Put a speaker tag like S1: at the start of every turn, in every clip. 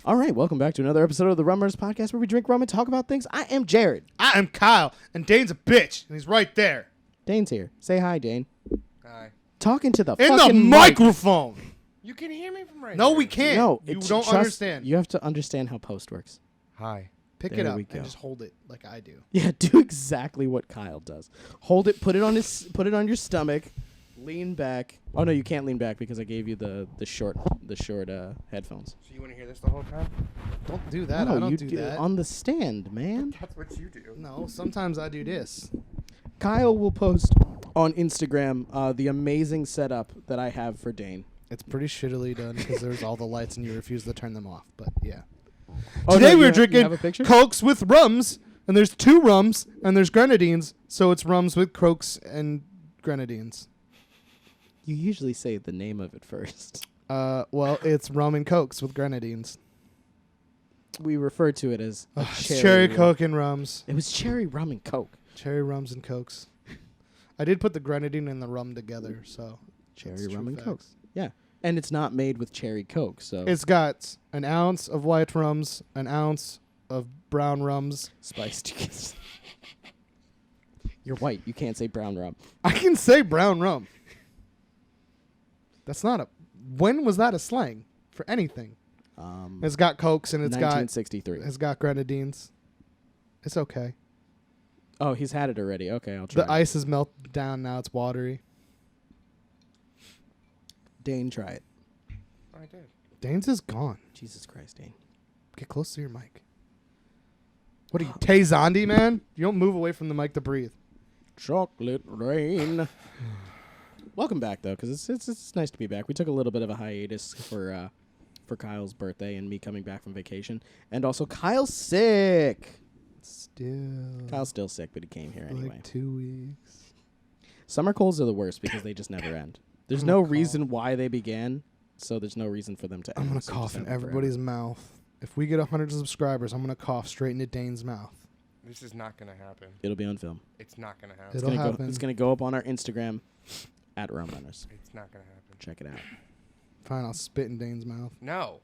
S1: All right, welcome back to another episode of the Rum Runnas Podcast where we drink rum and talk about things. I am Jared.
S2: I am Kyle, and Dane's a bitch, and he's right there.
S1: Dane's here. Say hi, Dane.
S3: Hi.
S1: Talking to the
S2: In
S1: fucking
S2: the microphone.
S3: You can hear me from right
S2: No,
S3: here.
S2: we can't.
S1: No,
S2: you
S1: it's
S2: don't
S1: just-
S2: understand.
S1: You have to understand how post works.
S3: Hi.
S2: Pick
S1: There
S2: it up
S1: we go.
S2: and just hold it like I do.
S1: Yeah, do exactly what Kyle does. Hold it, put it on your stomach, lean back. Oh no, you can't lean back because I gave you the short headphones.
S3: So you want to hear this the whole time?
S2: Don't do that.
S1: No,
S2: I don't
S1: you
S2: do that.
S1: on the stand, man.
S3: That's what you do.
S2: No, sometimes I do this.
S1: Kyle will post on Instagram the amazing setup that I have for Dane.
S2: It's pretty shittily done because there's all the lights and you refuse to turn them off. But yeah.
S1: Oh,
S2: Today
S1: no,
S2: we're
S1: you
S2: drinking
S1: have a picture?
S2: Cokes with rums, and there's 2 rums, and there's grenadines, so it's rums with croaks and grenadines.
S1: You usually say the name of it first.
S2: Well, it's rum and cokes with grenadines.
S1: We refer to it as a
S2: Cherry
S1: rum.
S2: Coke and rums.
S1: It was cherry rum and coke.
S2: Cherry rums and cokes. I did put the grenadine and the rum together, so
S1: Cherry
S2: it's
S1: rum
S2: true
S1: and
S2: facts.
S1: coke. Yeah, and it's not made with cherry coke, so
S2: It's got an ounce of white rums, an ounce of brown rums.
S1: spiced. You're white. You can't say brown rum.
S2: I can say brown rum. That's not a. When was that a slang for anything? It's got cokes and it's
S1: 1963.
S2: got grenadines. It's okay.
S1: Oh, he's had it already. Okay, I'll try.
S2: The ice is melted down now. It's watery.
S1: Dane, try it.
S3: I did.
S2: Dane's is gone.
S1: Jesus Christ, Dane.
S2: Get close to your mic. What are you, Tay Zondi, man? You don't move away from the mic to breathe.
S1: Chocolate rain. Welcome back, though, because it's nice to be back. We took a little bit of a hiatus for Kyle's birthday and me coming back from vacation, and also Kyle's sick. Kyle's still sick, but he came here anyway.
S2: Like 2 weeks.
S1: Summer colds are the worst because they just never end. There's
S2: I'm
S1: no
S2: gonna cough.
S1: reason why they began, so there's no reason for them to end.
S2: I'm going to
S1: so
S2: cough
S1: just
S2: in
S1: end forever.
S2: everybody's mouth. If we get 100 subscribers, I'm going to cough straight into Dane's mouth.
S3: This is not going to happen.
S1: It'll be on film.
S3: It's not going to happen.
S2: It'll happen.
S1: It's gonna go up on our Instagram at Rum Runnas.
S3: It's not going to happen.
S1: Check it out.
S2: Fine, I'll spit in Dane's mouth.
S3: No.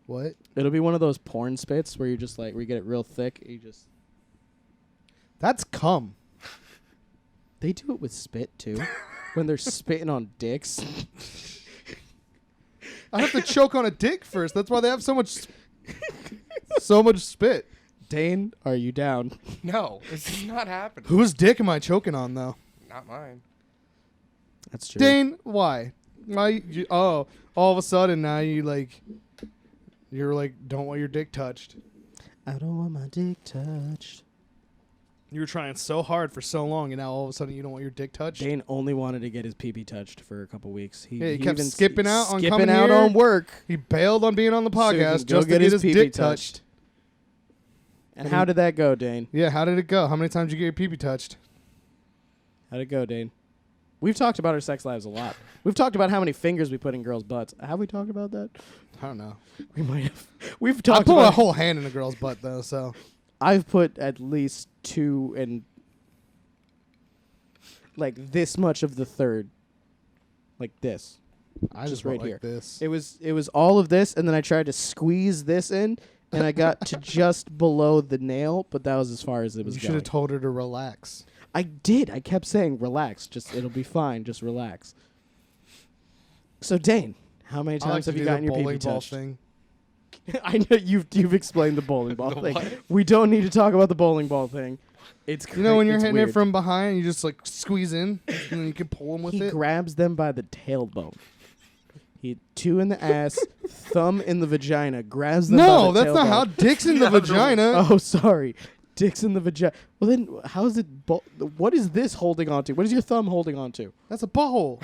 S2: What?
S1: It'll be one of those porn spits where you just like where you get it real thick. You just
S2: That's cum.
S1: they do it with spit too, when they're spitting on dicks.
S2: I have to choke on a dick first. That's why they have so much spit.
S1: Dane, are you down?
S3: No. This is not happening.
S2: Whose dick am I choking on, though?
S3: Not mine.
S1: That's true.
S2: Dane, why? All of a sudden now you're like, don't want your dick touched.
S1: I don't want my dick touched.
S2: You were trying so hard for so long, and now all of a sudden you don't want your dick touched?
S1: Dane only wanted to get his pee-pee touched for a couple weeks.
S2: Yeah, he kept
S1: even
S2: skipping out on
S1: skipping
S2: coming
S1: out
S2: here.
S1: on work.
S2: He bailed on being on the
S1: So he can
S2: podcast
S1: go
S2: just to get his
S1: pee-pee
S2: dick touched.
S1: And how did that go, Dane?
S2: Yeah, how did it go? How many times did you get your pee-pee touched?
S1: How'd it go, Dane? We've talked about our sex lives a lot. We've talked about how many fingers we put in girls' butts. Have we talked about that?
S2: I don't know.
S1: We might have. We've
S2: I
S1: talked
S2: put
S1: about
S2: a whole hand in a girl's butt, though, so.
S1: I've put at least 2 and like this much of the third, like this.
S2: I
S1: Just
S2: just
S1: right
S2: right
S1: here.
S2: this.
S1: It was all of this, and then I tried to squeeze this in, and I got to just below the nail, but that was as far as it was
S2: You should
S1: going.
S2: have told her to relax.
S1: I did. I kept saying, "Relax. Just it'll be fine. Just relax." So Dane, how many
S2: I like
S1: times
S2: to
S1: have you
S2: do the
S1: gotten your
S2: bowling
S1: pee-pee
S2: ball
S1: touched?
S2: thing.
S1: I know you've explained the bowling ball
S3: The
S1: thing.
S3: what?
S1: We don't need to talk about the bowling ball thing. It's
S2: You know when you're
S1: it's
S2: hitting
S1: weird.
S2: it from behind, you just like squeeze in, and then you can pull them with
S1: He
S2: it.
S1: grabs them by the tailbone. He 2 in the ass, thumb in the vagina, grabs them by
S2: No,
S1: the
S2: that's not
S1: tailbone.
S2: how dick's in the vagina.
S1: Oh, sorry. Dick's in the vagina. Well, then, how is it? What is this holding on to? What is your thumb holding on to?
S2: That's a butthole.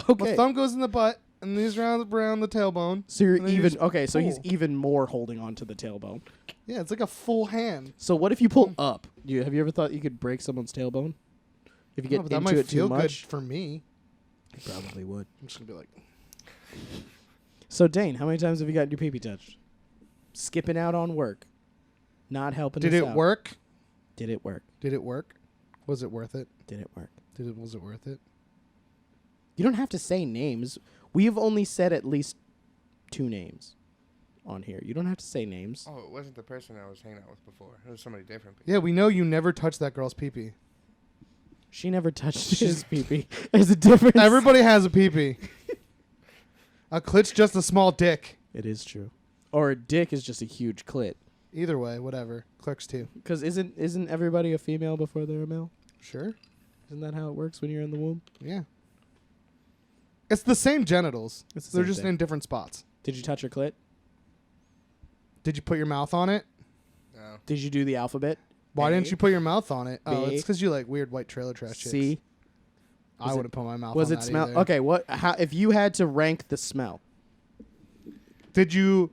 S1: Okay.
S2: My thumb goes in the butt, and these around the tailbone.
S1: So you're
S2: and then you
S1: even.
S2: just
S1: Okay, so he's
S2: pull.
S1: even more holding on to the tailbone.
S2: Yeah, it's like a full hand.
S1: So what if you pull up? Have you ever thought you could break someone's tailbone? If you
S2: No,
S1: get
S2: but that
S1: into
S2: might
S1: it too
S2: feel good
S1: much?
S2: for me.
S1: You probably would.
S2: I'm just gonna be like,
S1: So, Dane, how many times have you gotten your pee-pee touched? Skipping out on work. Not helping
S2: did
S1: us
S2: it
S1: out.
S2: work?
S1: Did it work?
S2: Did it work? Was it worth it?
S1: Did it work?
S2: Was it worth it?
S1: You don't have to say names. We've only said at least 2 names on here. You don't have to say names.
S3: Oh, it wasn't the person I was hanging out with before. It was somebody different.
S2: Yeah, we know you never touched that girl's pee-pee.
S1: She never touched his pee-pee. There's a difference.
S2: Everybody has a pee-pee. A clit's just a small dick.
S1: It is true. Or a dick is just a huge clit.
S2: Either way, whatever. Clerks too.
S1: Because isn't everybody a female before they're a male?
S2: Sure.
S1: Isn't that how it works when you're in the womb?
S2: Yeah. It's the same genitals.
S1: It's the
S2: They're
S1: same
S2: just
S1: thing.
S2: in different spots.
S1: Did you touch her clit?
S2: Did you put your mouth on it?
S3: No.
S1: Did you do the alphabet?
S2: Why
S1: A,
S2: didn't you put your mouth on it? Oh,
S1: B,
S2: it's because you like weird white trailer trash chicks.
S1: C.
S2: I
S1: Was it-
S2: wouldn't put my mouth
S1: Was
S2: on
S1: it
S2: that
S1: smell?
S2: either.
S1: Okay, what? How? If you had to rank the smell
S2: Did you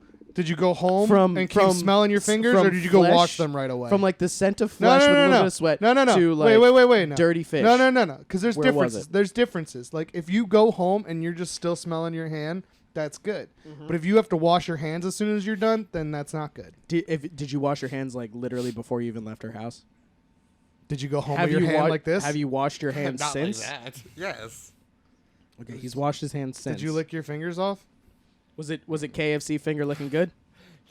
S2: go home
S1: From-
S2: and
S1: from
S2: keep smelling your
S1: s-
S2: fingers,
S1: from
S2: or did you go
S1: flesh-
S2: wash them right away?
S1: from like the scent of
S2: no,
S1: flesh
S2: no,
S1: with a
S2: no,
S1: little
S2: no.
S1: bit of sweat
S2: No.
S1: to like
S2: Wait. No.
S1: dirty fish?
S2: No. Because there's
S1: Where was
S2: differences.
S1: it?
S2: There's differences. Like if you go home and you're just still smelling your hand, that's good.
S1: Mm-hmm.
S2: But if you have to wash your hands as soon as you're done, then that's not good.
S1: Did you wash your hands like literally before you even left her house?
S2: Did you go home
S1: Have
S2: with your
S1: you
S2: hand
S1: wa-
S2: like this?
S1: Have you washed your hands
S3: Not
S1: since?
S3: like that. Yes.
S1: Okay, he's washed his hands since.
S2: Did you lick your fingers off?
S1: Was it KFC finger looking good?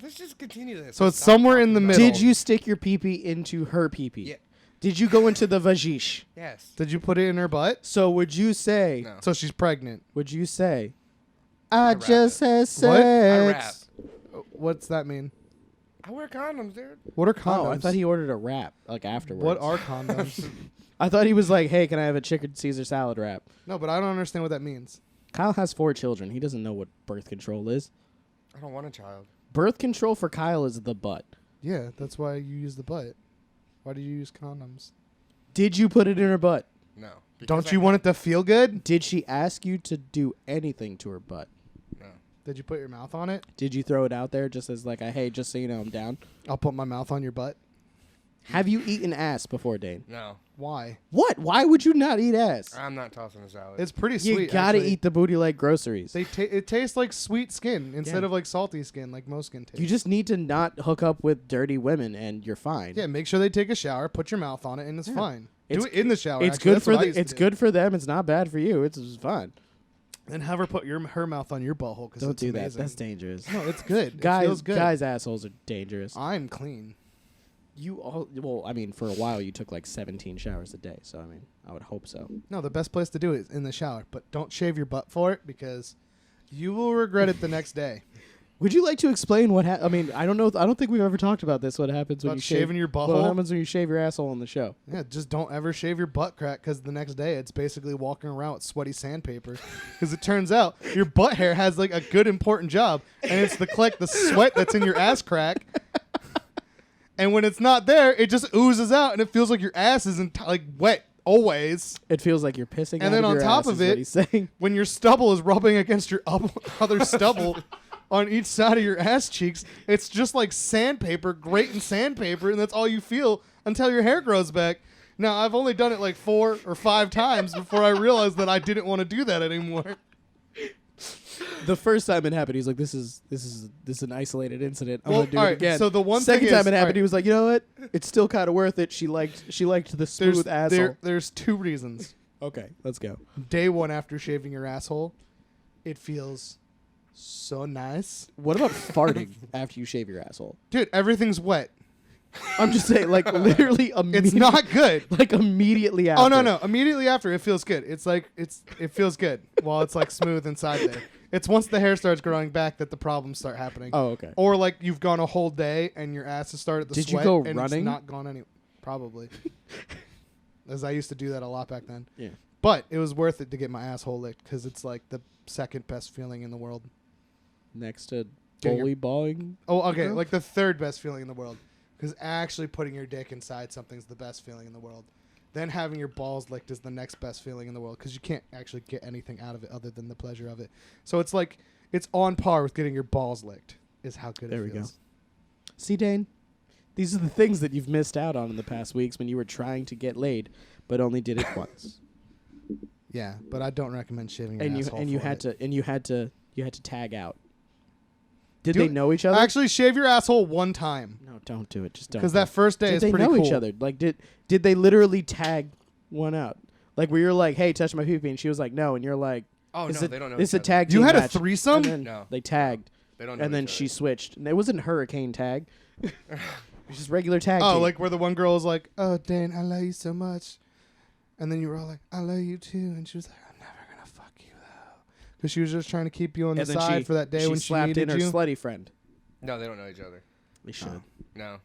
S3: Let's just continue this.
S2: So
S3: Let's
S2: it's
S3: stop
S2: somewhere in
S3: talking
S2: the
S3: about
S2: middle.
S3: it.
S1: Did you stick your pee-pee into her pee-pee?
S3: Yeah.
S1: Did you go into the vajish?
S3: Yes.
S2: Did you put it in her butt?
S1: So would you say?
S3: No.
S2: So she's pregnant.
S1: Would you say?
S3: I
S1: I
S3: rap
S1: just
S3: it.
S1: had sex.
S2: What?
S3: I rap.
S2: What's that mean?
S3: I wear condoms, dude.
S2: What are condoms?
S1: Oh, I thought he ordered a wrap like afterwards.
S2: What are condoms?
S1: I thought he was like, "Hey, can I have a chicken Caesar salad wrap?"
S2: No, but I don't understand what that means.
S1: Kyle has 4 children. He doesn't know what birth control is.
S3: I don't want a child.
S1: Birth control for Kyle is the butt.
S2: Yeah, that's why you use the butt. Why do you use condoms?
S1: Did you put it in her butt?
S3: No.
S2: Don't you want it to feel good?
S1: Did she ask you to do anything to her butt?
S3: No.
S2: Did you put your mouth on it?
S1: Did you throw it out there just as like, hey, just so you know, I'm down?
S2: I'll put my mouth on your butt.
S1: Have you eaten ass before, Dane?
S3: No.
S2: Why?
S1: What? Why would you not eat ass?
S3: I'm not tossing a salad.
S2: It's pretty sweet.
S1: You gotta
S2: actually.
S1: eat the booty like groceries.
S2: It tastes like sweet skin instead
S1: Yeah.
S2: of like salty skin, like most skin tastes.
S1: You just need to not hook up with dirty women, and you're fine.
S2: yeah. Make sure they take a shower, put your mouth on it, and it's
S1: Yeah.
S2: fine.
S1: It's-
S2: Do it in the shower.
S1: It's
S2: actually.
S1: good
S2: That's
S1: for
S2: what I used to
S1: it's
S2: do.
S1: good for them. It's not bad for you. It's fine.
S2: And have her put her mouth on your butthole because
S1: Don't
S2: it's
S1: do
S2: amazing.
S1: that. That's dangerous.
S2: No, it's good. It feels good.
S1: Guys' assholes are dangerous.
S2: I'm clean.
S1: Well, I mean, for a while you took like 17 showers a day, so I mean, I would hope so.
S2: No, the best place to do it is in the shower, but don't shave your butt for it because you will regret it the next day.
S1: Would you like to explain what I mean, I don't know. I don't think we've ever talked about this. What happens when
S2: About
S1: you shave
S2: shaving your
S1: What
S2: butthole?
S1: happens when you shave your asshole on the show?
S2: Yeah, just don't ever shave your butt crack because the next day it's basically walking around with sweaty sandpaper. Because it turns out your butt hair has like a good important job, and it's the sweat that's in your ass crack. And when it's not there, it just oozes out, and it feels like your ass isn't like wet always.
S1: It feels like you're pissing.
S2: And
S1: out
S2: then
S1: of
S2: on
S1: your
S2: top
S1: ass
S2: of
S1: is what
S2: it-
S1: he's saying.
S2: When your stubble is rubbing against your other stubble on each side of your ass cheeks, it's just like sandpaper, grating sandpaper, and that's all you feel until your hair grows back. Now, I've only done it like 4 or 5 times before I realized that I didn't want to do that anymore.
S1: The first time it happened, he's like, "This is an isolated incident. I'm
S2: Well,
S1: gonna do
S2: alright,
S1: it again."
S2: so the one
S1: second
S2: thing
S1: time
S2: is-
S1: it happened,
S2: alright.
S1: he was like, "You know what? It's still kind of worth it." She liked the smooth asshole.
S2: There's 2 reasons.
S1: Okay, let's go.
S2: Day 1 after shaving your asshole, it feels so nice.
S1: What about farting after you shave your asshole?
S2: Dude, everything's wet.
S1: I'm just saying, like literally
S2: It's
S1: immediately.
S2: not good.
S1: Like immediately after.
S2: Oh no! Immediately after, it feels good. It feels good while it's like smooth inside there. It's once the hair starts growing back that the problems start happening.
S1: Oh, okay.
S2: Or like you've gone a whole day and your ass has started to
S1: Did you
S2: sweat
S1: go
S2: and
S1: running?
S2: it's not gone any. Probably, as I used to do that a lot back then.
S1: Yeah.
S2: But it was worth it to get my asshole licked because it's like the second best feeling in the world.
S1: Next to
S2: Getting your-
S1: bully balling.
S2: Oh, okay,
S1: Girl?
S2: like the third best feeling in the world. Because actually putting your dick inside something's the best feeling in the world. Then having your balls licked is the next best feeling in the world because you can't actually get anything out of it other than the pleasure of it. So it's like it's on par with getting your balls licked is how good
S1: There
S2: it
S1: we go.
S2: feels.
S1: See, Dane, these are the things that you've missed out on in the past weeks when you were trying to get laid, but only did it once.
S2: Yeah, but I don't recommend shaving your
S1: and
S2: asshole
S1: you
S2: for
S1: had
S2: it.
S1: you had to tag out. Did
S2: Do
S1: they
S2: it-
S1: know each other?
S2: Actually, shave your asshole one time
S1: no, don't do it. Just don't.
S2: because
S1: do
S2: that
S1: it.
S2: first day
S1: did
S2: is
S1: they
S2: pretty
S1: know
S2: cool.
S1: each other? Like, did they literally tag one out? Like, where you're like, "Hey, touch my pee-pee," and she was like, "No," and you're like,
S3: Oh,
S1: "It's
S3: no,
S1: a,
S3: they don't know
S1: It's
S3: each
S1: a
S3: other.
S1: tag
S2: You
S1: team
S2: had a
S1: match."
S2: threesome?
S1: And then
S3: No.
S1: they tagged.
S3: They don't know
S1: and then
S3: each
S1: she
S3: other.
S1: switched. And it wasn't hurricane tag. It was just regular tag
S2: Oh,
S1: team.
S2: like where the one girl was like, "Oh, Dane, I love you so much," and then you were all like, "I love you too," and she was like, "I'm never gonna fuck you though," because she was just trying to keep you on the
S1: and then
S2: side for that day
S1: she
S2: when she
S1: slapped
S2: needed
S1: in her
S2: you.
S1: slutty friend.
S3: No, they don't know each other.
S1: They should.
S3: No.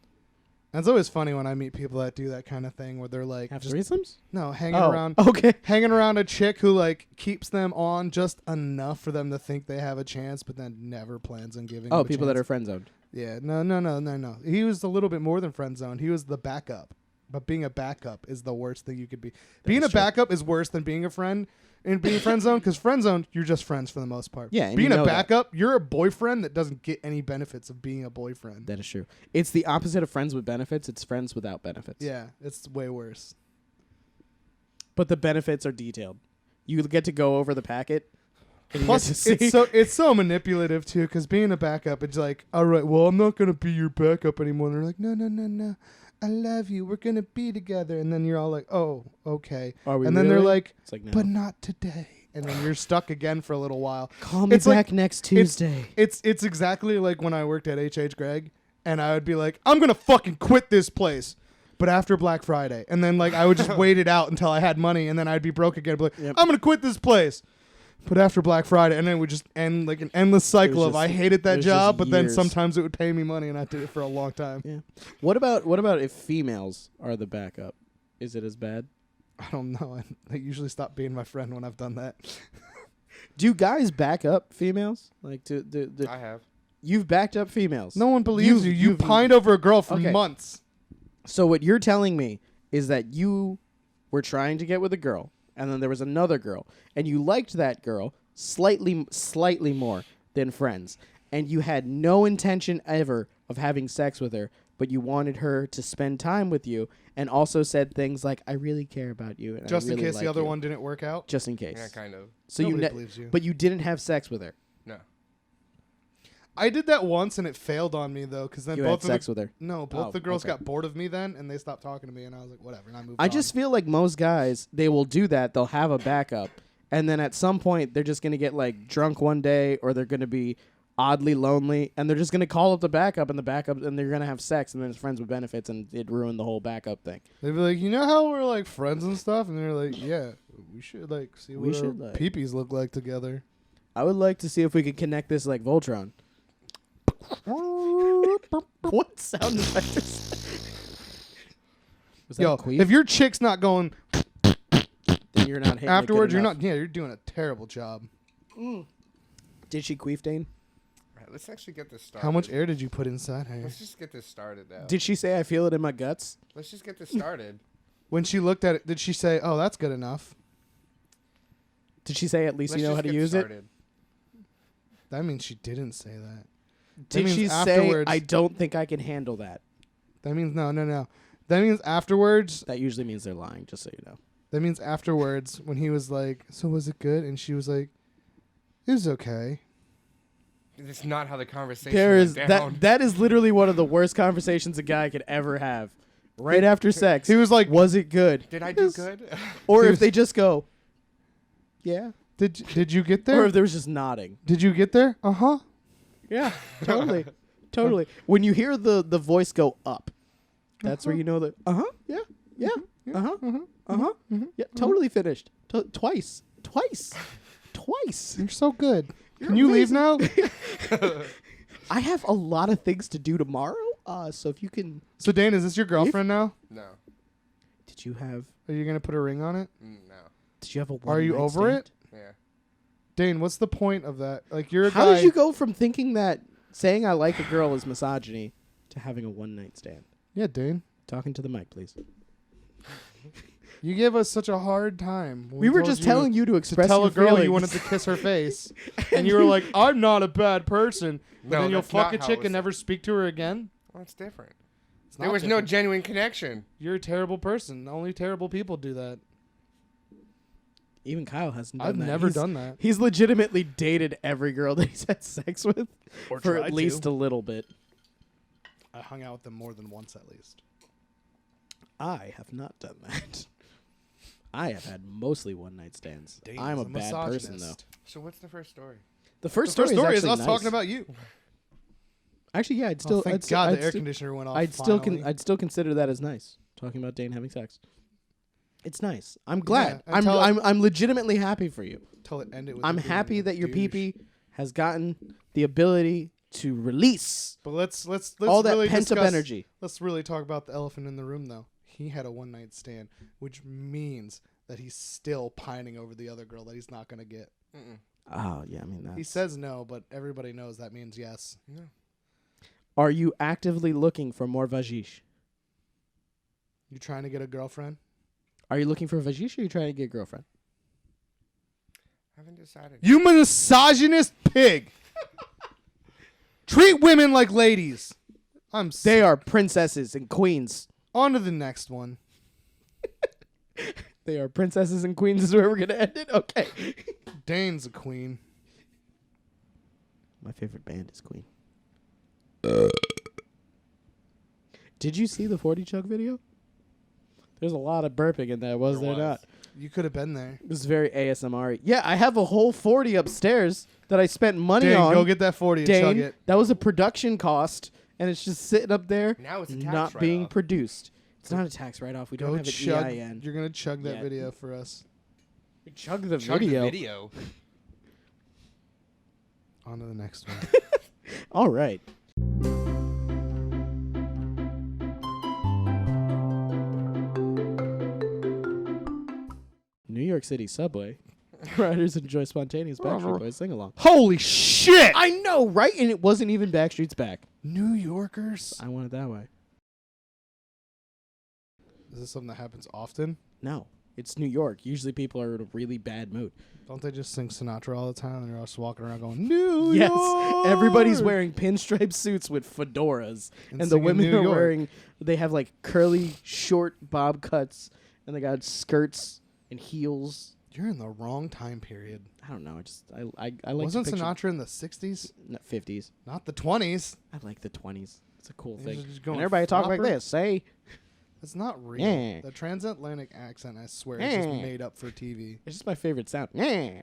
S2: That's always funny when I meet people that do that kind of thing where they're like,
S1: Have
S2: just,
S1: threesomes?
S2: no, hanging around.
S1: Okay.
S2: Hanging around a chick who like keeps them on just enough for them to think they have a chance, but then never plans on giving.
S1: Oh,
S2: them a
S1: people that
S2: chance.
S1: are friend zoned.
S2: Yeah, no. He was a little bit more than friend zoned. He was the backup, but being a backup is the worst thing you could be. Being a
S1: is true.
S2: backup is worse than being a friend and being friend zoned because friend zoned you're just friends for the most part.
S1: Yeah, and
S2: being
S1: you
S2: a
S1: know that.
S2: backup, you're a boyfriend that doesn't get any benefits of being a boyfriend.
S1: That is true. It's the opposite of friends with benefits. It's friends without benefits.
S2: Yeah, it's way worse.
S1: But the benefits are detailed. You get to go over the packet. And
S2: Plus,
S1: you get to see.
S2: it's so manipulative too. Because being a backup, it's like, all right, well, I'm not gonna be your backup anymore. And they're like, no, I love you. We're gonna be together. And then you're all like, oh, okay.
S1: Are we
S2: And then they're
S1: really?
S2: like,
S1: It's like, no.
S2: but not today. And then you're stuck again for a little while.
S1: Call me
S2: it's like-
S1: back next Tuesday.
S2: It's exactly like when I worked at H.H. Gregg, and I would be like, I'm gonna fucking quit this place. But after Black Friday, and then like I would just wait it out until I had money, and then I'd be broke again. Be like,
S1: Yep.
S2: I'm gonna quit this place. But after Black Friday, and then it would just end like an endless cycle of
S1: just-
S2: I hated
S1: it
S2: that
S1: was
S2: job,
S1: just
S2: but then
S1: years.
S2: sometimes it would pay me money, and I did it for a long time.
S1: Yeah. What about if females are the backup? Is it as bad?
S2: I don't know. I usually stop being my friend when I've done that.
S1: Do guys back up females? Like
S3: I have.
S1: you've backed up females.
S2: No one believes you. You
S1: you've-
S2: pined over a girl for
S1: Okay.
S2: months.
S1: So what you're telling me is that you were trying to get with a girl, and then there was another girl, and you liked that girl slightly more than friends, and you had no intention ever of having sex with her, but you wanted her to spend time with you, and also said things like, "I really care about you," and
S2: Just
S1: I
S2: in
S1: really
S2: case
S1: like
S2: the other
S1: you."
S2: one didn't work out.
S1: Just in case.
S3: Yeah, kind of.
S1: So
S2: Nobody
S1: you,
S2: believes you.
S1: but you didn't have sex with her.
S3: No.
S2: I did that once, and it failed on me though, because then
S1: You
S2: both
S1: had
S2: of
S1: sex
S2: the
S1: with her.
S2: both
S1: Oh,
S2: the girls
S1: okay.
S2: got bored of me then, and they stopped talking to me, and I was like, whatever, and I moved
S1: I
S2: on.
S1: just feel like most guys, they will do that. They'll have a backup, and then at some point, they're just going to get like drunk one day, or they're going to be oddly lonely, and they're just going to call up the backup, and they're going to have sex, and then it's friends with benefits, and it ruined the whole backup thing.
S2: They'd be like, you know how we're like friends and stuff, and they're like, yeah, we should like see
S1: We
S2: what our
S1: should, like-
S2: peepees look like together.
S1: I would like to see if we could connect this like Voltron. What sound effect is that? Was that
S2: Yo,
S1: a queef?
S2: if your chick's not going
S1: Then you're not hitting it
S2: afterwards,
S1: good
S2: you're
S1: enough.
S2: not. Yeah, you're doing a terrible job.
S1: Did she queef, Dane?
S3: All right, let's actually get this started.
S2: How much air did you put inside her?
S3: Let's just get this started now.
S1: Did she say I feel it in my guts?
S3: Let's just get this started.
S2: When she looked at it, did she say, "Oh, that's good enough"?
S1: Did she say at least
S3: Let's
S1: you know
S3: just
S1: how to
S3: get
S1: use it?
S3: started.
S2: That means she didn't say that.
S1: Did
S2: means
S1: she say
S2: afterwards-
S1: I don't think I can handle that?
S2: That means no. That means afterwards.
S1: That usually means they're lying, just so you know.
S2: That means afterwards when he was like, "So was it good?" and she was like, "It was okay."
S3: It's not how the conversation
S1: There
S3: went
S1: is
S3: down.
S1: that is literally one of the worst conversations a guy could ever have. Right after sex.
S2: He was like,
S1: was it good?
S3: Did I do
S2: Yes.
S3: good?
S1: Or
S2: He
S1: if
S2: was-
S1: they just go, yeah.
S2: Did you get
S1: Or
S2: there?
S1: if there was just nodding.
S2: Did you get there? Uh-huh.
S1: Yeah, totally. Totally. When you hear the voice go up, that's where you know that, yeah, yeah, totally finished. Twice.
S2: You're so good.
S1: You're
S2: Can you leave now?
S1: I have a lot of things to do tomorrow, so if you can...
S2: So Dane, is this your girlfriend now?
S3: No.
S1: Did you have
S2: Are you gonna put a ring on it?
S3: No.
S1: Did you have a
S2: Are you
S1: one-night
S2: over
S1: stand?
S2: it?
S3: Yeah.
S2: Dane, what's the point of that? Like you're a
S1: How
S2: guy.
S1: did you go from thinking that saying I like a girl is misogyny to having a one-night stand?
S2: Yeah, Dane.
S1: Talking to the mic, please.
S2: You gave us such a hard time. when
S1: We were
S2: told
S1: just telling you to
S2: to
S1: express
S2: tell
S1: your
S2: a girl
S1: feelings.
S2: you wanted to kiss her face, and you were like, "I'm not a bad person." But
S3: No,
S2: then you'll
S3: that's not
S2: fuck a
S3: how
S2: chick
S3: it was
S2: and never speak to her again.
S3: Well, it's different.
S2: It's
S3: There
S2: not
S3: was no
S2: different.
S3: genuine connection.
S2: You're a terrible person. Only terrible people do that.
S1: Even Kyle hasn't done
S2: I've
S1: that.
S2: never
S1: He's-
S2: done that.
S1: He's legitimately dated every girl that he's had sex with
S2: Or
S1: for
S2: tried
S1: at least
S2: to.
S1: a little bit.
S2: I hung out with them more than once at least.
S1: I have not done that. I have had mostly one-night stands.
S2: Dane
S1: I'm
S2: is
S1: a bad person, though.
S2: misogynist.
S3: So what's the first story?
S1: The
S2: The
S1: first
S2: first story is
S1: actually
S2: us
S1: nice.
S2: talking about you.
S1: Actually, yeah, I'd still.
S2: Thank
S1: I'd
S2: God
S1: I'd
S2: the air
S1: still-
S2: conditioner went off.
S1: I'd still consider that as nice. Talking about Dane having sex. It's nice. I'm glad. I'm legitimately happy for you.
S2: Until it ended with
S1: I'm
S2: you being
S1: happy
S2: a
S1: that your
S2: douche.
S1: pee-pee has gotten the ability to release
S2: But let's
S1: all that
S2: really
S1: pent-up
S2: discuss-
S1: energy.
S2: Let's really talk about the elephant in the room, though. He had a one-night stand, which means that he's still pining over the other girl that he's not going to get.
S3: Mm-mm.
S1: Oh, yeah, I mean that.
S2: He says no, but everybody knows that means yes.
S3: No.
S1: Are you actively looking for more vajish?
S2: You trying to get a girlfriend?
S1: Are you looking for a vajish or are you trying to get a girlfriend?
S3: Haven't decided.
S2: You misogynist pig! Treat women like ladies.
S1: They are princesses and queens.
S2: On to the next one.
S1: They are princesses and queens is where we're going to end it? Okay.
S2: Dane's a queen.
S1: My favorite band is Queen. Did you see the 40 Chug video? There's a lot of burping in that, was there not?
S2: You could have been there.
S1: This is very ASMR. Yeah, I have a whole 40 upstairs that I spent money
S2: Dane,
S1: on.
S2: go get that 40 and chug
S1: Dane,
S2: it.
S1: that was a production cost, and it's just sitting up there,
S3: Now it's a tax
S1: not being
S3: write-off.
S1: produced. It's not a tax write-off. We don't
S2: Go
S1: have an
S2: chug.
S1: EIN.
S2: You're going to chug that
S1: Yeah.
S2: video for us.
S1: We chug the
S3: Chug
S1: video.
S3: the video.
S2: On to the next one.
S1: All right. New York City subway. Riders enjoy spontaneous Backstreet Boys sing-along.
S2: Holy shit!
S1: I know, right? And it wasn't even Backstreet's Back.
S2: New Yorkers.
S1: I want it that way.
S2: Is this something that happens often?
S1: No, it's New York. Usually people are in a really bad mood.
S2: Don't they just sing Sinatra all the time and they're just walking around going, New
S1: Yes,
S2: York?
S1: everybody's wearing pinstripe suits with fedoras, and the
S2: singing
S1: women
S2: New
S1: are
S2: York.
S1: wearing. They have like curly, short bob cuts, and they got skirts and heels.
S2: You're in the wrong time period.
S1: I don't know. I like.
S2: Wasn't
S1: to picture,
S2: Sinatra in the 60s?
S1: 50s?
S2: Not the 20s.
S1: I like the 20s. It's a cool
S2: He's
S1: thing.
S2: just
S1: And
S2: going
S1: everybody talk like
S2: flopper.
S1: this. Say
S2: It's not real.
S1: Yeah.
S2: The transatlantic accent, I swear, is just
S1: Yeah.
S2: made up for TV.
S1: it's just my favorite sound. Yeah,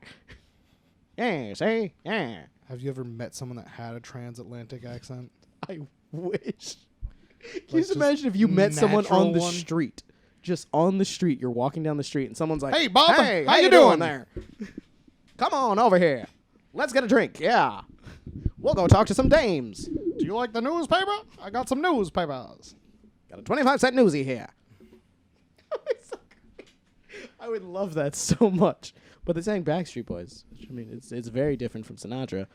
S1: yeah. Say yeah.
S2: Have you ever met someone that had a transatlantic accent?
S1: I wish. Can you
S2: Like
S1: just
S2: just
S1: imagine if you met someone on
S2: natural
S1: the
S2: one?
S1: street? Just on the street, you're walking down the street, and someone's like,
S2: Hey, Bob,
S1: hey,
S2: how
S1: you
S2: you
S1: doing
S2: doing?"
S1: there? Come on over here. Let's get a drink. Yeah. We'll go talk to some dames.
S2: Do you like the newspaper? I got some newspapers.
S1: Got a 25-cent newsie here. I would love that so much. But they sang Backstreet Boys. Which, I mean, it's very different from Sinatra.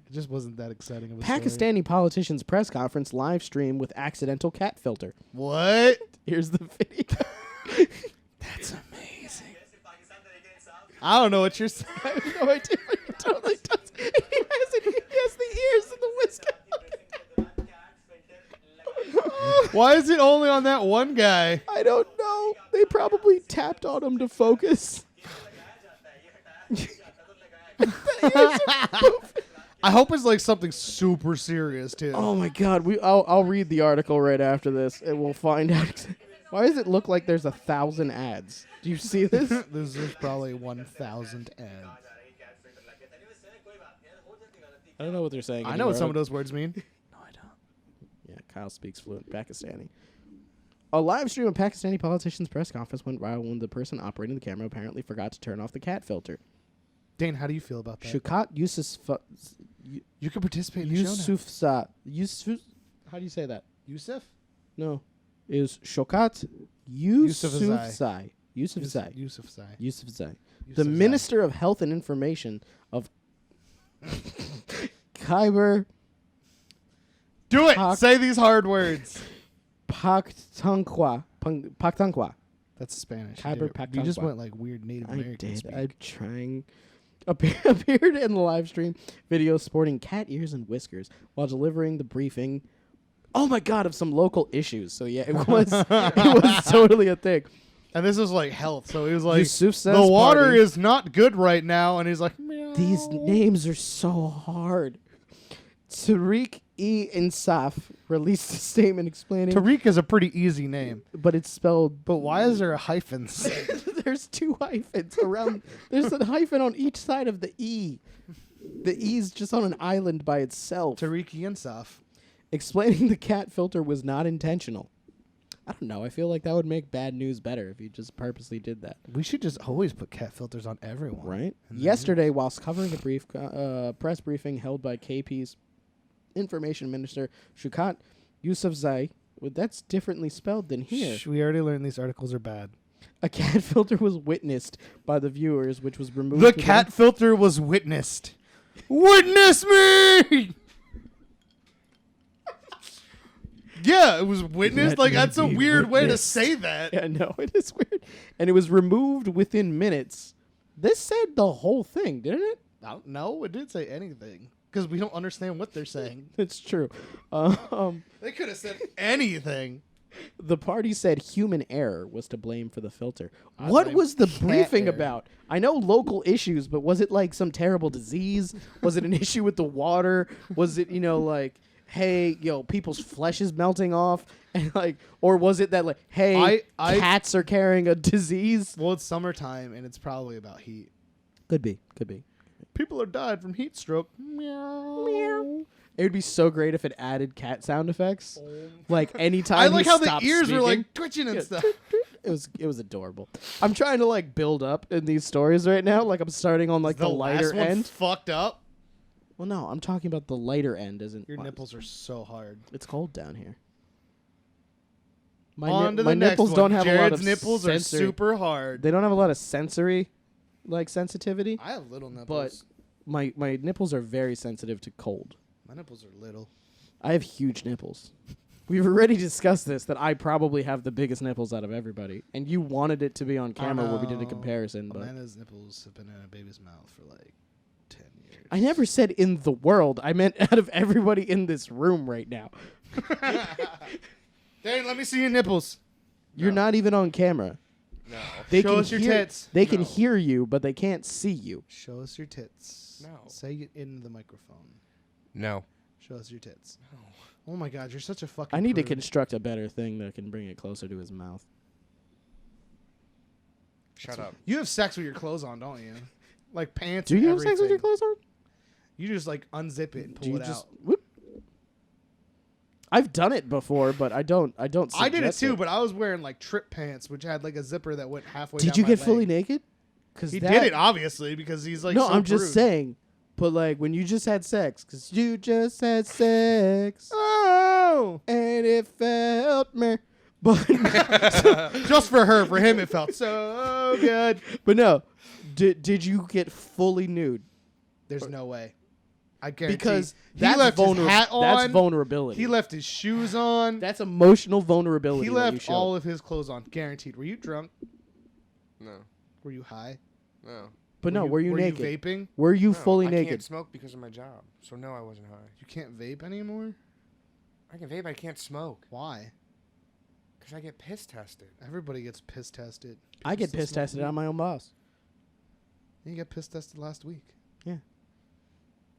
S2: It just wasn't that exciting of a story.
S1: Pakistani politician's press conference live stream with accidental cat filter.
S2: What?
S1: Here's the video.
S2: That's amazing. I don't know what you're saying.
S1: I have no idea what he totally does. He has the ears and the whisker.
S2: Why is it only on that one guy?
S1: I don't know. They probably tapped on him to focus.
S2: I hope it's like something super serious too.
S1: Oh my God! I'll read the article right after this, and we'll find out. Why does it look like there's 1,000 ads? Do you see this?
S2: This is probably 1,000 ads.
S1: I don't know what they're saying.
S2: I know what some of
S1: anymore.
S2: those words mean.
S1: No, I don't. Yeah, Kyle speaks fluent Pakistani. A live stream of Pakistani politician's press conference went viral when the person operating the camera apparently forgot to turn off the cat filter.
S2: Dane, how do you feel about that?
S1: Shukat Yusuf.
S2: You can participate in the show now.
S1: Yusuf. How do you say that?
S2: Yusuf?
S1: No, is Shokat
S2: Yusufzai.
S1: Yusufzai.
S2: Yusufzai.
S1: Yusufzai. The
S2: Yusufzai.
S1: Minister of Health and Information of Khyber
S2: Do it!
S1: Pak-
S2: Say these hard words.
S1: Pakhtunkhwa.
S2: That's Spanish.
S1: Khyber
S2: You just
S1: Pakhtunkhwa.
S2: went like weird Native
S1: I
S2: American
S1: did.
S2: speak.
S1: I'm trying. Appeared in the live stream video sporting cat ears and whiskers while delivering the briefing. Oh my God! Of some local issues. So yeah, it was totally a thing.
S2: And this is like health. So he was like,
S1: Yusuf says
S2: the water
S1: party.
S2: is not good right now. And he's like, meow.
S1: These names are so hard. Tariq-e-Insaf released a statement explaining,
S2: Tariq is a pretty easy name.
S1: but it's spelled.
S2: But why is there a hyphens?
S1: There's two hyphens around. There's a hyphen on each side of the E. The E's just on an island by itself.
S2: Tariq Insaf.
S1: Explaining the cat filter was not intentional. I don't know. I feel like that would make bad news better if you just purposely did that.
S2: We should just always put cat filters on everyone.
S1: Right? Yesterday, whilst covering a brief press briefing held by KP's information minister, Shukat Yousafzai, well, that's differently spelled than here.
S2: We already learned these articles are bad.
S1: A cat filter was witnessed by the viewers, which was removed.
S2: The cat filter was witnessed. Witness me! Yeah, it was witnessed.
S1: Let
S2: Like,
S1: me
S2: that's a
S1: be
S2: weird way to
S1: witnessed.
S2: say that.
S1: Yeah, no, it is weird. And it was removed within minutes. This said the whole thing, didn't it?
S2: No, it didn't say anything. Because we don't understand what they're saying.
S1: It's true.
S2: They could have said anything.
S1: The party said human error was to blame for the filter.
S2: I
S1: What
S2: blame
S1: was the
S2: cat
S1: briefing
S2: error.
S1: about? I know local issues, but was it like some terrible disease? Was it an issue with the water? Was it, like, hey, people's flesh is melting off? And like, or was it that like, hey, cats are carrying a disease?
S2: Well, it's summertime, and it's probably about heat.
S1: Could be.
S2: People are dying from heat stroke. Meow.
S1: Meow. It would be so great if it added cat sound effects. Like anytime
S2: I like
S1: he
S2: how the
S1: stopped
S2: ears were
S1: speaking.
S2: like twitching and stuff.
S1: It was adorable. I'm trying to like build up in these stories right now. Like I'm starting on like the lighter
S2: last one
S1: end.
S2: fucked up.
S1: Well, no, I'm talking about the lighter end.
S2: Your nipples are so hard.
S1: It's cold down here.
S2: On to
S1: my
S2: the next
S1: nipples
S2: one.
S1: don't have a lot
S2: Jared's
S1: of
S2: nipples
S1: sensory.
S2: are super hard.
S1: They don't have a lot of sensory, like sensitivity.
S2: I have little nipples.
S1: But my nipples are very sensitive to cold.
S2: My nipples are little.
S1: I have huge nipples. We've already discussed this, that I probably have the biggest nipples out of everybody. And you wanted it to be on camera where we did a comparison. But
S2: Amanda's nipples have been in a baby's mouth for like 10 years.
S1: I never said in the world. I meant out of everybody in this room right now.
S2: Dane, let me see your nipples.
S1: You're not even on camera.
S3: No.
S2: Show us your tits.
S1: They can
S3: No.
S1: hear you, but they can't see you.
S2: Show us your tits.
S3: No.
S2: Say it into the microphone.
S3: No.
S2: Show us your tits.
S3: No.
S2: Oh my god, you're such a fucking
S1: I need to
S2: prude.
S1: construct a better thing that can bring it closer to his mouth.
S3: Shut up.
S2: You have sex with your clothes on, don't you? Like pants.
S1: Do
S2: and
S1: you have sex with your
S2: everything.
S1: clothes on?
S2: You just like unzip it and
S1: Do
S2: pull
S1: you
S2: it
S1: just
S2: out.
S1: whoop? I've done it before, but I don't.
S2: I did it
S1: suggest
S2: too, but I was wearing like trip pants, which had like a zipper that went halfway.
S1: Did
S2: down
S1: you
S2: my
S1: get
S2: leg.
S1: fully naked? Because
S2: He did it obviously because he's like.
S1: no,
S2: so
S1: I'm just
S2: prude.
S1: saying. But like when you just had sex, because you just had sex,
S2: Oh,
S1: and it felt me. But
S2: just for her, for him, it felt so good.
S1: but no, did you get fully nude?
S2: There's no way. I guarantee.
S1: Because
S2: he
S1: that's
S2: left his hat on.
S1: That's vulnerability.
S2: He left his shoes on.
S1: That's emotional vulnerability.
S2: He
S1: that you
S2: left
S1: showed.
S2: all of his clothes on. Guaranteed. Were you drunk?
S3: No.
S2: Were you high?
S3: No.
S1: But no, were you naked?
S2: Were you vaping?
S1: Were you
S3: No,
S1: fully
S3: I
S1: naked?
S3: can't smoke because of my job. So no, I wasn't high.
S2: You can't vape anymore?
S3: I can vape, I can't smoke.
S2: Why?
S3: Because I get piss tested.
S2: Everybody gets piss tested.
S1: I get
S2: Still
S1: piss
S2: smoke
S1: tested
S2: weed?
S1: on my own boss.
S2: You got piss tested last week.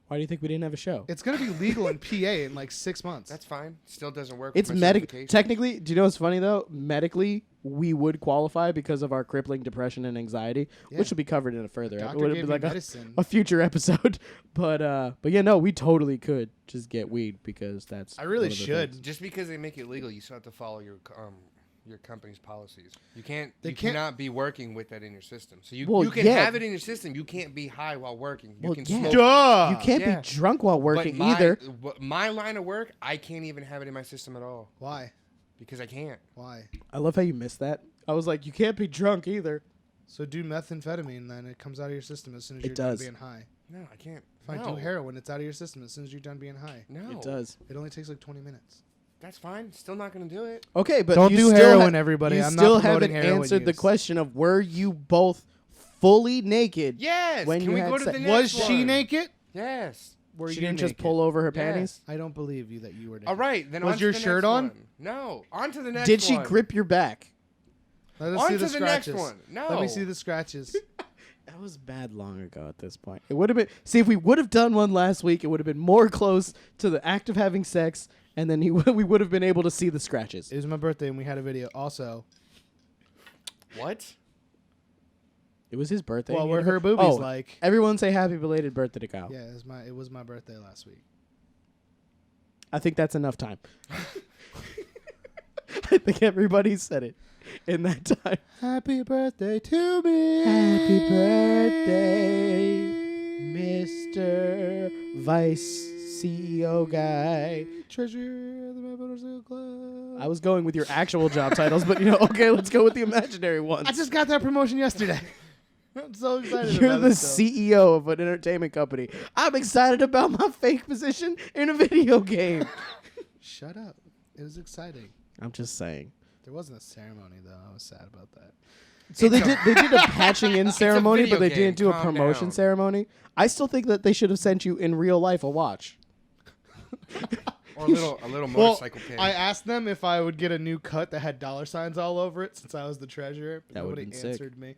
S1: Why do you think we didn't have a show?
S2: It's gonna be legal in PA in like 6 months.
S3: That's fine. Still doesn't work.
S1: It's
S3: with my
S1: medical.
S3: certification.
S1: Technically, do you know what's funny though? Medically, we would qualify because of our crippling depression and anxiety,
S2: Yeah.
S1: which will be covered in a further.
S2: Doctor
S1: It would
S2: gave
S1: be
S2: me
S1: like
S2: medicine.
S1: a future episode. But yeah, no, we totally could just get weed because that's.
S2: I really
S1: one of the
S2: should.
S1: things.
S3: Just because they make it legal, you still have to follow your company's policies. You can't.
S2: They
S3: you
S2: can't-
S3: cannot be working with that in your system. So you
S1: Well,
S3: you can
S1: yeah.
S3: have it in your system. You can't be high while working. You
S1: Well,
S3: can
S1: yeah.
S3: smoke.
S2: Duh.
S1: You can't
S3: yeah.
S1: be drunk while working
S3: but
S1: either.
S3: My line of work, I can't even have it in my system at all
S2: Why?
S3: because I can't.
S2: Why?
S1: I love how you missed that. I was like, you can't be drunk either.
S2: So do methamphetamine, then it comes out of your system as soon as
S1: It
S2: you're done
S1: does.
S2: being high.
S3: No, I can't.
S2: If I
S3: no.
S2: do heroin, it's out of your system as soon as you're done being high.
S3: No,
S1: It does.
S2: It only takes like 20 minutes.
S3: That's fine. Still not gonna do it.
S1: Okay, but
S2: Don't
S1: you
S2: do
S1: still
S2: heroin, everybody.
S1: You
S2: I'm not
S1: still
S2: promoting
S1: haven't
S2: heroin
S1: answered the
S2: use.
S1: question of were you both fully naked?
S3: Yes.
S1: When
S3: Can
S1: you
S3: we
S1: had
S3: go to
S1: sex-
S3: the
S2: Was
S3: next
S2: she
S3: one?
S2: naked?
S3: Yes.
S2: Were
S1: She
S2: you
S1: didn't just
S2: naked?
S1: pull over her
S3: Yes.
S1: panties.
S2: I don't believe you that you were naked.
S3: All right. Then
S2: Was
S3: on to
S2: your
S3: the
S2: shirt
S3: next
S2: on?
S3: one. No. On to the next
S1: Did she
S3: one.
S1: grip your back?
S2: Let us
S3: On
S2: see
S3: to
S2: the
S3: the next
S2: scratches.
S3: one. No.
S2: Let me see the scratches.
S1: That was bad long ago at this point. It would have been. See, if we would have done one last week, it would have been more close to the act of having sex, and then we would have been able to see the scratches.
S2: It was my birthday and we had a video. Also,
S3: What?
S1: It was his birthday.
S2: Well,
S1: and he
S2: were
S1: had a-
S2: her boobies
S1: Oh,
S2: like?
S1: Everyone say happy belated birthday to Kyle.
S2: Yeah, it was my birthday last week.
S1: I think that's enough time. I think everybody said it in that time.
S2: Happy birthday to me.
S1: Happy birthday, Mr. Vice CEO guy.
S2: Treasure of the Meth Motorcycle Club.
S1: I was going with your actual job titles, but okay, let's go with the imaginary ones.
S2: I just got that promotion yesterday. I'm so excited
S1: You're
S2: about
S1: the
S2: it still.
S1: CEO of an entertainment company. I'm excited about my fake position in a video game.
S2: Shut up. It was exciting.
S1: I'm just saying.
S2: There wasn't a ceremony though. I was sad about that.
S1: So they did a patching in ceremony,
S3: video
S1: but they
S3: game.
S1: didn't do a
S3: Calm
S1: promotion
S3: down.
S1: ceremony. I still think that they should have sent you in real life a watch.
S3: Or a little motorcycle pin.
S2: I asked them if I would get a new cut that had dollar signs all over it since I was the treasurer, but
S1: That would've
S2: nobody
S1: been sick.
S2: answered me.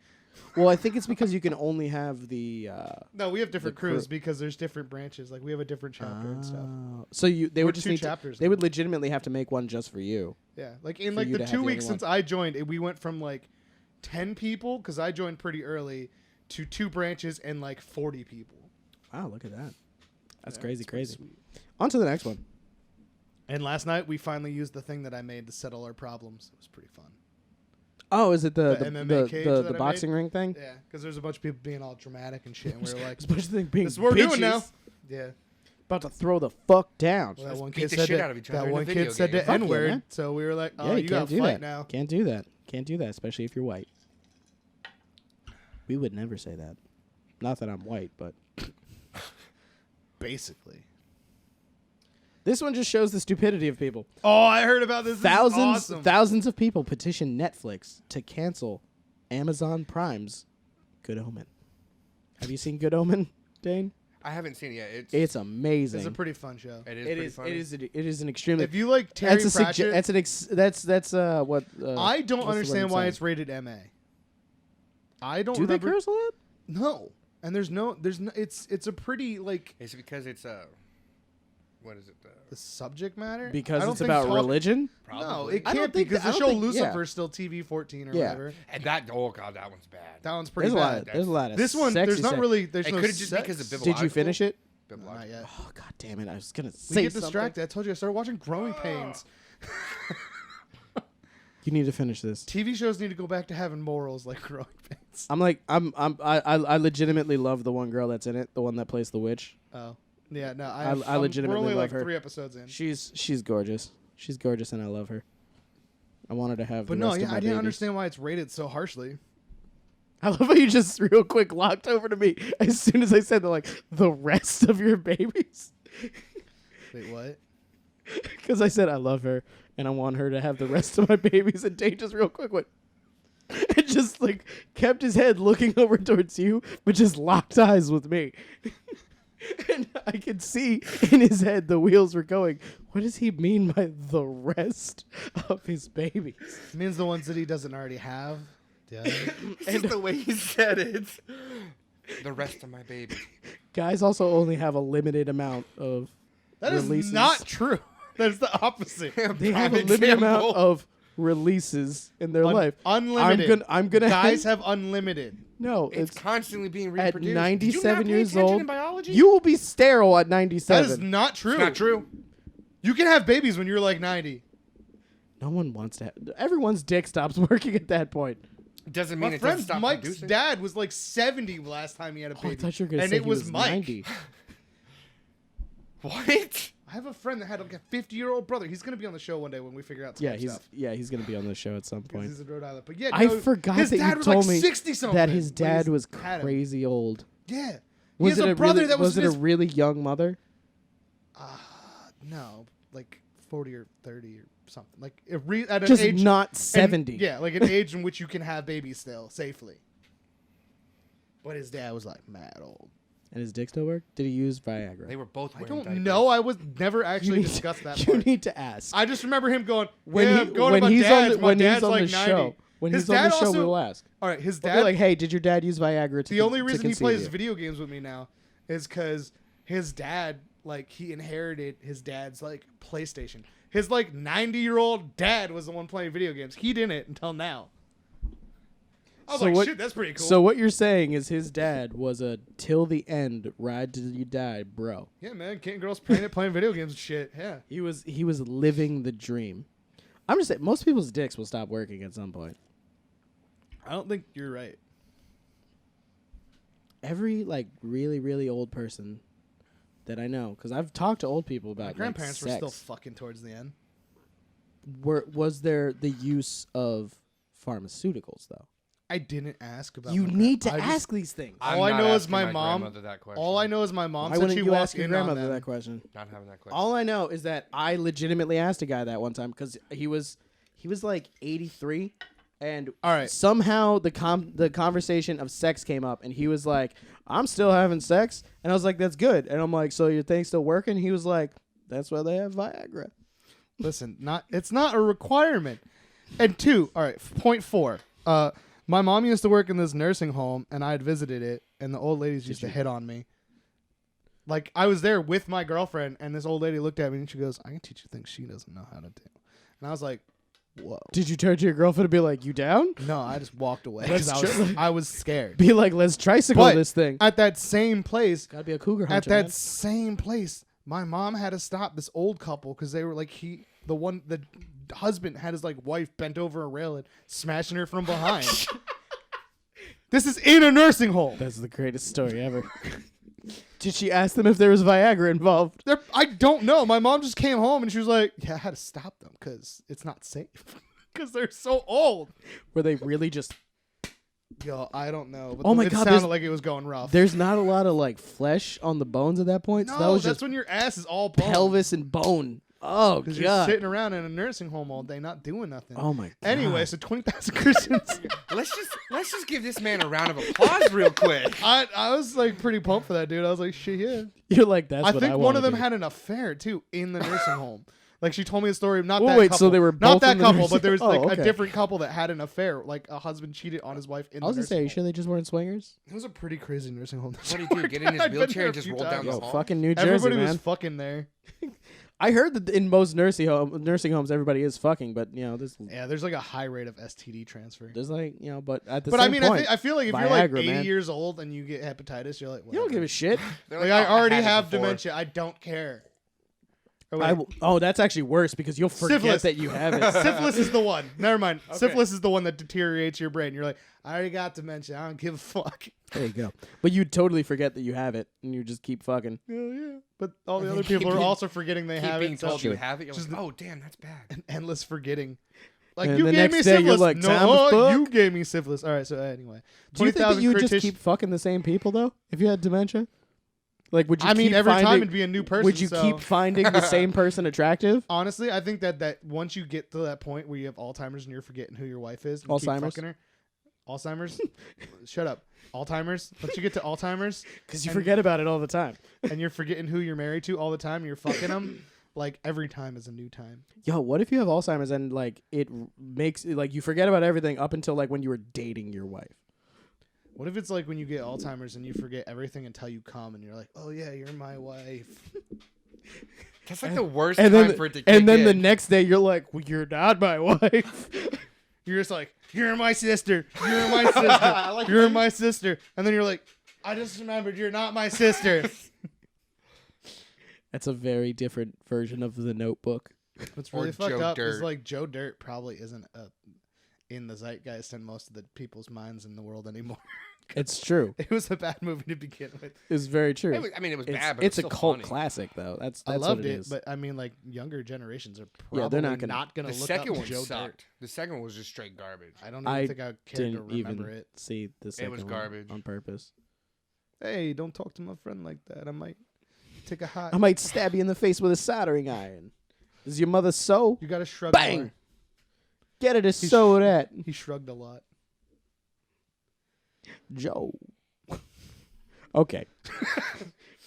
S1: Well, I think it's because you can only have the.
S2: No, we have different
S1: The crew-
S2: crews because there's different branches. Like we have a different chapter and stuff.
S1: So they
S2: We're
S1: would just
S2: two
S1: need to,
S2: chapters
S1: they
S2: now.
S1: would legitimately have to make one just for you.
S2: Yeah, like in
S1: For
S2: like
S1: you
S2: the
S1: to have
S2: 2
S1: the
S2: weeks
S1: only
S2: since I joined, we went from like 10 people because I joined pretty early to 2 branches and like 40 people.
S1: Wow, look at that. That's
S2: Yeah,
S1: crazy,
S2: it's pretty
S1: crazy.
S2: sweet.
S1: On to the next one.
S2: And last night we finally used the thing that I made to settle our problems. It was pretty fun.
S1: Oh, is it
S2: The
S1: the
S2: MMA cage
S1: the
S2: that I
S1: boxing ring thing?
S2: Yeah, because there's a bunch of people being all dramatic and shit, and we were like,
S1: There's a bunch of things being
S2: "This is what we're doing now."
S1: bitches.
S2: Yeah.
S1: About to throw the fuck down.
S2: Well, that
S3: Just
S2: one
S3: beat
S2: kid
S3: the
S2: said
S3: shit
S2: that,
S3: out of each other
S2: that
S3: in a
S2: one
S3: video
S2: kid said
S3: game.
S2: the
S1: Fuck yeah,
S2: N word,
S1: man.
S2: so we were like, "Oh,
S1: Yeah,
S2: you gotta
S1: can't do
S2: fight
S1: that.
S2: now."
S1: Can't do that. Can't do that, especially if you're white. We would never say that. Not that I'm white, but
S2: Basically.
S1: this one just shows the stupidity of people.
S2: Oh, I heard about this.
S1: Thousands of people petition Netflix to cancel Amazon Prime's Good Omen. Have you seen Good Omen, Dane?
S3: I haven't seen it yet.
S1: It's amazing.
S2: It's a pretty fun show.
S3: It is pretty funny.
S1: It is an extremely.
S2: If you like Terry
S1: That's
S2: Pratchett,
S1: that's what.
S2: I don't
S1: what's the word
S2: understand
S1: I'm
S2: why
S1: saying?
S2: it's rated MA. I don't
S1: Do they
S2: remember.
S1: curse a lot?
S2: No, and there's no. It's a pretty like
S3: Is it because it's what is it?
S2: the subject matter I
S1: Because
S2: don't
S1: it's
S2: think
S1: about
S2: talk-
S1: religion.
S2: No,
S3: Probably.
S2: it
S1: I don't
S2: can't be
S1: think
S2: because
S1: that- I
S2: the
S1: don't
S2: show
S1: think-
S2: Lucifer's still TV 14 or
S1: Yeah.
S2: whatever.
S3: And that god, that one's bad.
S2: That one's pretty
S1: There's a
S2: bad.
S1: lot. There's a lot of.
S2: This one,
S1: sexy
S2: there's not
S1: sex.
S2: really. There's
S3: It
S2: no
S3: could have just
S2: sex.
S3: because of
S1: Did
S3: biblical.
S1: you finish it?
S2: No, not yet.
S1: Oh god damn it! I was gonna
S2: We
S1: say
S2: get
S1: something.
S2: distracted. I told you I started watching Growing Pains.
S1: You need to finish this.
S2: TV shows need to go back to having morals like Growing Pains.
S1: I legitimately love the one girl that's in it, the one that plays the witch.
S2: Oh, yeah. No,
S1: I legitimately
S2: We're only
S1: love
S2: like
S1: her.
S2: 3 episodes in.
S1: She's gorgeous. She's gorgeous, and I love her. I wanted to have.
S2: But
S1: the
S2: no,
S1: rest
S2: yeah,
S1: of my
S2: I didn't
S1: babies.
S2: understand why it's rated so harshly.
S1: I love how you just real quick locked over to me as soon as I said the rest of your babies.
S2: Wait, what?
S1: Because I said I love her and I want her to have the rest of my babies, and Dane just real quick went and just like kept his head looking over towards you, but just locked eyes with me. And I could see in his head the wheels were going. What does he mean by the rest of his babies?
S2: It means the ones that he doesn't already have. Yeah.
S3: And the way he said it. The rest of my baby.
S1: Guys also only have a limited amount of
S2: That is
S1: releases.
S2: not true. That is the opposite.
S1: They have a limited amount of releases in their life.
S2: Unlimited.
S1: I'm gonna
S2: Guys have unlimited.
S1: no.
S3: It's
S1: It's
S3: constantly being
S1: at
S3: reproduced.
S1: 97 years
S3: Did you not pay attention
S1: old.
S3: in biology?
S1: You will be sterile at
S2: That
S1: 97.
S2: is not true.
S3: It's not true.
S2: You can have babies when you're like 90.
S1: No one wants to. Everyone's dick stops working at that point.
S3: Doesn't mean
S2: My
S3: it doesn't
S2: friend
S3: stop
S2: Mike's
S3: producing.
S2: dad was like 70 last time he had a
S1: Oh,
S2: baby.
S1: I thought you were gonna
S2: and
S1: say
S2: it
S1: he
S2: was Mike.
S1: 90.
S3: What?
S2: I have a friend that had like a 50-year-old brother. He's gonna be on the show one day when we figure out Skype stuff.
S1: He's gonna be on the show at some
S2: 'Cause
S1: point.
S2: he's in Rhode Island. But yeah,
S1: I
S2: no,
S1: forgot
S2: his
S1: that
S2: dad
S1: you
S2: was
S1: told
S2: like
S1: me
S2: 60-something
S1: that his
S2: when
S1: dad
S2: he
S1: was
S2: had him.
S1: crazy old.
S2: Yeah. He
S1: Was
S2: has
S1: it
S2: a brother
S1: really,
S2: that was
S1: it
S2: his
S1: a really young mother?
S2: no, like 40 or 30 or something. Like at an
S1: Just
S2: age
S1: not 70.
S2: Yeah, like an age in which you can have babies still safely. But his dad was like mad old.
S1: And his dick still work? Did he use Viagra?
S3: They were both
S2: I
S3: wearing
S2: don't
S3: diapers.
S2: know. I was never
S1: You
S2: actually
S1: need-
S2: discussed that
S1: You
S2: part.
S1: need to ask.
S2: I just remember him going,
S1: when
S2: yeah,
S1: he,
S2: I'm going
S1: when
S2: to my
S1: he's
S2: dad's.
S1: on the,
S2: My
S1: when
S2: dad's
S1: he's on
S2: like
S1: the
S2: 90.
S1: show, when
S2: His
S1: he's on the
S2: dad
S1: show,
S2: also-
S1: we will ask.
S2: All right, his
S1: We'll
S2: dad.
S1: be like, hey, did your dad use Viagra to
S2: the only
S1: to
S2: reason he
S1: conceive
S2: plays
S1: you?
S2: video games with me now is because his dad, like, he inherited his dad's like PlayStation. His like 90-year-old dad was the one playing video games. He didn't until now. I was
S1: So
S2: like,
S1: what-
S2: shit, that's pretty cool.
S1: So what you're saying is his dad was a till the end, ride till you die, bro.
S2: yeah, man, getting girls pregnant, playing video games and shit. Yeah.
S1: He was living the dream. I'm just saying, most people's dicks will stop working at some point.
S2: I don't think you're right.
S1: Every like really really old person that I know, because I've talked to old people about
S2: My grandparents
S1: like,
S2: were
S1: sex,
S2: still fucking towards the end.
S1: was there the use of pharmaceuticals though?
S2: I didn't ask about.
S1: You
S2: my
S1: need to
S2: I just-
S1: ask these things.
S3: I'm
S2: All I
S3: not
S2: know is
S3: asking
S2: my mom-
S3: grandmother that question.
S2: All I know is my mom
S1: Why
S2: said
S1: wouldn't
S2: she
S1: you
S2: walked
S1: ask your
S2: in on
S1: grandmother
S2: them.
S1: that question?
S3: Not having that question.
S1: All I know is that I legitimately asked a guy that one time because he was like 83, and
S2: All right.
S1: somehow the conversation of sex came up, and he was like, "I'm still having sex," and I was like, "That's good," and I'm like, "So your thing's still working?" He was like, "That's why they have Viagra."
S2: Listen, it's not a requirement. And two, all right, point 4. My mom used to work in this nursing home, and I had visited it, and the old ladies used to hit on me. Like, I was there with my girlfriend, and this old lady looked at me, and she goes, I can teach you things she doesn't know how to do. And I was like, whoa.
S1: Did you turn to your girlfriend and be like, "You down?"
S2: No, I just walked away
S1: That's
S2: because I was scared.
S1: Be like, "Let's tricycle
S2: But
S1: this thing."
S2: At that same place,
S1: Gotta be a cougar
S2: at
S1: hunter.
S2: that
S1: man.
S2: same place, my mom had to stop this old couple because they were like the husband had his like wife bent over a rail and smashing her from behind. This is in a nursing home.
S1: That's the greatest story ever. Did she ask them if there was Viagra involved?
S2: I don't know. My mom just came home and she was like, "Yeah, I had to stop them because it's not safe because they're so old."
S1: Were they really just?
S2: Yo, I don't know. But
S1: Oh my
S2: it
S1: God,
S2: sounded
S1: there's-
S2: like it was going rough.
S1: There's not a lot of like flesh on the bones at that point. So that
S2: No,
S1: was
S2: that's
S1: just
S2: when your ass is all bone.
S1: pelvis and bone. Oh
S2: Because you're
S1: god.
S2: sitting around in a nursing home all day, not doing nothing.
S1: Oh my god.
S2: Anyway, so 20,000 Christians.
S3: Let's just give this man a round of applause real quick.
S2: I was like pretty pumped for that dude. I was like, shit, yeah.
S1: You're like that's
S2: I
S1: what
S2: think
S1: I
S2: one
S1: wanna
S2: of them
S1: do.
S2: had an affair too in the nursing home. Like she told me the story of not
S1: Oh,
S2: that
S1: wait,
S2: couple.
S1: so they were
S2: not
S1: both
S2: that
S1: in the
S2: couple,
S1: nursing-
S2: but there was
S1: Oh,
S2: like
S1: okay.
S2: a different couple that had an affair. Like a husband cheated on his wife in
S1: I was
S2: the
S1: gonna say,
S2: nursing
S1: you sure
S2: home.
S1: they just weren't swingers?
S2: It was a pretty crazy nursing home.
S3: What do you do? Get in his
S2: I've been
S3: wheelchair
S2: there
S3: and
S2: a
S3: just
S2: few
S3: roll down
S2: times.
S3: the
S1: Yo,
S3: hall?
S1: fucking New Jersey,
S2: Everybody
S1: man.
S2: was fucking there.
S1: I heard that in most nursing homes everybody is fucking, but you know
S2: Yeah, there's like a high rate of STD transfer.
S1: there's like but at the
S2: But
S1: same
S2: I mean,
S1: point,
S2: I feel like if you're like
S1: Viagra,
S2: 80
S1: man.
S2: years old and you get hepatitis, you're like,
S1: you don't give a shit.
S3: They're
S2: Like,
S3: "Oh,
S2: I already
S3: had it
S2: have
S3: before."
S2: dementia. I don't care. Or wait.
S1: That's actually worse because you'll forget
S2: Syphilis.
S1: that you have it.
S2: Syphilis is the one. Never mind.
S1: Okay.
S2: Syphilis is the one that deteriorates your brain. You're like, I already got dementia. I don't give a fuck.
S1: There you go. But you totally forget that you have it, and you just keep fucking.
S2: Yeah. But all the
S3: And
S2: other
S3: then keep
S2: people are
S3: being-
S2: also forgetting they
S3: Keep
S2: have
S3: being
S2: it. So
S3: told you
S1: True.
S3: have it. You're
S2: Just
S3: like, oh damn, that's bad.
S2: an endless forgetting. Like
S1: And
S2: you
S1: the
S2: gave
S1: next
S2: me
S1: day you're
S2: syphilis.
S1: like,
S2: no,
S1: "Time to
S2: oh,
S1: fuck."
S2: you gave me syphilis. All right. So anyway,
S1: Do you think that
S2: 20,000
S1: you would just
S2: British-
S1: keep fucking the same people though? If you had dementia, like would you?
S2: I mean,
S1: keep
S2: every time
S1: finding-
S2: it'd be a new person.
S1: Would you
S2: so-
S1: keep finding the same person attractive?
S2: Honestly, I think that once you get to that point where you have Alzheimer's and you're forgetting who your wife is, and you keep
S1: Alzheimer's?
S2: fucking her. Alzheimer's? Shut up. Alzheimer's? Once you get to Alzheimer's
S1: Because you
S2: And-
S1: forget about it all the time.
S2: and you're forgetting who you're married to all the time, and you're fucking them, like every time is a new time.
S1: Yo, what if you have Alzheimer's and like it makes like you forget about everything up until like when you were dating your wife?
S2: What if it's like when you get Alzheimer's and you forget everything until you come and you're like, oh yeah, you're my wife.
S3: That's like the worst
S1: And
S3: time
S1: then
S3: for it to kick
S1: and then the
S3: in.
S1: next day you're like, well, you're not my wife.
S2: You're just like, you're my sister. You're my sister. You're my sister. And then you're like, I just remembered you're not my sister.
S1: That's a very different version of the Notebook.
S2: What's
S3: Or
S2: really fucked
S3: Joe
S2: up is
S3: Dirt.
S2: like Joe Dirt probably isn't in the zeitgeist in most of the people's minds in the world anymore.
S1: It's true.
S2: It was a bad movie to begin with.
S1: It's very true.
S3: It was
S1: It's,
S3: bad, but
S1: it's a
S3: still
S1: cult
S3: funny.
S1: classic though. That's
S2: I
S1: what
S2: loved
S1: it
S2: it,
S1: is.
S2: but I mean, like younger generations are
S1: Yeah,
S2: probably
S1: they're
S2: not
S1: not
S2: gonna
S3: The
S2: look
S3: second
S2: up
S3: one
S2: Joe Dirt.
S3: sucked. The second one was just straight garbage.
S2: I don't even
S1: I
S2: think I care to
S1: didn't
S2: remember
S1: even
S2: it.
S1: see the second
S3: was
S1: one
S3: garbage.
S1: on purpose.
S2: Hey, don't talk to my friend like that. I might take a hot.
S1: I might stab you in the face with a soldering iron. Is your mother sew?
S2: You gotta shrug.
S1: Bang!
S2: more.
S1: Get her to sew that,
S2: He shrugged a lot.
S1: Joe. Okay.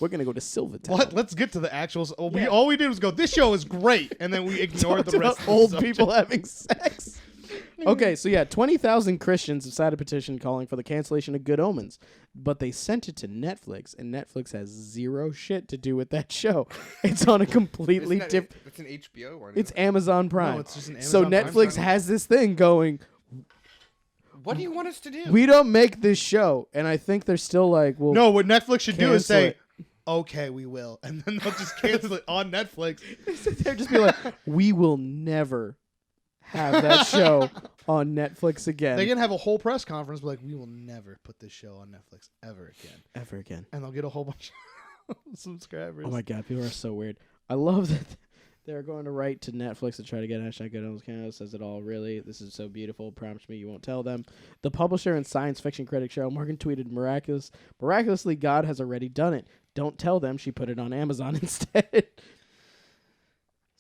S1: We're gonna go to Silvertown.
S2: What? Let's get to the actuals. Oh,
S1: Yeah.
S2: all we did was go, this show is great, and then we ignored
S1: Talked
S2: the rest
S1: about
S2: of
S1: old
S2: the
S1: people having sex. Okay, so yeah, 20,000 Christians have signed a petition calling for the cancellation of Good Omens, but they sent it to Netflix, and Netflix has zero shit to do with that show. It's on a completely
S3: Isn't that
S1: different.
S3: It's an HBO one.
S1: It's Amazon Prime.
S2: No, it's just an
S1: So
S2: Amazon Prime
S1: Netflix
S2: thing.
S1: has this thing going.
S3: What do you want us to do?
S1: We don't make this show, and I think they're still like, well,
S2: No, what Netflix should do is
S1: cancel
S2: say,
S1: it.
S2: okay, we will. And then they'll just cancel it on Netflix.
S1: They'll just be like, we will never have that show on Netflix again.
S2: They can have a whole press conference, like, we will never put this show on Netflix ever again.
S1: Ever again.
S2: And they'll get a whole bunch of subscribers.
S1: Oh my God, people are so weird. I love that they're going to write to Netflix to try to get hashtag Good Omens Canada. Says it all, really. This is so beautiful. Promise me you won't tell them. The publisher and science fiction critic Cheryl Morgan tweeted, miraculously, God has already done it. Don't tell them she put it on Amazon instead.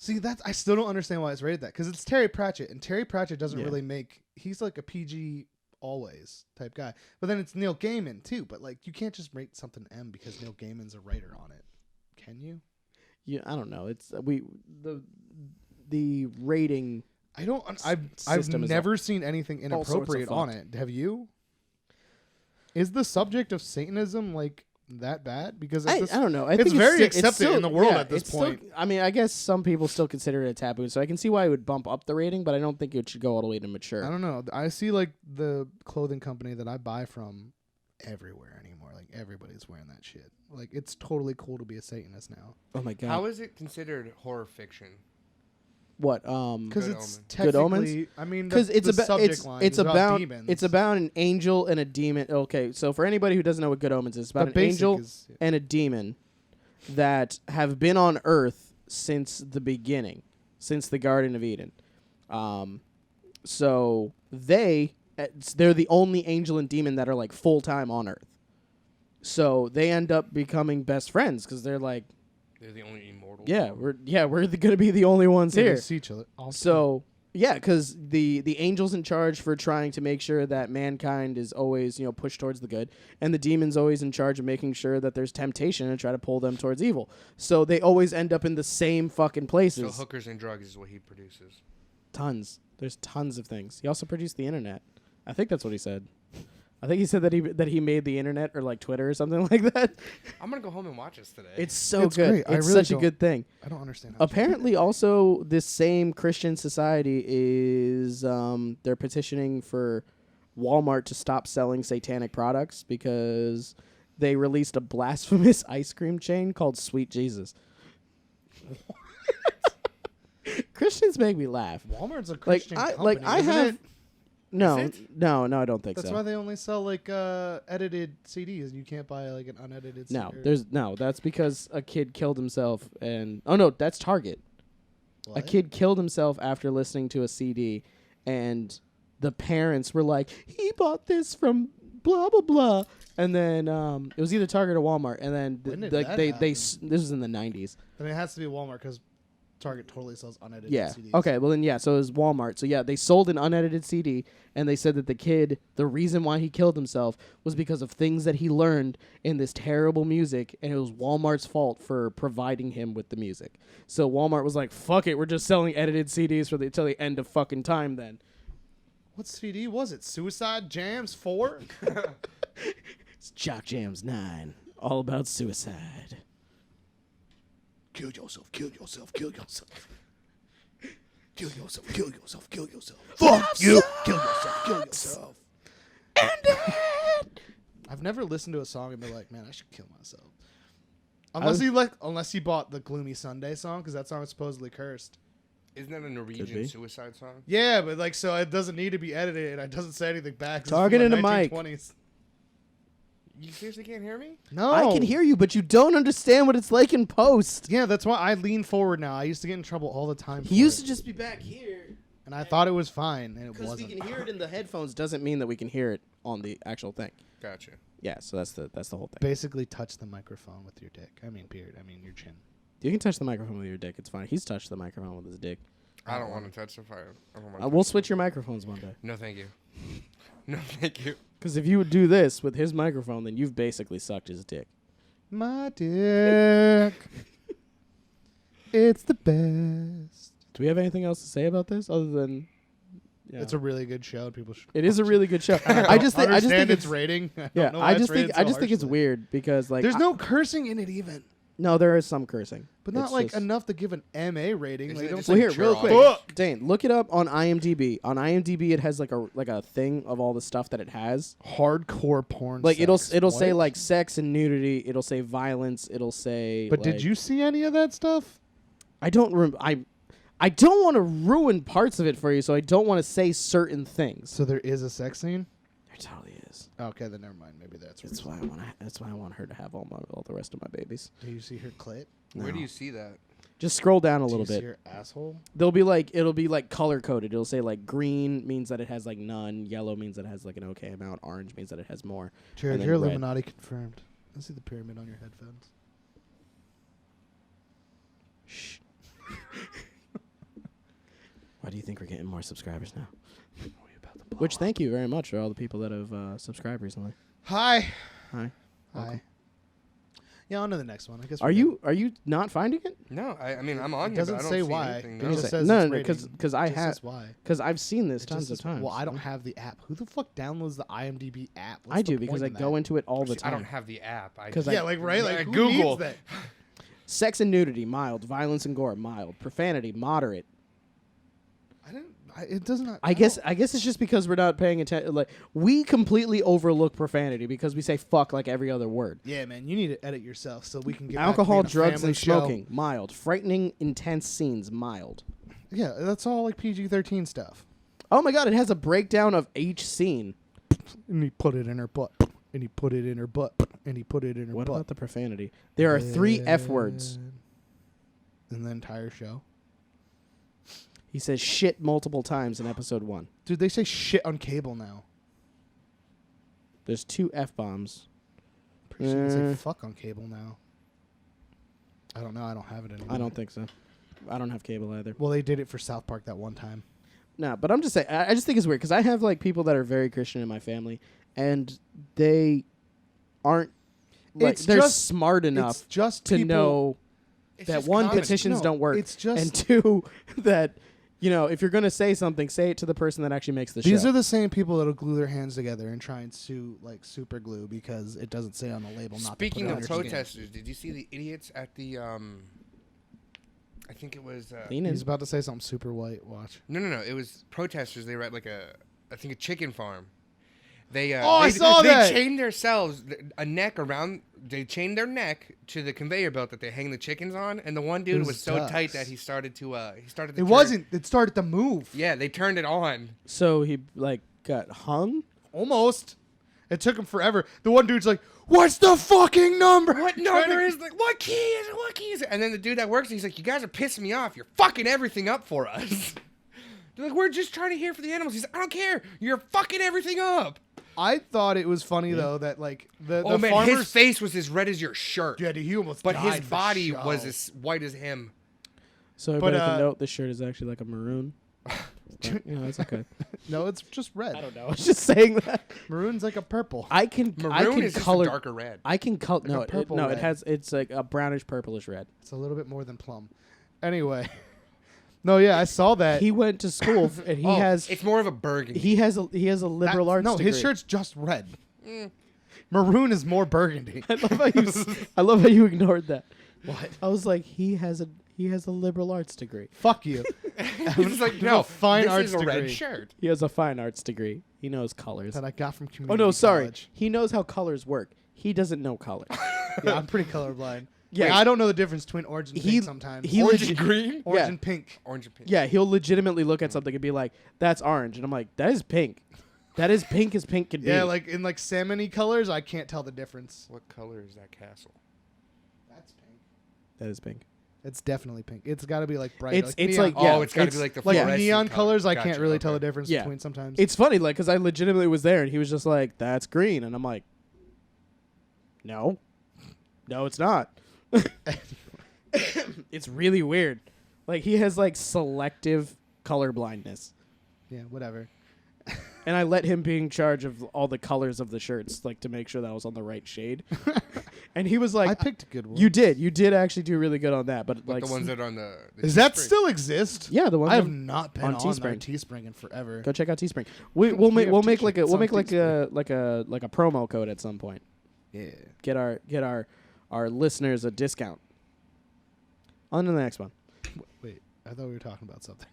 S2: See, I still don't understand why it's rated that, because it's Terry Pratchett, and Terry Pratchett doesn't
S1: Yeah.
S2: really he's like a PG always type guy. But then it's Neil Gaiman too, but like you can't just rate something M because Neil Gaiman's a writer on it. Can you?
S1: Yeah, I don't know. It's the rating.
S2: I've
S1: System is
S2: never seen anything
S1: all sorts of
S2: inappropriate on
S1: fucked.
S2: it. Have you? Is the subject of Satanism like that bad? Because
S1: I don't know. I think
S2: very
S1: it's
S2: accepted
S1: still,
S2: in the world
S1: yeah,
S2: at this
S1: it's still-
S2: point.
S1: I mean, I guess some people still consider it a taboo, so I can see why it would bump up the rating, but I don't think it should go all the way to mature.
S2: I don't know. I see like the clothing company that I buy from everywhere anymore. Like everybody's wearing that shit. Like it's totally cool to be a Satanist now.
S1: Oh my God.
S3: How is it considered horror fiction?
S1: What?
S2: Because
S3: Good
S2: it's
S3: Omens.
S1: Good Omens?
S2: technically, I mean,
S1: Because it's
S2: the
S1: about
S2: subject line
S1: it's
S2: is
S1: about
S2: demons.
S1: it's about an angel and a demon. Okay, so for anybody who doesn't know what Good Omens is, it's about
S2: The
S1: an
S2: basic
S1: angel
S2: is-
S1: and a demon that have been on Earth since the beginning, since the Garden of Eden. So they're the only angel and demon that are like full time on Earth. So they end up becoming best friends because they're like,
S3: They're the only immortal.
S1: we're gonna be the only ones
S2: Yeah, they
S1: here.
S2: see each other.
S1: So yeah, because the angel's in charge for trying to make sure that mankind is always pushed towards the good, and the demon's always in charge of making sure that there's temptation and try to pull them towards evil. So they always end up in the same fucking
S3: So
S1: places.
S3: hookers and drugs is what he produces.
S1: Tons. There's tons of things. He also produced the internet. I think that's what he said. I think he said that he made the internet or like Twitter or something like that.
S3: I'm gonna go home and watch this today.
S1: It's so
S2: It's
S1: good.
S2: great. I
S1: It's
S2: really
S1: such a
S2: don't-
S1: good thing.
S2: I don't understand. How
S1: Apparently, also, this same Christian society is they're petitioning for Walmart to stop selling satanic products because they released a blasphemous ice cream chain called Sweet Jesus. Christians make me laugh.
S2: Walmart's a
S1: Like
S2: Christian company,
S1: I
S2: isn't
S1: have
S2: it?
S1: no,
S3: Is it?
S1: no, I don't think
S2: That's
S1: so.
S2: why they only sell like edited CDs. You can't buy like an unedited.
S1: No,
S2: CD.
S1: that's because a kid killed himself and oh no, that's Target. A kid killed himself after listening to a CD, and the parents were like, "He bought this from blah blah blah," and then it was either Target or Walmart, and then
S2: When did
S1: like
S2: that
S1: this was in the 90s.
S2: I mean, it has to be Walmart because Target totally sells unedited
S1: Yeah.
S2: CDs.
S1: Okay. Well then, yeah. So it was Walmart. So yeah, they sold an unedited CD, and they said that the reason why he killed himself was because of things that he learned in this terrible music, and it was Walmart's fault for providing him with the music. So Walmart was like, "Fuck it, we're just selling edited CDs till the end of fucking time." Then
S2: What CD was it? Suicide Jams 4?
S1: it's Jock Jams 9, all about suicide.
S2: Kill yourself, kill yourself, kill yourself. Kill yourself, kill yourself, kill yourself. Fuck you! Kill yourself, kill yourself. I've never listened to a song and been like, man, I should kill myself. Unless you bought the Gloomy Sunday song, because that song is supposedly cursed.
S3: Isn't that a
S1: be.
S3: Norwegian suicide song?
S2: Yeah, but like, so it doesn't need to be edited, and it doesn't say anything back. 'cause it's
S1: Target
S2: from
S1: in
S2: the
S1: a mic.
S2: 1920s.
S3: You seriously can't hear me?
S2: No,
S1: I can hear you, but you don't understand what it's like in post.
S2: Yeah, that's why I lean forward now. I used to get in trouble all the time.
S1: He used to just be back here.
S2: and I thought it was fine, and it
S1: Because we
S2: wasn't.
S1: can hear it in the headphones doesn't mean that we can hear it on the actual thing.
S3: Gotcha.
S1: Yeah, so that's the whole thing.
S2: Basically, touch the microphone with your dick. I mean, your chin.
S1: You can touch the microphone with your dick. It's fine. He's touched the microphone with his dick.
S3: I don't want to touch the fire. I don't wanna
S1: We'll
S3: touch
S1: switch your microphones one day.
S3: No, thank you. No, thank you.
S1: Because if you would do this with his microphone, then you've basically sucked his dick.
S2: My dick. It's the best.
S1: Do we have anything else to say about this other than? Yeah.
S2: It's a really good show. People should.
S1: It is a really good show.
S2: I
S1: I just think
S2: understand
S1: it's
S2: its rating.
S1: yeah. I just think it's weird because like
S2: there's no cursing in it even.
S1: No, there is some cursing.
S2: But not
S1: It's
S2: like
S1: just-
S2: enough to give an MA rating.
S3: Isn't
S2: Like,
S3: it
S2: don't
S3: just
S1: Well,
S3: like
S1: here,
S3: mature
S1: real quick,
S3: audience?
S1: Dane, look it up on IMDb. On IMDb, it has like a thing of all the stuff that it has.
S2: hardcore porn.
S1: Like
S2: sex.
S1: it'll say
S2: What?
S1: like sex and nudity. It'll say violence. It'll say.
S2: But
S1: like,
S2: did you see any of that stuff?
S1: I don't. I don't want to ruin parts of it for you, so I don't want to say certain things.
S2: So there is a sex scene.
S1: There totally is.
S2: Okay, then never mind. Maybe that's.
S1: That's why I want. That's why I want her to have all the rest of my babies.
S2: Do you see her clit?
S3: Where do
S1: No.
S3: you see that?
S1: Just scroll down a
S2: Do
S1: little
S2: you see
S1: bit.
S2: her asshole?
S1: It'll be like color coded. It'll say like green means that it has like none. Yellow means that it has like an okay amount. Orange means that it has more.
S2: Jared,
S1: then
S2: you're
S1: red.
S2: Illuminati confirmed. I see the pyramid on your headphones.
S1: Shh. Why do you think we're getting more subscribers now? Which thank you very much for all the people that have subscribed recently.
S2: Hi.
S1: Hi.
S2: Hi. Yeah, on to the next one. I guess.
S1: Are you not finding it?
S3: No, I mean I'm on
S2: It
S3: here.
S2: doesn't
S3: but I don't
S2: say
S3: see
S2: why.
S3: anything,
S2: It
S3: no.
S2: just
S1: Say-
S2: says
S1: no,
S2: it's
S1: no,
S2: rating.
S1: because I
S2: It just
S1: have
S2: says why.
S1: because I've seen this
S2: It
S1: tons
S2: just
S1: of
S2: says-
S1: times.
S2: Well, I don't have the app. Who the fuck downloads the IMDb app? What's
S1: I
S2: the
S1: do because I
S2: point in
S1: go
S2: that?
S1: into it all the
S3: See, I don't
S1: time.
S3: have the app. I
S1: 'Cause
S3: just-
S2: Yeah, like right, like who
S3: Google.
S2: needs that?
S1: Sex and nudity, mild. Violence and gore, mild. Profanity, moderate.
S2: I didn't. It doesn't.
S1: I guess it's just because we're not paying attention. Like we completely overlook profanity because we say fuck like every other word.
S2: Yeah, man, you need to edit yourself so we can get
S1: Alcohol,
S2: back to being a
S1: drugs,
S2: family
S1: and
S2: show.
S1: smoking, mild. Frightening, intense scenes, mild.
S2: Yeah, that's all like PG-13 stuff.
S1: Oh my god, it has a breakdown of each scene.
S2: And he put it in her butt. And he put it in her butt. And he put it in her
S1: What
S2: butt.
S1: about the profanity? There are 3 F words.
S2: In the entire show.
S1: He says shit multiple times in episode 1.
S2: Dude, they say shit on cable now.
S1: There's 2 F bombs.
S2: Pretty sure they
S1: Uh.
S2: say fuck on cable now. I don't know. I don't have it anymore.
S1: I don't think so. I don't have cable either.
S2: Well, they did it for South Park that one time.
S1: No, but I'm just saying. I just think it's weird because I have like people that are very Christian in my family, and they aren't. Like,
S2: It's
S1: they're
S2: just-
S1: smart
S2: It's
S1: enough
S2: just
S1: to
S2: people,
S1: know
S3: It's
S1: that
S3: just
S1: one,
S3: comedy.
S1: petitions
S2: No,
S1: don't work,
S2: it's just-
S1: and 2, that if you're gonna say something, say it to the person that actually makes the
S2: These
S1: show.
S2: are the same people that'll glue their hands together and try and sue like super glue because it doesn't say on the label not
S3: Speaking
S2: to put it
S3: of
S2: on your skin.
S3: protesters, did you see the idiots at the I think it was
S1: Lean in.
S2: He's about to say something super white. Watch.
S3: no, it was protesters. They were at like I think a chicken farm. They
S2: I saw
S3: they
S2: that!
S3: chained themselves a neck around. They chained their neck to the conveyor belt that they hang the chickens on, and the one dude
S2: was
S3: was so tight
S2: ducks.
S3: that he started to
S2: It
S3: turn-
S2: wasn't. It started to move.
S3: Yeah, they turned it on.
S1: So he like got hung.
S2: Almost. It took him forever. The one dude's like, "What's the fucking number?
S3: What number is the what key is it? What key is it?" And then the dude that works, he's like, "You guys are pissing me off. You're fucking everything up for us." They're like, "We're just trying to hear for the animals." He's like, "I don't care. You're fucking everything up."
S2: I thought it was funny though that like the
S3: Man,
S2: farmers.
S3: his face was as red as your shirt,
S2: Yeah, dude, he almost
S3: but
S2: died
S3: his
S2: for
S3: body
S2: show.
S3: was as white as him.
S1: So everybody
S2: But,
S1: can note this shirt is actually like a maroon. But, it's okay.
S2: No, it's just red.
S1: I don't know. I was just saying that.
S2: Maroon's like a purple.
S1: I can
S3: Maroon is
S1: color.
S3: just a darker red.
S1: I can color.
S2: Like a
S1: No,
S2: purple
S1: it
S2: red.
S1: has. It's like a brownish purplish red.
S2: It's a little bit more than plum. Anyway. No, yeah, I saw that.
S1: He went to school and
S3: It's more of a burgundy.
S1: he has a liberal arts.
S2: No,
S1: degree.
S2: his shirt's just red. Maroon is more burgundy.
S1: I love how you. I love how you ignored that.
S2: What?
S1: I was like, he has a liberal arts degree.
S2: Fuck you.
S3: He's like,
S2: have
S3: no,
S2: a fine
S3: this
S2: arts
S3: is a red
S2: degree.
S3: shirt.
S1: He has a fine arts degree. He knows colors.
S2: That I got from community
S1: Oh no, sorry.
S2: college.
S1: He knows how colors work. He doesn't know color.
S2: Yeah, I'm pretty colorblind.
S1: Yeah.
S2: Like, I don't know the difference between orange and
S1: He-
S2: pink sometimes.
S1: he
S3: Orange
S1: legit-
S3: and green.
S2: Orange
S1: yeah.
S2: and pink.
S3: Orange and pink.
S1: Yeah, he'll legitimately look at something and be like, "That's orange," and I'm like, "That is pink. That is pink as pink can be."
S2: Yeah, like in like salmony colors, I can't tell the difference.
S3: What color is that castle?
S2: That's pink.
S1: that is pink.
S2: It's definitely pink. It's got to be like bright.
S1: It's
S2: neon.
S1: like yeah,
S3: Oh, it's got to be like the
S2: like
S3: fluorescent
S2: neon
S3: color.
S2: colors. I
S3: Gotcha,
S2: can't really tell the
S3: okay.
S2: difference
S1: Yeah.
S2: between sometimes.
S1: It's funny, like, because I legitimately was there and he was just like, "That's green," and I'm like, "No, it's not." It's really weird. Like he has like selective color blindness,
S2: yeah, whatever.
S1: and I let him be in charge of all the colors of the shirts, like to make sure that I was on the right shade. And he was like,
S2: I picked a good one.
S1: You did actually do really good on that, but
S3: Like
S1: like
S3: the ones that are on the
S2: Does that
S3: Teespring.
S2: still exist?
S1: yeah, the ones
S2: I have
S1: on-
S2: not been
S1: on
S2: on
S1: Teespring.
S2: their Teespring in forever.
S1: Go check out Teespring. We'll make
S2: have
S1: like a
S2: t-shirts on
S1: promo code at some point.
S2: Yeah.
S1: Get our listeners a discount. On to the next one.
S2: Wait, I thought we were talking about something.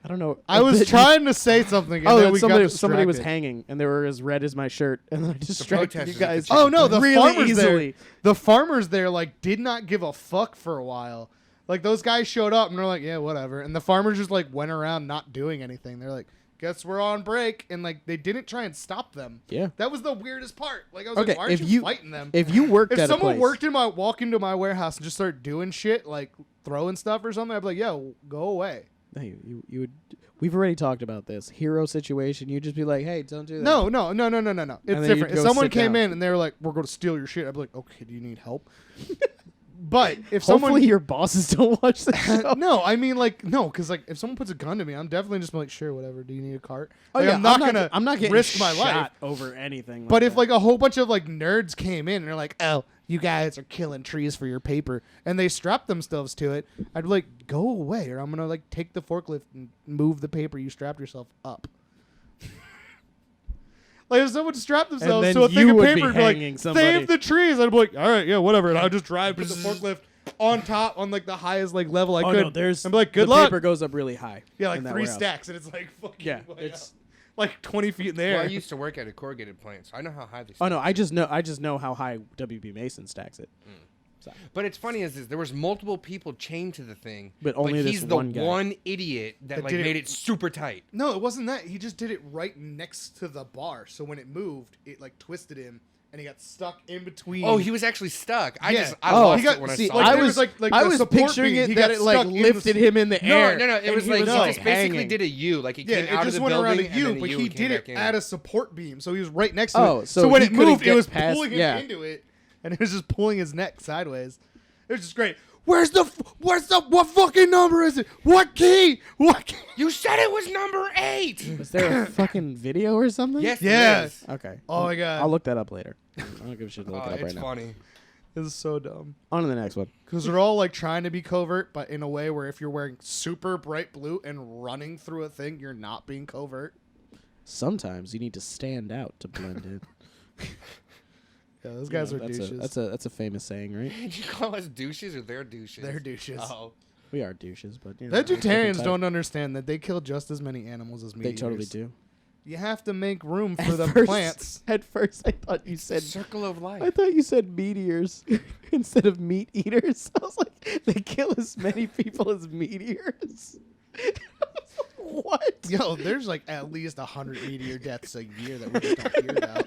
S1: I don't know.
S2: I was trying to say something. And then we
S1: somebody
S2: got
S1: was
S2: distracted.
S1: hanging, and they were as red as my shirt, and then I distracted you
S3: protesters
S1: guys.
S3: at
S2: Oh no, the
S1: really
S2: farmers
S1: easily.
S2: there. The farmers there like did not give a fuck for a while. Like those guys showed up and they're like, yeah, whatever. And the farmers just like went around not doing anything. They're like, guess we're on break, and like they didn't try and stop them.
S1: Yeah.
S2: That was the weirdest part. Like I was
S1: Okay,
S2: like, why aren't
S1: if
S2: you
S1: you-
S2: fighting them?
S1: If you worked
S2: If
S1: at a
S2: someone
S1: place,
S2: walk into my warehouse and just start doing shit like throwing stuff or something, I'd be like, yo, go away.
S1: hey, you would. We've already talked about this hero situation. You'd just be like, hey, don't do that.
S2: No. It's
S1: then you'd
S2: different. If
S1: go
S2: someone
S1: sit
S2: came
S1: down.
S2: in and they were like, we're going to steal your shit, I'd be like, okay, do you need help? But if someone
S1: Hopefully your bosses don't watch the show.
S2: no, I mean like no, because like if someone puts a gun to me, I'm definitely just like sure, whatever. Do you need a cart?
S1: Oh
S2: Like,
S1: yeah,
S2: I'm not
S1: getting
S2: risk my life.
S1: shot over anything.
S2: But
S1: like
S2: if
S1: that.
S2: like a whole bunch of like nerds came in and they're like, oh, you guys are killing trees for your paper, and they strap themselves to it, I'd be like, go away, or I'm gonna like take the forklift and move the paper you strapped yourself up. Like if someone strapped themselves
S1: then
S2: to a thing
S1: you
S2: of
S1: would
S2: paper
S1: be
S2: and be like,
S1: hanging somebody.
S2: save the trees, I'd be like, all right, yeah, whatever, and I'll just drive to the forklift on top on like the highest like level I
S1: oh
S2: could.
S1: no, there's
S2: I'm like, good
S1: the
S2: luck.
S1: paper goes up really high.
S2: Yeah, like
S1: in that
S2: 3
S1: warehouse.
S2: stacks, and it's like fucking
S1: Yeah,
S2: way
S1: it's.
S2: up. Like 20 feet in the air.
S3: Well, I used to work at a corrugated plant, so I know how high they.
S1: Oh no, I just know how high WB Mason stacks it.
S3: But it's funny is there was multiple people chained to the thing,
S1: But only this
S3: he's the
S1: one guy.
S3: one idiot that like
S2: did it-
S3: made it super tight.
S2: No, it wasn't that. He just did it right next to the bar. So when it moved, it like twisted him, and he got stuck in between.
S3: Oh, he was actually stuck. I
S2: Yeah.
S3: lost
S2: he got-
S3: it when
S2: see,
S3: I saw
S2: like,
S1: I
S3: it.
S2: there
S1: was
S2: was, like,
S1: I
S2: the
S1: was
S2: support
S1: picturing
S2: beam.
S1: it
S2: He
S1: that
S2: got
S1: it like
S2: stuck in the
S1: lifted him in the air.
S3: No, it
S1: and
S3: was
S1: he
S3: like he
S1: like,
S3: just basically
S1: hanging.
S3: did a U, like it
S2: Yeah,
S3: came
S2: it
S3: out
S2: just
S3: of the
S2: went around
S3: building
S2: a
S3: and
S2: U,
S3: then the
S2: but
S3: U
S2: he
S3: came
S2: did it
S3: back in.
S2: at a support beam, so he was right next to
S1: Oh,
S2: it.
S1: so
S2: when
S1: he
S2: it
S1: couldn't
S2: moved, it
S1: get
S2: was
S1: past-
S2: pulling him
S1: yeah.
S2: into it, and it was just pulling his neck sideways. It was just great. What fucking number is it? What key? What key?
S3: You said it was number 8.
S1: Was there a fucking video or something?
S3: Yes,
S2: Yeah.
S3: it is.
S1: Okay.
S2: Oh my god,
S1: I'll look that up later. I don't give a shit to look
S3: Oh,
S1: it up
S3: it's
S1: right now.
S3: funny.
S2: this is so dumb.
S1: On to the next one.
S2: Because they're all like trying to be covert, but in a way where if you're wearing super bright blue and running through a thing, you're not being covert.
S1: Sometimes you need to stand out to blend in.
S2: Yeah, those guys
S1: You
S2: are
S1: know,
S2: douches.
S1: That's a famous saying, right?
S3: Did you call us douches or they're douches?
S2: They're douches.
S3: Oh.
S1: We are douches, but you know,
S2: Vegetarians
S1: different
S2: don't understand that they kill just as many animals as
S1: type.
S2: meat
S1: They totally
S2: eaters.
S1: do.
S2: You have to make room for
S1: At
S2: the
S1: first-
S2: plants.
S1: At first, I thought you said
S3: Circle of life.
S1: I thought you said meteors instead of meat eaters. I was like, they kill as many people as meteors. What?
S2: Yo, there's like at least 100 meteor deaths a year that we just don't hear about.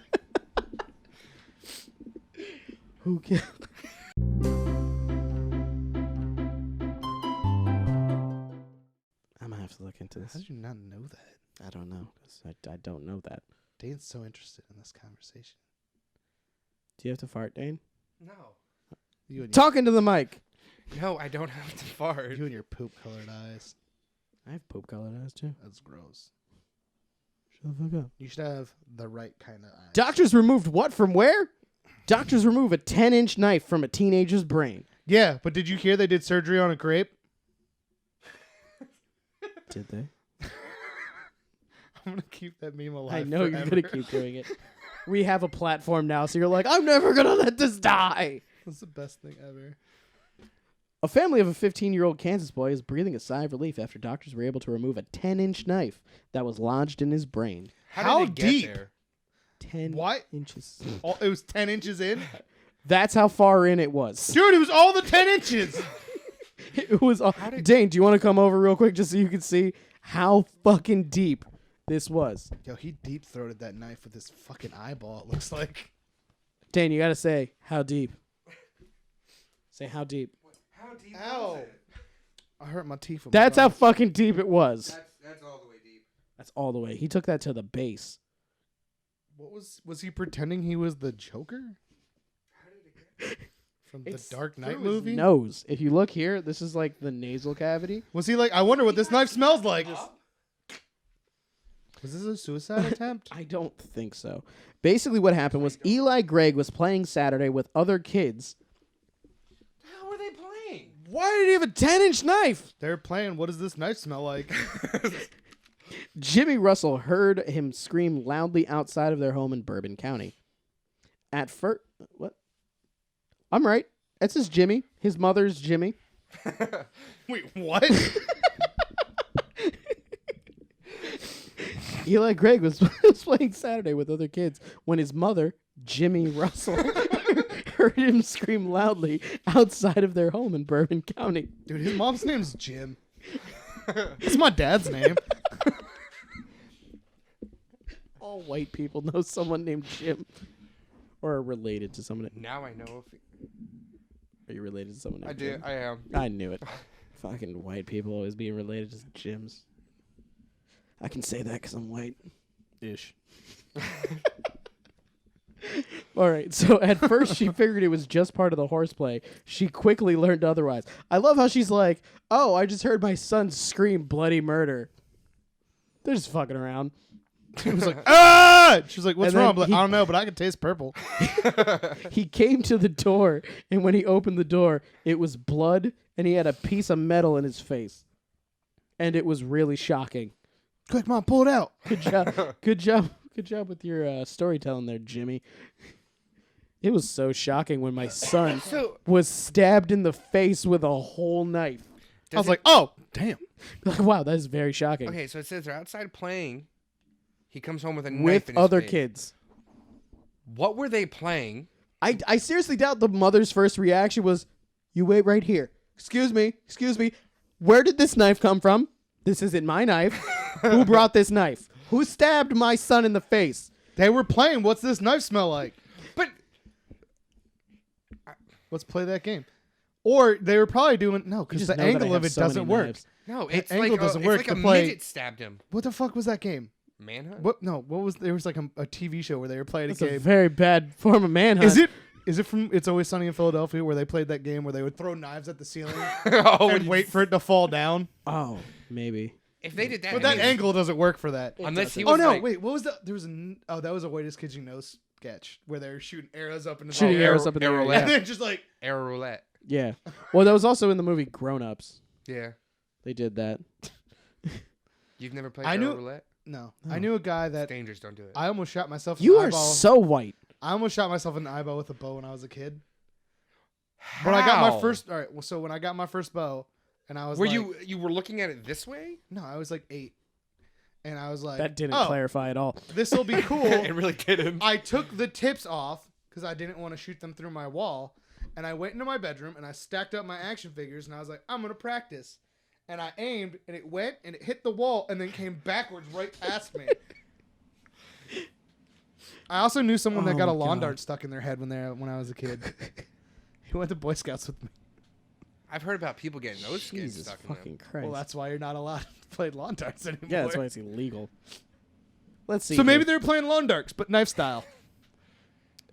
S1: Who killed? I'm gonna have to look into
S2: How
S1: this.
S2: did you not know that?
S1: I don't know. 'Cause I don't know that.
S2: Dane's so interested in this conversation.
S1: Do you have to fart, Dane?
S3: No.
S2: You and
S1: Talking to the mic.
S3: No, I don't have to fart.
S2: you and your poop-colored eyes.
S1: I have poop colored eyes too.
S2: That's gross.
S1: Shut the fuck up.
S2: You should have the right kind of eyes.
S1: Doctors removed what from where? Doctors remove a 10-inch knife from a teenager's brain.
S2: Yeah, but did you hear they did surgery on a grape?
S1: Did they?
S2: I'm gonna keep that meme alive.
S1: I know
S2: forever.
S1: you're gonna keep doing it. We have a platform now, so you're like, I'm never gonna let this die.
S2: That's the best thing ever.
S1: A family of a 15-year-old Kansas boy is breathing a sigh of relief after doctors were able to remove a 10-inch knife that was lodged in his brain.
S2: How
S3: did it get
S2: deep?
S3: there?
S1: 10
S2: What?
S1: inches.
S2: It was 10 inches in?
S1: That's how far in it was.
S2: Dude, it was all the 10 inches!
S1: It was. Dane, do you want to come over real quick just so you can see how fucking deep this was?
S2: Yo, he deep-throated that knife with his fucking eyeball, it looks like.
S1: Dane, you gotta say how deep. Say how deep.
S3: How deep
S2: Ow.
S3: was it?
S2: I hurt my teeth with
S1: That's
S2: my
S1: how
S2: knife.
S1: fucking deep it was.
S3: That's all the way deep.
S1: That's all the way. He took that to the base.
S2: What was he pretending he was the Joker? From the
S1: It's
S2: Dark Knight
S1: through his
S2: movie?
S1: nose. If you look here, this is like the nasal cavity.
S2: Was he like, I wonder what this knife smells like? Was this a suicide attempt?
S1: I don't think so. Basically, what happened was Eli Gregg was playing Saturday with other kids.
S3: How were they playing?
S1: Why did he have a 10-inch knife?
S2: They're playing, what does this knife smell like?
S1: Jimmy Russell heard him scream loudly outside of their home in Bourbon County. At first, what? I'm right. That's his Jimmy. His mother's Jimmy.
S2: Wait, what?
S1: Eli Craig was playing Saturday with other kids when his mother, Jimmy Russell, heard him scream loudly outside of their home in Bourbon County.
S2: Dude, his mom's name's Jim. It's my dad's name.
S1: All white people know someone named Jim. Or are related to someone.
S3: Now I know if
S1: Are you related to someone named
S3: I do.
S1: Jim?
S3: I am.
S1: I knew it. Fucking white people always being related to Jims. I can say that because I'm white.
S2: Ish.
S1: All right, so at first she figured it was just part of the horseplay. She quickly learned otherwise. I love how she's like, oh, I just heard my son scream bloody murder. They're just fucking around.
S2: He was like, ah! She's like, what's
S1: And then
S2: wrong? I'm like, I don't know, but I can taste purple.
S1: He came to the door, and when he opened the door, it was blood, and he had a piece of metal in his face. And it was really shocking.
S2: Quick, Mom, pull it out.
S1: Good job. Good job. Good job with your storytelling there, Jimmy. It was so shocking when my son was stabbed in the face with a whole knife.
S2: I was like, oh, damn.
S1: Like, wow, that is very shocking.
S3: Okay, so it says they're outside playing. He comes home with a knife
S1: With
S3: in his
S1: other
S3: face.
S1: kids.
S3: What were they playing?
S1: I seriously doubt the mother's first reaction was, you wait right here. Excuse me. Where did this knife come from? This isn't my knife. Who brought this knife? Who stabbed my son in the face?
S2: They were playing, what's this knife smell like?
S3: But
S2: Let's play that game. Or they were probably doing, no,
S1: You
S2: because
S1: just
S2: the
S1: know that I
S2: angle
S1: have
S2: of it
S1: so many
S2: doesn't work.
S1: knives.
S3: no,
S2: The
S3: it's
S2: angle
S3: like
S2: doesn't
S3: it's
S2: work
S3: like
S2: to
S3: a
S2: play-
S3: midget stabbed him.
S2: What the fuck was that game?
S3: Manhunt?
S2: What? No, what was, there was like a TV show where they were playing
S1: That's
S2: a
S1: a
S2: game.
S1: very bad form of manhunt.
S2: Is it from It's Always Sunny in Philadelphia where they played that game where they would throw knives at the ceiling
S3: Oh,
S2: and wait for it to fall down?
S1: Oh, maybe.
S3: If they did that,
S2: But that angle doesn't work for that.
S3: unless he
S2: Oh
S3: was
S2: no!
S3: like,
S2: Wait, what was that? There was that was a Whitest Kids You Know sketch where they were shooting arrows up in the
S1: Shooting
S2: air,
S1: arrows up in the air.
S3: arrow
S1: Yeah.
S2: and then just like
S3: arrow roulette.
S1: Yeah. Well, that was also in the movie Grown Ups.
S3: Yeah.
S1: They did that.
S3: You've never played
S2: I
S3: arrow
S2: knew-
S3: roulette?
S2: no. I knew a guy that
S3: Dangerous, don't do it.
S2: I almost shot myself. In
S1: You
S2: the
S1: are
S2: eyeball.
S1: so white.
S2: I almost shot myself in the eyeball with a bow when I was a kid. When I got my first, all right. Well, so when I got my first bow, and I was
S3: Were
S2: like,
S3: you were looking at it this way?
S2: No, I was like 8, and I was like,
S1: That didn't
S2: oh,
S1: clarify at all.
S2: this will be cool.
S3: It really didn't.
S2: I took the tips off because I didn't want to shoot them through my wall. And I went into my bedroom and I stacked up my action figures and I was like, I'm going to practice. And I aimed and it went and it hit the wall and then came backwards right past me. I also knew someone that
S1: Oh
S2: got a
S1: my
S2: lawn
S1: God.
S2: dart stuck in their head when I was a kid. He went to Boy Scouts with me.
S3: I've heard about people getting those skins
S1: Jesus
S3: stuck in them.
S1: fucking Christ.
S2: Well, that's why you're not allowed to play lawn darts anymore.
S1: yeah, that's why it's illegal. Let's see.
S2: So maybe
S1: here.
S2: they're playing lawn darts, but knife style.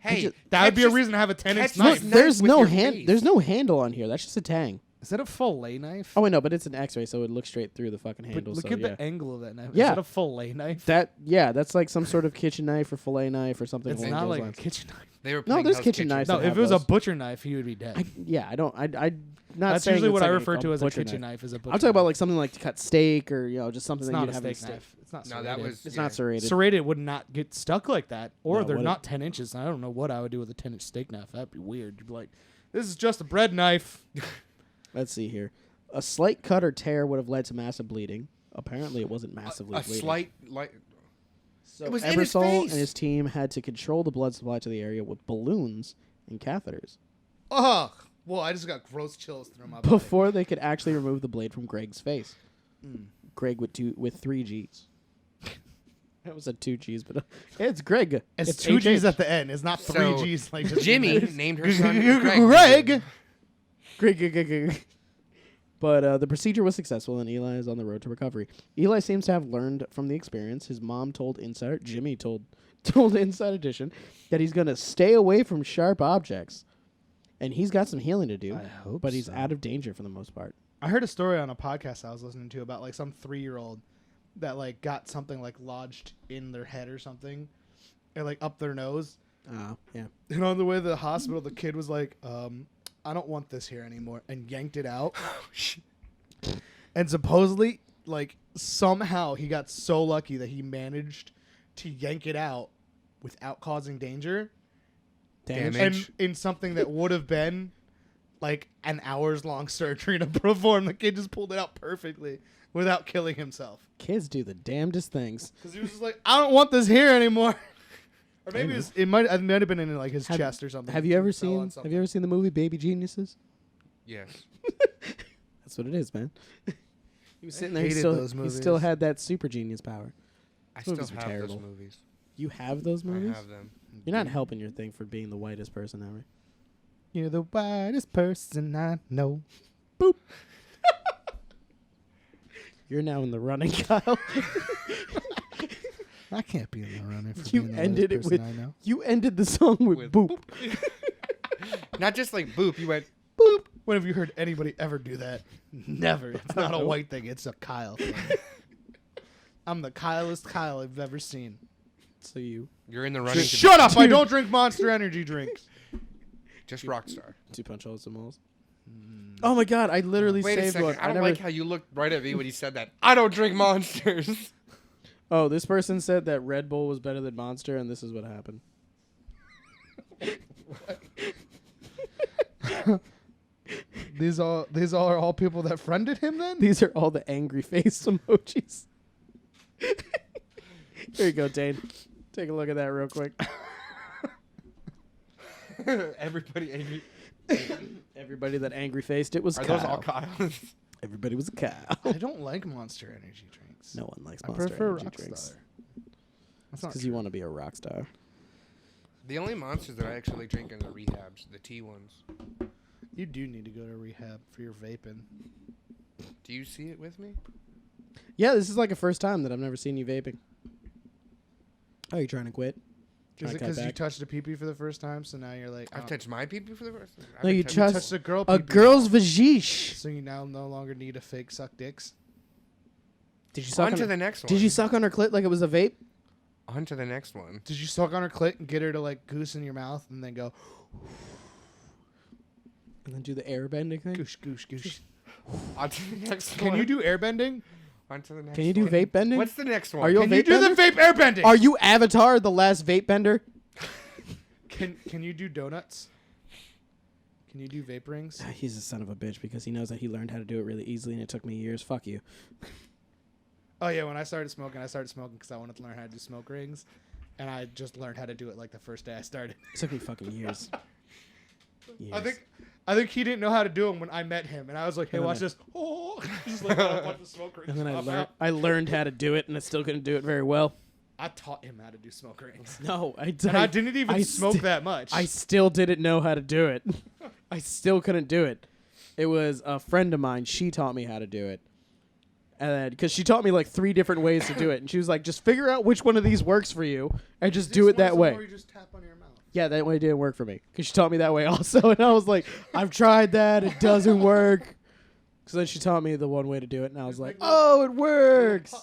S3: Hey,
S2: That would be a
S3: catch
S2: reason to have a 10-inch
S3: catch
S2: knife.
S3: this
S1: There's
S3: with
S1: no
S3: your
S1: hand.
S3: face.
S1: There's no handle on here. That's just a tang.
S2: Is that a fillet knife?
S1: Oh wait, no, but it's an X-ray, so it looks straight through the fucking
S2: But
S1: handle.
S2: look
S1: so
S2: at
S1: yeah.
S2: the angle of that knife.
S1: Yeah.
S2: Is that a fillet knife?
S1: That's like some sort of kitchen knife or fillet knife or something.
S2: It's
S1: along
S2: not
S1: those
S2: like
S1: lines.
S2: a kitchen knife.
S3: They were
S1: No,
S3: playing
S1: there's
S3: Hell's
S1: kitchen
S3: Kitchen.
S1: knives.
S2: No,
S1: that
S2: if
S1: have
S2: it was a
S1: those.
S2: butcher knife, he would be dead.
S1: I don't. Not
S2: That's
S1: saying
S2: usually
S1: it's
S2: what I
S1: like
S2: refer to as a
S1: butcher
S2: kitchen knife. Is a butcher
S1: I'm talking about
S2: knife.
S1: like something like to cut steak or just something
S2: It's
S1: that
S2: not
S1: you'd
S2: a
S1: have in
S2: steak
S1: steak.
S2: knife. It's not.
S3: No,
S2: Serrated.
S3: that was
S1: It's
S3: yeah.
S1: not serrated.
S2: Serrated would not get stuck like that, or
S1: No,
S2: they're
S1: wouldn't.
S2: not 10 inches. I don't know what I would do with a 10-inch steak knife. That'd be weird. You'd be like, "This is just a bread knife."
S1: Let's see here. A slight cut or tear would have led to massive bleeding. Apparently, it wasn't massively
S3: A
S1: bleeding.
S3: slight like
S1: So
S3: It was in his
S1: Ebersol
S3: face.
S1: and his team had to control the blood supply to the area with balloons and catheters
S2: Ugh. Well, I just got gross chills through my body.
S1: before they could actually remove the blade from Greg's face. Greg with 3 G's. That was a 2 G's, but it's Greg.
S2: It's 2
S1: HH.
S2: G's at the end. It's not 3
S3: So,
S2: G's like just
S3: Jimmy named her son Greg.
S2: Greg.
S1: Greg. But the procedure was successful, and Eli is on the road to recovery. Eli seems to have learned from the experience. His mom told Insider, Jimmy told Inside Edition, that he's going to stay away from sharp objects. And he's got some healing to do,
S2: I hope
S1: but he's
S2: so.
S1: out of danger for the most part.
S2: I heard a story on a podcast I was listening to about like some 3-year-old that like got something like lodged in their head or something, and like up their nose.
S1: Yeah.
S2: And on the way to the hospital, the kid was like, I don't want this here anymore, and yanked it out. And supposedly, like, somehow he got so lucky that he managed to yank it out without causing danger.
S3: Damage.
S2: And in something that would have been like an hours long surgery to perform. The kid just pulled it out perfectly without killing himself.
S1: Kids do the damnedest things.
S2: Because he was just like, I don't want this here anymore. Or maybe it might have been in like his chest or something.
S1: Have you ever seen the movie Baby Geniuses?
S3: Yes.
S1: That's what it is, man. He was sitting there. He still had that super genius power.
S3: I still
S1: movies were
S3: have
S1: terrible.
S3: those movies.
S1: You have those movies?
S3: I have them.
S1: You're not helping your thing for being the whitest person ever.
S2: You're the whitest person I know.
S1: Boop. You're now in the running, Kyle.
S2: I can't be in the running for
S1: You
S2: being the
S1: ended it
S2: whitest
S1: with.
S2: person I know.
S1: You ended the song with boop.
S3: Not just like boop. You went.
S2: Boop. When have you heard anybody ever do that? Never. It's not a white thing. It's a Kyle thing. I'm the Kyleest Kyle I've ever seen.
S1: So
S3: You're in the running.
S2: Shut up! I don't drink Monster Energy drinks.
S3: Just Rockstar.
S1: 2 Punch Holes and Moles. Oh my god! I literally
S3: Wait a
S1: saved
S3: second.
S1: one.
S3: I don't like how you looked right at me when you said that. I don't drink Monsters.
S1: Oh, this person said that Red Bull was better than Monster, and this is what happened.
S2: These are all people that friended him then?
S1: These are all the angry face emojis. Here you go, Dane. Take a look at that real quick.
S3: Everybody angry.
S1: Everybody that angry faced it was
S3: Are
S1: Kyle.
S3: those all Kyles?
S1: Everybody was a Kyle.
S2: I don't like Monster Energy drinks.
S1: No one likes
S2: I
S1: Monster
S2: prefer
S1: Energy
S2: Rockstar.
S1: drinks.
S2: That's not
S1: Because you want to be a rock star.
S3: The only monsters that I actually drink are the rehabs, the T ones.
S2: You do need to go to rehab for your vaping.
S3: Do you see it with me?
S1: Yeah, this is like a first time that I've never seen you vaping. Oh, you trying to quit?
S2: Is it because you touched a pee-pee for the first time, so now you're like...
S3: I've touched my pee-pee for the first time.
S1: No, you
S2: touched a girl
S1: a
S2: pee-pee.
S1: girl's vajish.
S2: So you now no longer need a fake suck dicks?
S1: Did you suck
S3: On
S1: on
S3: to
S1: her?
S3: the next one.
S1: Did you suck on her clit like it was a vape?
S3: On to the next one.
S2: Did you suck on her clit and get her to like goose in your mouth and then go...
S1: And then do the airbending thing?
S2: Goosh, goosh, goosh.
S3: On to the next
S2: Can
S3: one.
S2: you do airbending?
S3: On to the next
S1: Can you do
S3: one.
S1: vape bending?
S3: What's the next one?
S1: Are you a
S2: Can you
S1: vape
S2: do
S1: bender?
S2: the vape airbending?
S1: Are you Avatar, the last vape bender?
S2: Can you do donuts? Can you do vape rings?
S1: He's a son of a bitch because he knows that he learned how to do it really easily and it took me years. Fuck you.
S2: Oh, yeah, when I started smoking because I wanted to learn how to do smoke rings. And I just learned how to do it like the first day I started.
S1: It took me fucking years.
S2: I think he didn't know how to do them when I met him. And I was like, hey, watch this. Oh, just like a bunch of smoke rings.
S1: And then
S2: pop out.
S1: I learned how to do it and I still couldn't do it very well.
S2: I taught him how to do smoke rings.
S1: No, I
S2: And I didn't even smoke that much.
S1: I still didn't know how to do it. I still couldn't do it. It was a friend of mine. She taught me how to do it. And because she taught me like 3 different ways to do it. And she was like, just figure out which one of these works for you and just do it that way.
S2: Or you just tap on your mouth?
S1: Yeah, that way didn't work for me. Because she taught me that way also. And I was like, I've tried that. It doesn't work. So then she taught me the one way to do it. And I was like, oh, it works.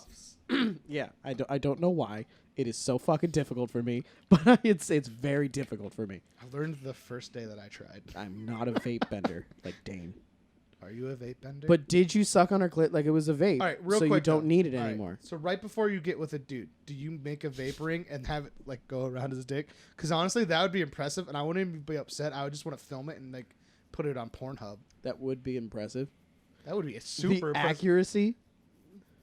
S1: Yeah, I don't know why. It is so fucking difficult for me. But it's very difficult for me.
S2: I learned the first day that I tried.
S1: I'm not a vape bender like Dane.
S2: Are you a vape bender?
S1: But did you suck on her clit like it was a vape?
S2: All right, real
S1: so
S2: quick.
S1: you don't need it
S2: All right,
S1: anymore.
S2: So right before you get with a dude, do you make a vape ring and have it like go around his dick? Because honestly, that would be impressive, and I wouldn't even be upset. I would just want to film it and like put it on Pornhub.
S1: That would be impressive.
S2: That would be a super
S1: the
S2: impressive.
S1: accuracy.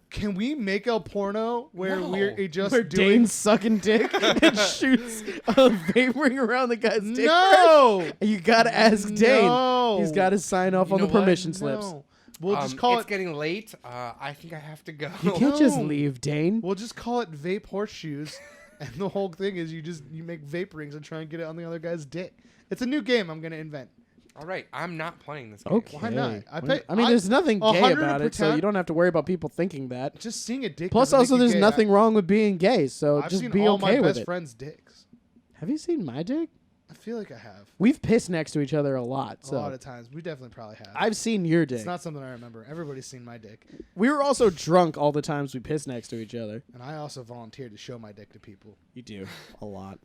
S2: Can we make a porno where we're just
S1: Where
S2: doing?
S1: Dane's sucking dick and shoots a vape ring around the guy's dick.
S2: No,
S1: You gotta ask Dane.
S2: No.
S1: He's got to sign off on
S3: know
S1: the
S3: what?
S1: permission slips.
S2: No. We'll just call
S3: it's
S2: it.
S3: getting late. I think I have to go.
S1: You can't just
S2: No.
S1: leave, Dane.
S2: We'll just call it vape horseshoes, and the whole thing is you make vape rings and try and get it on the other guy's dick. It's a new game I'm gonna invent.
S3: All right, I'm not playing this game.
S1: Okay.
S2: Why not?
S1: I mean, there's nothing gay about it, so
S2: 100%
S1: you don't have to worry about people thinking that.
S2: Just seeing a dick.
S1: Plus,
S2: doesn't
S1: also,
S2: make you
S1: there's
S2: gay.
S1: nothing wrong with being gay, so
S2: I've
S1: just
S2: seen
S1: be
S2: all
S1: okay
S2: my
S1: with
S2: best
S1: it.
S2: friends' dicks.
S1: Have you seen my dick?
S2: I feel like I have.
S1: We've pissed next to each other a lot,
S2: A
S1: so
S2: lot of times. We definitely probably have.
S1: I've seen your dick.
S2: It's not something I remember. Everybody's seen my dick.
S1: We were also drunk all the times we pissed next to each other.
S2: And I also volunteered to show my dick to people.
S1: You do a lot.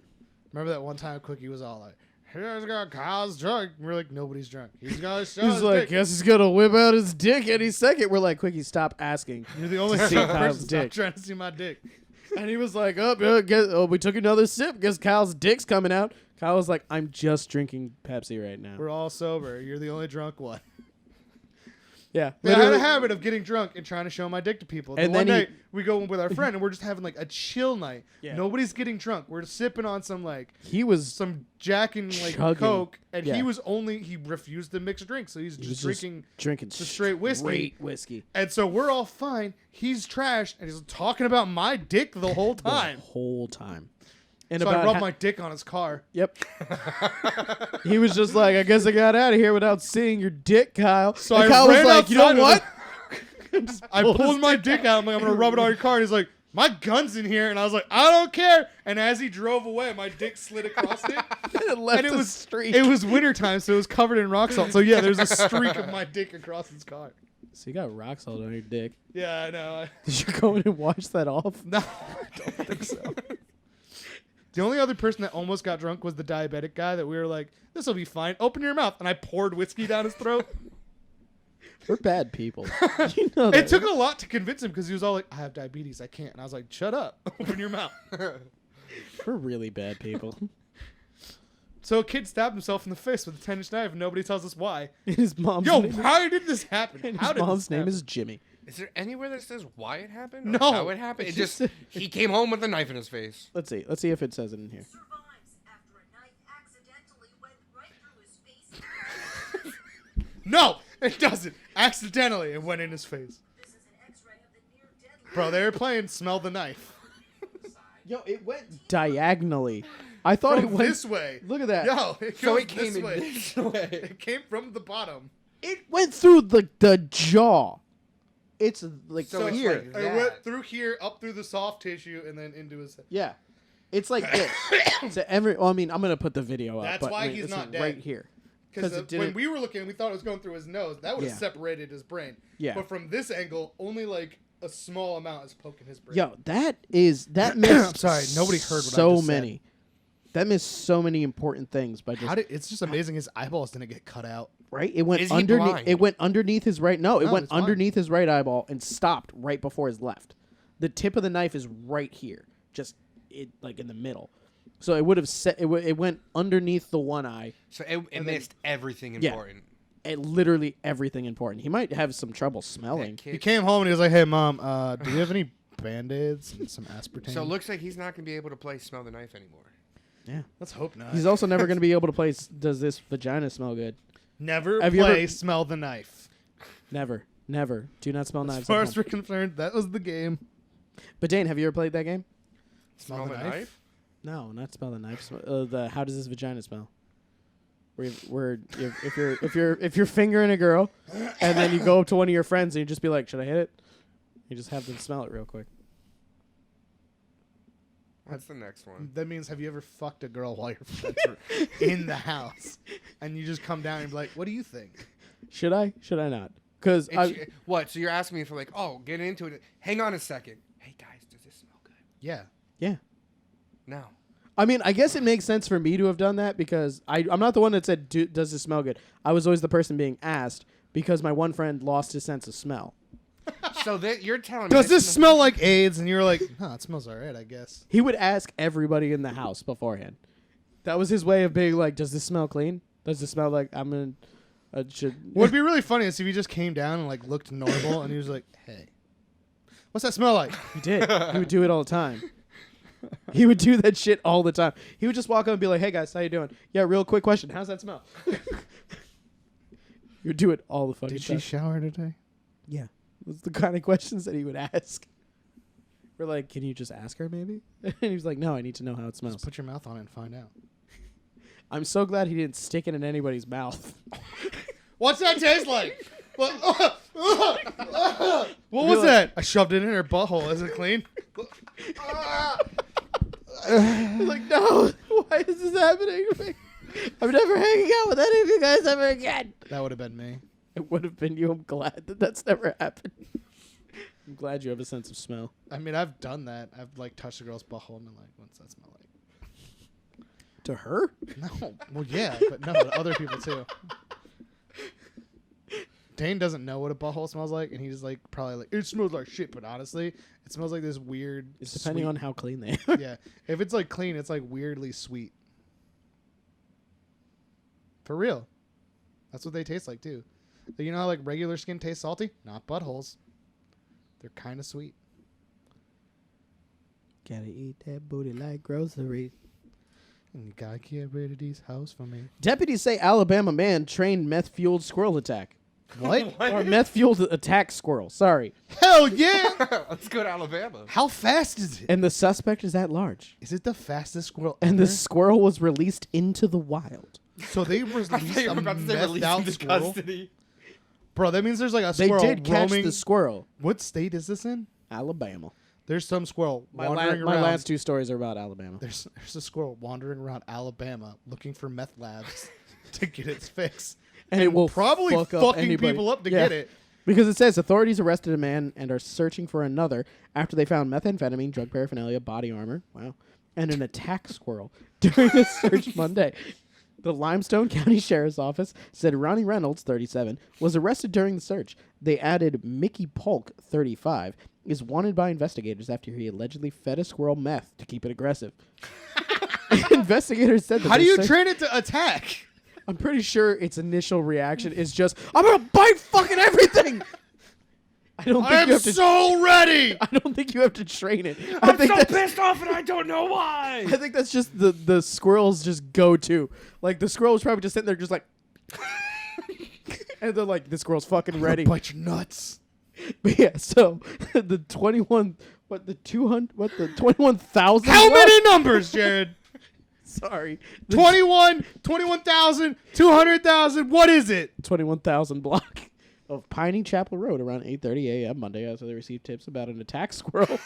S2: Remember that one time Cookie was all like, here's got Kyle's drunk. And we're like, nobody's drunk. He's got to show
S1: He's
S2: his
S1: like,
S2: dick.
S1: guess he's gonna whip out his dick any second. We're like, Quickie, stop asking.
S2: You're the only
S1: see
S2: person
S1: Kyle's
S2: stop
S1: dick.
S2: trying to see my dick.
S1: And he was like, we took another sip. Guess Kyle's dick's coming out. Kyle was like, I'm just drinking Pepsi right now.
S2: We're all sober. You're the only drunk one.
S1: Yeah.
S2: I had a habit of getting drunk and trying to show my dick to people.
S1: And
S2: one
S1: then
S2: night, we go with our friend, and we're just having, like, a chill night.
S1: Yeah.
S2: Nobody's getting drunk. We're sipping on some, like...
S1: He was
S2: some Jack and, like,
S1: chugging.
S2: Coke, and
S1: Yeah.
S2: he refused to mix drinks, so he's just drinking
S1: just
S2: straight whiskey.
S1: Straight whiskey.
S2: And so we're all fine. He's trashed, and he's talking about my dick the whole time.
S1: The whole time. And
S2: So I rubbed my dick on his car.
S1: Yep. He was just like, I guess I got out of here without seeing your dick, Kyle.
S2: So
S1: and
S2: I
S1: Kyle was
S2: ran
S1: like, you know
S2: outside of
S1: what?
S2: I pulled my dick out. I'm like, I'm going to rub it on your car. And he's like, my gun's in here. And I was like, I don't care. And as he drove away, my dick slid across it.
S1: It left
S2: And
S1: a streak.
S2: It was wintertime, so it was covered in rock salt. So, yeah, there's a streak of my dick across his car.
S1: So you got rock salt on your dick.
S2: Yeah, I know.
S1: Did you go in and wash that off?
S2: No, I don't think so. The only other person that almost got drunk was the diabetic guy that we were like, this will be fine. Open your mouth. And I poured whiskey down his throat.
S1: We're bad people. You know that.
S2: It took a lot to convince him because he was all like, I have diabetes. I can't. And I was like, shut up. Open your mouth.
S1: We're really bad people.
S2: So a kid stabbed himself in the face with a 10-inch knife and nobody tells us why.
S1: His mom's
S2: Yo,
S1: name
S2: how did this happen?
S1: is,
S2: How
S1: his
S2: did
S1: mom's
S2: this
S1: name
S2: happen?
S1: is Jimmy.
S3: Is there anywhere that says why it happened?
S2: No.
S3: Or how it happened? It just he came home with a knife in his face.
S1: Let's see. Let's see if it says it in here.
S4: Survives after a knife accidentally went right through his face.
S2: No, it doesn't. Accidentally, it went in his face.
S4: This is an X-ray of the near deadly.
S2: Bro, they were playing Smell the Knife.
S1: Yo, it went diagonally. I thought
S2: From
S1: it went
S2: this way.
S1: Look at that.
S2: Yo, it
S3: So
S2: goes
S3: it came
S2: this
S3: in
S2: way.
S3: this way.
S2: It came from the bottom.
S1: It went through the jaw. It's like
S3: So it's
S1: here.
S3: like-
S2: It
S3: That.
S2: went through here, up through the soft tissue, and then into his head.
S1: Yeah. It's like this. So I'm gonna put the video up.
S2: That's
S1: but
S2: why
S1: wait,
S2: he's
S1: it's
S2: not
S1: right
S2: dead.
S1: here.
S2: Because
S1: it
S2: when
S1: didn't.
S2: we were looking, we thought it was going through his nose. That would have
S1: Yeah.
S2: separated his brain.
S1: Yeah.
S2: But from this angle, only like a small amount is poking his brain.
S1: Yo, that missed.
S2: I'm sorry, nobody heard what I
S1: so
S2: just said.
S1: many. That missed so many important things by just
S2: It's just amazing his eyeballs didn't get cut out.
S1: right. It went
S3: Is he
S1: underneath.
S3: blind?
S1: It went underneath his right. No, it
S2: No,
S1: went
S2: it's fine.
S1: underneath his right eyeball and stopped right before his left. The tip of the knife is right here, just like in the middle. So it would have set. It went underneath the one eye.
S3: So it missed everything
S1: Yeah.
S3: important.
S1: Literally everything important. He might have some trouble smelling.
S3: That kid-
S2: He came home and he was like, "Hey, Mom, do you have any Band-Aids and some aspartame?"
S3: So it looks like he's not going to be able to play Smell the Knife anymore.
S1: Yeah.
S2: let's hope not.
S1: He's also never going to be able to play. Does this vagina smell good?
S2: Never
S1: Have you
S2: play
S1: ever-
S2: Smell the Knife.
S1: Never. Do not smell
S2: As
S1: knives.
S2: far
S1: at
S2: as
S1: home.
S2: we're concerned, that was the game.
S1: But Dane, have you ever played that game?
S3: Smell the Knife?
S1: No, not smell the knife. The how does this vagina smell? Where if you're fingering a girl, and then you go up to one of your friends and you just be like, "Should I hit it?" You just have them smell it real quick.
S3: What's the next one?
S2: That means, have you ever fucked a girl while your friends are in the house, and you just come down and be like, "What do you think?"
S1: Should I? Should I not? Because
S3: What? So you're asking me for like, oh, get into it. Hang on a second. Hey guys, does this smell good?
S2: Yeah.
S1: yeah.
S3: No.
S1: I mean, I guess it makes sense for me to have done that because I'm not the one that said, "Does this smell good?" I was always the person being asked because my one friend lost his sense of smell.
S3: So that you're telling me
S2: Does this smell like AIDS? And you're like, "Huh, it smells alright, I guess."
S1: He would ask everybody in the house beforehand. That was his way of being like, "Does this smell clean? Does this smell like I'm in?" Should
S2: What would be really funny is if he just came down and like looked normal, and he was like, "Hey, what's that smell like?"
S1: He did. He would do it all the time. He would do that shit all the time. He would just walk up and be like, "Hey guys, how you doing? Yeah, real quick question. How's that smell?" He would do it all the fucking
S2: Did she
S1: time.
S2: shower today?
S1: Yeah, that's the kind of questions that he would ask. We're like, "Can you just ask her, maybe?" And he was like, "No, I need to know how it smells."
S2: Just put your mouth on it and find out.
S1: I'm so glad he didn't stick it in anybody's mouth.
S2: What's that taste like? What was that? I shoved it in her butthole. Is it clean?
S1: He's like, "No, why is this happening to me? I'm never hanging out with any of you guys ever again."
S2: That would have been me.
S1: It would have been you. I'm glad that that's never happened. I'm glad you have a sense of smell.
S2: I mean, I've done that. I've like touched a girl's butthole and been like, "What's that smell like?"
S1: To her?
S2: No. Well, yeah, but no, to other people too. Dane doesn't know what a butthole smells like, and he's like probably like it smells like shit, but honestly, it smells like this weird.
S1: It's depending
S2: sweet-
S1: on how clean they are.
S2: Yeah, if it's like clean, it's like weirdly sweet. For real, that's what they taste like too. You know how like regular skin tastes salty? Not buttholes. They're kind of sweet.
S1: Gotta eat that booty like groceries.
S2: And you gotta get rid of these hoes for me.
S1: Deputies say Alabama man trained meth fueled squirrel attack.
S2: What?
S1: Or meth fueled attack squirrel. Sorry.
S2: Hell yeah!
S3: Let's go to Alabama.
S2: How fast is it?
S1: And the suspect is at large.
S2: Is it the fastest squirrel
S1: And
S2: ever?
S1: the squirrel was released into the wild.
S2: So they
S3: I
S2: released
S3: thought you
S2: a
S3: were about to say
S2: methed
S3: released
S2: out
S3: into
S2: squirrel.
S3: custody.
S2: Bro, that means there's like a
S1: They
S2: squirrel
S1: did catch
S2: roaming.
S1: the squirrel.
S2: What state is this in?
S1: Alabama.
S2: There's some squirrel
S1: My
S2: wandering
S1: my
S2: around.
S1: last two stories are about Alabama.
S2: There's a squirrel wandering around Alabama looking for meth labs to get its fix.
S1: And it will
S2: probably
S1: fuck up
S2: fucking
S1: anybody.
S2: people up to
S1: Yeah.
S2: get it.
S1: Because it says authorities arrested a man and are searching for another after they found methamphetamine, drug paraphernalia, body armor, wow, and an attack squirrel during a search Monday. The Limestone County Sheriff's Office said Ronnie Reynolds, 37, was arrested during the search. They added Mickey Polk, 35, is wanted by investigators after he allegedly fed a squirrel meth to keep it aggressive. Investigators said that
S2: How do
S1: they
S2: you
S1: searched-
S2: train it to attack?
S1: I'm pretty sure its initial reaction is just, I'm gonna bite fucking everything. I don't think you have to.
S2: so ready.
S1: I don't think you have to train it.
S3: I'm so pissed off and I don't know why.
S1: I think that's just the squirrels just go to. Like the squirrel's probably just sitting there just like, and they're like, this squirrel's fucking ready.
S2: Bite your nuts.
S1: But yeah, so the 21,000.
S2: How many numbers, Jared?
S1: Sorry,
S2: 21, 21,000, 200,000. What is it?
S1: 21,000 block of Piney Chapel Road around 8:30 a.m. Monday after they received tips about an attack squirrel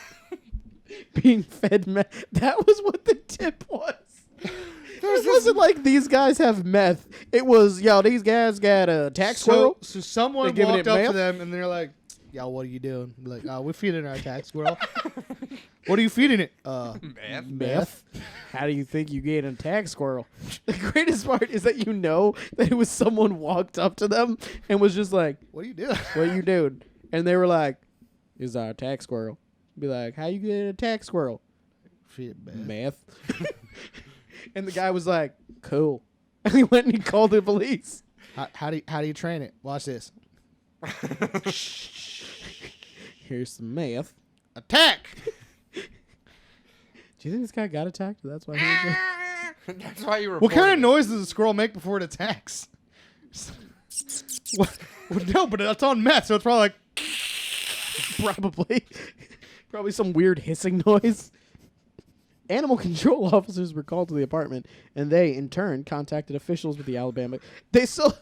S1: being fed meth. That was what the tip was. It wasn't like these guys have meth. It was, yo, these guys got a attack squirrel.
S2: So someone
S1: They giving
S2: walked
S1: it
S2: up
S1: meth?
S2: to them and they're like, "Yo, what are you doing?" Like, we're feeding our attack squirrel. What are you feeding it?
S3: Meth.
S1: How do you think you get an attack squirrel? The greatest part is that you know that it was someone walked up to them and was just like,
S2: What are you doing?
S1: what are you doing? And they were like, is our attack squirrel. Be like, how you get an attack squirrel?
S2: Feed it, man.
S1: Meth. And the guy was like, cool. And he went and he called the police.
S2: How do you train it? Watch this.
S1: Here's some meth.
S2: Attack.
S1: Do you think this guy got attacked? That's why he was like,
S3: That's why you were.
S2: What kind of noise does a squirrel make before it attacks? What? Well, no, but it's on meth, so it's probably like.
S1: probably. Probably some weird hissing noise. Animal control officers were called to the apartment, and they, in turn, contacted officials with the Alabama. They still.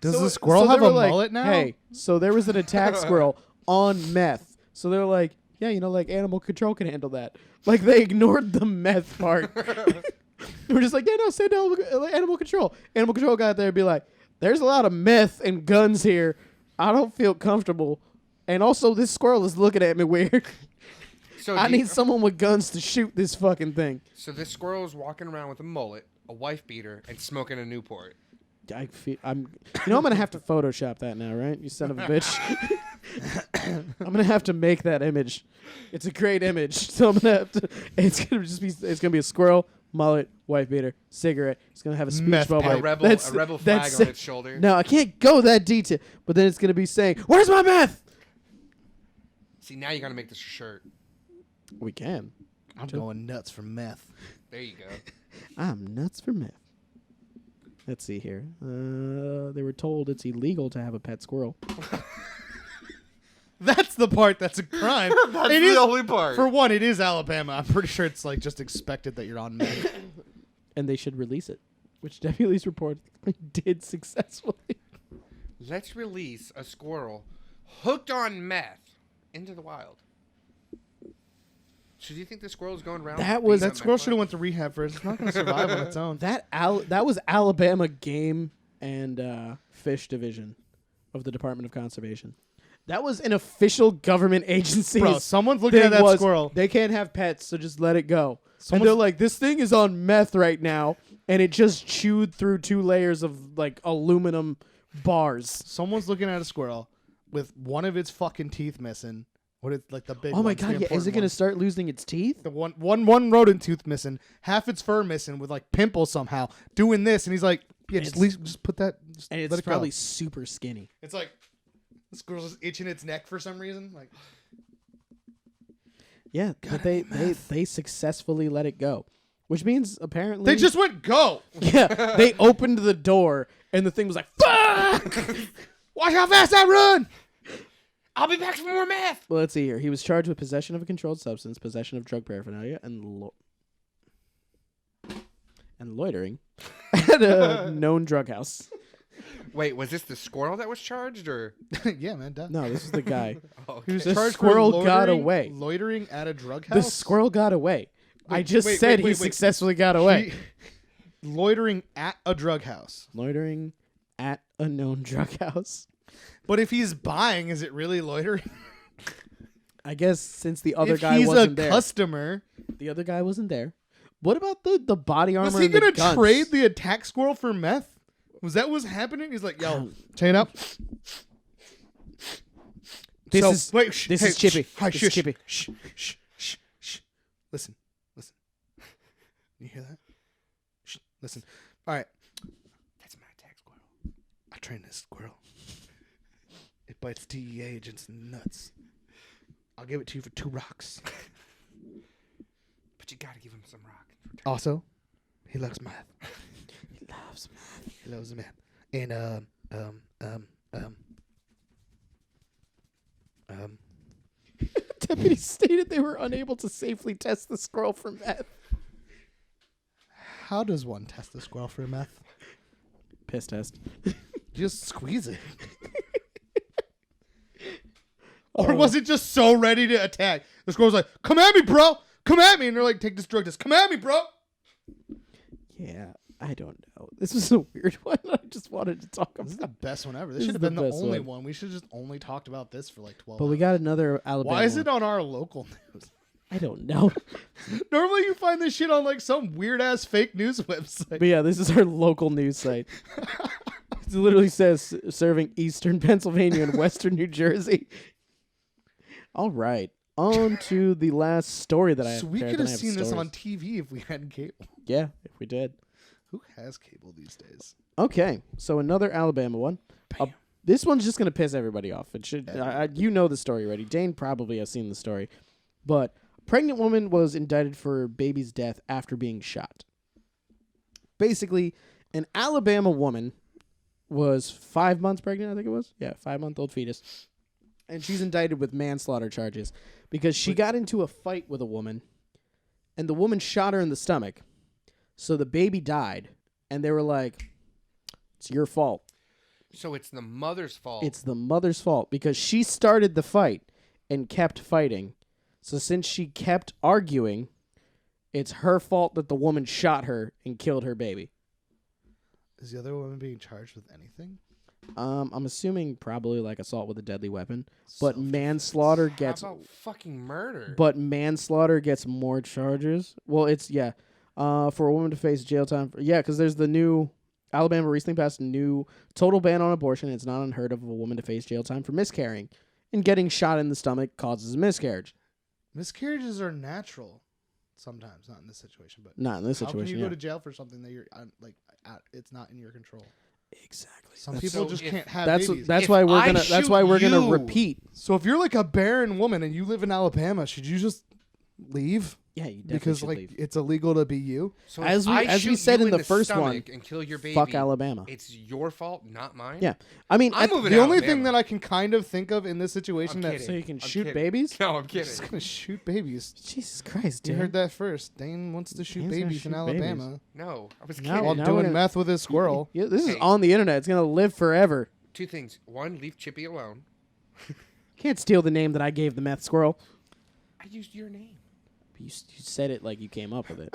S2: Does the squirrel
S1: they
S2: have
S1: were
S2: a
S1: like,
S2: mullet now?
S1: Hey, so there was an attack squirrel on meth. So they were like, yeah, you know, like animal control can handle that. Like they ignored the meth part. They were just like, yeah, no, send animal control. Animal control got there and be like, there's a lot of meth and guns here. I don't feel comfortable. And also, this squirrel is looking at me weird.
S3: So
S1: I need someone with guns to shoot this fucking thing.
S3: So this squirrel is walking around with a mullet, a wife beater, and smoking a Newport.
S1: I'm gonna have to Photoshop that now, right? You son of a bitch. I'm gonna have to make that image. It's a great image, so I'm gonna have to. It's gonna be a squirrel, mullet, wife beater, cigarette. It's gonna have a speech
S2: Meth
S1: bubble.
S3: And
S2: pipe.
S3: a rebel flag
S1: that's
S3: on
S1: it.
S3: its shoulder.
S1: No, I can't go that detail. But then it's gonna be saying, "Where's my meth?"
S3: See, now you gotta make this a shirt.
S1: We can.
S2: I'm going nuts for meth.
S3: There you go.
S1: I'm nuts for meth. Let's see here. They were told it's illegal to have a pet squirrel.
S2: That's the part that's a crime.
S3: That's
S2: It
S3: the
S2: is-
S3: only part.
S2: For one, it is Alabama. I'm pretty sure it's like just expected that you're on meth.
S1: And they should release it, which deputies report did successfully.
S3: Let's release a squirrel hooked on meth into the wild. So do you think the squirrel's going around?
S1: That was-
S3: beating
S2: That
S3: up
S2: squirrel
S3: meth
S2: should have
S3: labs?
S2: went to rehab first. It's not going to survive on its own.
S1: That was Alabama Game and Fish Division of the Department of Conservation. That was an official government agency.
S2: Bro, someone's looking at that squirrel.
S1: They can't have pets, so just let it go. And
S2: Someone's-
S1: they're like, this thing is on meth right now, and it just chewed through 2 layers of like aluminum Bars.
S2: Someone's looking at a squirrel with one of its fucking teeth missing. What is like the big?
S1: Oh my
S2: ones, the
S1: god! Yeah, is
S2: important
S1: it gonna
S2: ones.
S1: start losing its teeth?
S2: The one rodent tooth missing, half its fur missing with like pimples somehow. Doing this, and he's like, "Yeah, just put that." Just
S1: And
S2: let
S1: it's
S2: it go.
S1: probably super skinny.
S2: It's like the squirrel's just itching its neck for some reason. Like,
S1: Yeah, but they successfully let it go, which means apparently
S2: they just went go.
S1: yeah they opened the door and the thing was like fuck.
S2: Watch how fast I run.
S3: I'll be back for more meth.
S1: Well, let's see here. He was charged with possession of a controlled substance, possession of drug paraphernalia, and loitering at a known drug house.
S3: Wait, was this the squirrel that was charged, or?
S2: Yeah, man. Duh.
S1: No, this is the guy.
S3: Oh,
S2: He was
S1: The
S2: charged for
S1: squirrel got
S2: loitering-
S1: away.
S2: Loitering at a drug
S1: The
S2: house.
S1: squirrel got away. I just
S2: wait,
S1: said
S2: wait,
S1: he
S2: wait.
S1: successfully got away.
S2: Loitering at a drug house.
S1: Loitering at a known drug house.
S2: But if he's buying, is it really loitering?
S1: I guess since the other
S2: if
S1: guy
S2: he's
S1: wasn't
S2: a
S1: there.
S2: customer,
S1: The other guy wasn't there. What about the body armor?
S2: was he
S1: and the
S2: gonna
S1: guns?
S2: trade the attack squirrel for meth? Was that what's happening? He's like, yo, chain up.
S1: This
S2: So,
S1: is
S2: wait,
S1: this
S2: hey,
S1: is Chippy.
S2: Hi,
S1: This is
S2: shush,
S1: Chippy.
S2: Shh, shh, shh, shh. Listen. You hear that? Shh, listen. All right.
S3: That's my attack squirrel.
S2: I trained this squirrel. It bites DEA agents nuts. I'll give it to you for 2 rocks.
S3: But you gotta give him some rock.
S2: Also, he loves meth.
S1: He loves me.
S2: He loves meth. And
S1: Deputies stated they were unable to safely test the squirrel for meth.
S2: how does one test the squirrel for meth?
S1: Piss test.
S2: Just squeeze it. Or was it just so ready to attack? The squirrel's like, come at me, bro. Come at me. And they're like, take this drug test. Come at me, bro.
S1: Yeah, I don't know. This was a weird one. I just wanted to talk
S2: This is
S1: about.
S2: the best one ever. This
S1: This
S2: should
S1: is
S2: have been
S1: the
S2: the
S1: best
S2: only
S1: one.
S2: one. We should have just only talked about this for like 12
S1: But we
S2: hours.
S1: got another Alabama.
S2: Why is it
S1: one.
S2: on our local news?
S1: I don't know.
S2: Normally you find this shit on like some weird ass fake news website.
S1: But yeah, this is our local news site. It literally says serving Eastern Pennsylvania and Western New Jersey. All right, on to the last story that I have.
S2: So we
S1: prepared,
S2: could
S1: then
S2: have
S1: I have
S2: seen this
S1: stories.
S2: on TV if we had cable.
S1: Yeah, if we did.
S2: Who has cable these days?
S1: Okay, so another Alabama one. This one's just gonna piss everybody off. It should. You know the story already. Dane probably has seen the story, but a pregnant woman was indicted for baby's death after being shot. Basically, an Alabama woman was 5 months pregnant. I think it was. Yeah, 5-month-old fetus, and she's indicted with manslaughter charges because she got into a fight with a woman, and the woman shot her in the stomach, so the baby died, and they were like, "It's your fault."
S3: So it's the mother's fault.
S1: It's the mother's fault because she started the fight and kept fighting. So since she kept arguing, it's her fault that the woman shot her and killed her baby.
S2: Is the other woman being charged with anything?
S1: I'm assuming probably like assault with a deadly weapon, but
S2: Self-defense.
S1: manslaughter
S3: How
S1: gets
S3: about fucking murder?
S1: manslaughter gets more charges. Well, it's for a woman to face jail time. Because there's the new Alabama recently passed a new total ban on abortion. It's not unheard of a woman to face jail time for miscarrying, and getting shot in the stomach causes a miscarriage.
S2: Miscarriages are natural sometimes, not in this situation, but
S1: Not in this
S2: how
S1: situation.
S2: can you
S1: yeah.
S2: go to jail for something that you're it's not in your control?
S1: Exactly.
S2: Some
S1: That's-
S2: people
S3: So
S2: just
S3: if-
S2: Can't have
S1: That's
S2: babies.
S1: that's
S3: If
S1: why we're
S3: I
S1: gonna that's why
S3: shoot
S1: we're gonna
S3: you-
S1: repeat.
S2: So if you're like a barren woman and you live in Alabama, should you just leave?
S1: Yeah, you definitely
S2: Because
S1: should
S2: like
S1: leave.
S2: it's illegal to be you.
S3: So
S1: as
S3: if
S1: we-
S3: I
S1: as we
S3: shoot
S1: said
S3: you
S1: in the first
S3: stomach
S1: one,
S3: and kill your baby,
S1: Fuck Alabama.
S3: it's your fault, not mine.
S1: Yeah, I mean,
S3: I'm moving
S2: The
S3: to
S2: only
S3: Alabama.
S2: thing that I can kind of think of in this situation
S3: I'm
S2: that
S3: kidding.
S1: so you can
S3: I'm
S1: shoot
S3: kidding.
S1: babies.
S3: No, I'm
S2: I'm
S3: kidding.
S2: just gonna shoot babies.
S1: Jesus Christ,
S2: You
S1: dude.
S2: heard that first. Dane wants to shoot
S1: Dane's gonna
S2: babies in
S1: shoot babies.
S2: Alabama
S3: No, I was
S1: No,
S3: kidding.
S2: while
S1: now we're
S2: doing
S1: gonna-
S2: meth with his squirrel.
S1: Yeah, this is
S3: Hey.
S1: on the internet. It's gonna live forever.
S3: Two things. One, leave Chippy alone.
S1: Can't steal the name that I gave the meth squirrel.
S3: I used your name.
S1: You said it like you came up with it.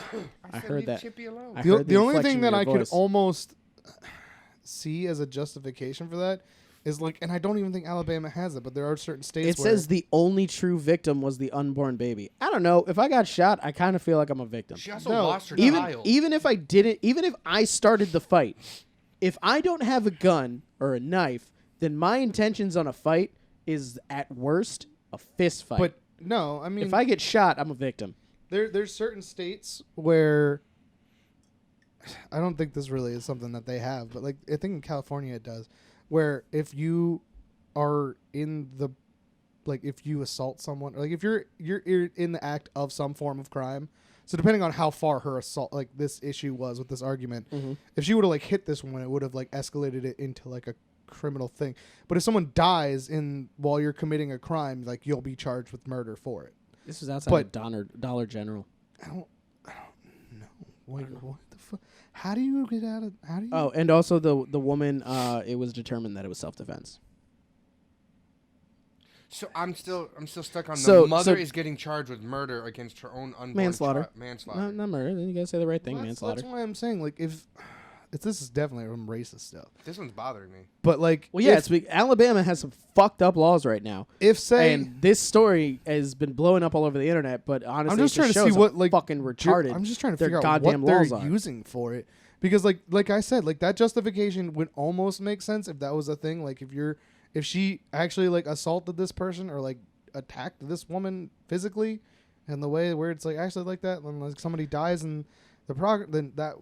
S1: I
S3: said
S1: heard
S3: leave
S1: that.
S3: Chippy alone.
S1: I
S2: The,
S1: heard
S2: the only
S1: inflection
S2: thing
S1: in
S2: that
S1: your
S2: I could
S1: voice.
S2: almost see as a justification for that is like, and I don't even think Alabama has it, but there are certain states
S1: It
S2: where
S1: says the only true victim was the unborn baby. I don't know. If I got shot, I kind of feel like I'm a victim.
S3: She also
S2: No,
S3: lost her
S1: Even
S3: child.
S1: even if I didn't, even if I started the fight, if I don't have a gun, or a knife, then my intentions on a fight is at worst a fist fight.
S2: But no, I mean,
S1: if I get shot, I'm a victim.
S2: there's certain states where I don't think this really is something that they have, but like I think in California it does, where if you are in the like if you assault someone, like if you're in the act of some form of crime. So depending on how far her assault, like this issue was with this argument, if she would have like hit this one, it would have like escalated it into like a criminal thing. But if someone dies while you're committing a crime, like you'll be charged with murder for it.
S1: This is outside of Dollar General.
S2: I don't know. What the fuck? How do you get out of? How do you?
S1: Oh, and also the woman. It was determined that it was self-defense.
S3: So I'm still stuck on
S1: So-
S3: the mother
S1: so-
S3: is getting charged with murder against her own unborn
S1: Manslaughter.
S3: manslaughter.
S1: No, not murder. You gotta say the right thing.
S2: Well,
S1: Manslaughter.
S2: That's why I'm saying like if this is definitely some racist stuff.
S3: This one's bothering me.
S2: But like,
S1: Well, yeah,
S2: if,
S1: Alabama has some fucked up laws right now.
S2: if say
S1: And this story has been blowing up all over the internet, but honestly,
S2: I'm just
S1: it
S2: trying to
S1: shows
S2: see what
S1: how
S2: like
S1: fucking retarded.
S2: I'm just trying to
S1: their
S2: figure out
S1: goddamn
S2: what they're
S1: laws are.
S2: using for it, because like I said, like that justification would almost make sense if that was a thing. Like if she actually like assaulted this person or like attacked this woman physically, and the way where it's like actually like that, when like somebody dies and then that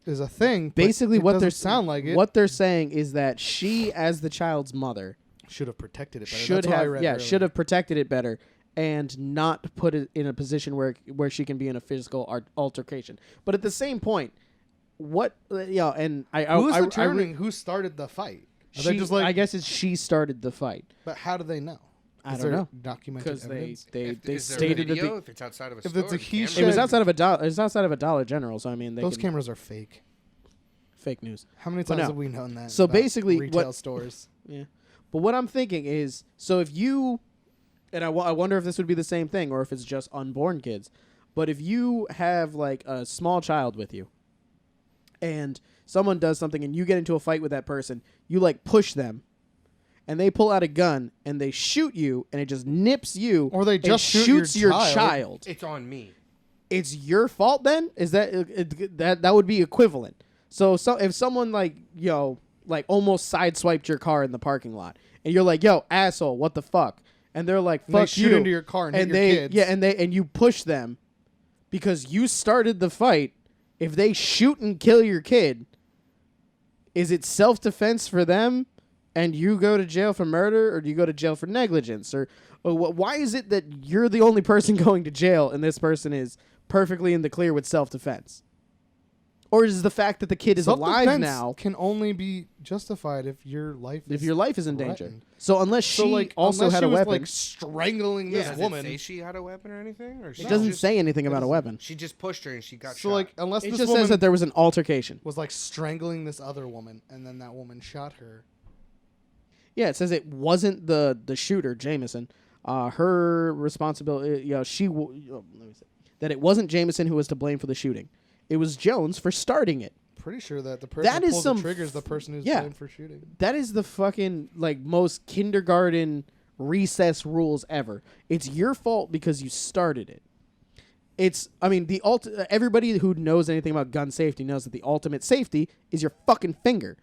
S2: is a thing.
S1: Basically,
S2: but it
S1: what
S2: doesn't
S1: they're
S2: sound like it.
S1: What they're saying is that she, as the child's mother,
S2: should have protected it better.
S1: should
S2: That's what I
S1: have
S2: read earlier.
S1: should have protected it better and not put it in a position where she can be in a physical altercation. But at the same point, and
S2: Who's
S1: I
S2: determining who started the fight? Are they just like,
S1: I guess she started the fight.
S2: but how do they know?
S1: I
S2: Is
S1: don't
S2: there
S1: know.
S2: Documented
S1: Because
S2: evidence?
S1: they
S3: Is there
S1: stated
S3: video,
S1: that
S3: if it's outside of a
S2: if
S3: store,
S2: it's a
S3: the
S2: he
S3: camera-
S2: said-
S1: it was outside of a dollar. It was outside of a Dollar General. So I mean,
S2: Those cameras are fake.
S1: fake news.
S2: How many
S1: But
S2: times
S1: no.
S2: have we known that?
S1: So
S2: about
S1: basically,
S2: retail
S1: what-
S2: stores.
S1: Yeah, but what I'm thinking is, so if you, and I wonder if this would be the same thing or if it's just unborn kids, but if you have like a small child with you, and someone does something and you get into a fight with that person, you like push them, and they pull out a gun and they shoot you, and it just nips you,
S2: Or they
S1: and
S2: just shoot
S1: shoots
S2: your
S1: your
S2: child.
S1: child.
S3: It's on me.
S1: It's your fault then? Is that would be equivalent? So if someone like almost sideswiped your car in the parking lot, and you're like, "Yo, asshole, what the fuck?" And they're like,
S2: And they
S1: "Fuck
S2: shoot
S1: you,"
S2: into your car and hit your
S1: they
S2: kids.
S1: and you push them because you started the fight. If they shoot and kill your kid, is it self-defense for them, and you go to jail for murder, or do you go to jail for negligence, or why is it that you're the only person going to jail and this person is perfectly in the clear with self-defense? Or is the fact that the kid is alive
S2: Self-defense
S1: now?
S2: can only be justified if your life is
S1: in danger.
S2: threatened.
S1: So unless she also
S2: unless
S1: had
S2: she
S1: a
S2: was,
S1: weapon,
S2: like strangling
S3: Does
S2: this
S3: it
S2: woman.
S3: say she had a weapon or anything? Or
S1: it doesn't say anything about a weapon.
S3: She just pushed her and she got
S2: So
S3: shot.
S2: like unless
S1: It
S2: this
S1: just
S2: woman
S1: says that there was an altercation.
S2: was like strangling this other woman and then that woman shot her.
S1: Yeah, it says it wasn't the shooter, Jameson. Her responsibility, let me see. That it wasn't Jameson who was to blame for the shooting. It was Jones for starting it.
S2: Pretty sure that the person
S1: That
S2: who
S1: is
S2: pulls
S1: some
S2: the trigger is the person who's
S1: yeah.
S2: blamed for shooting.
S1: That is the fucking most kindergarten recess rules ever. It's your fault because you started it. Everybody who knows anything about gun safety knows that the ultimate safety is your fucking finger.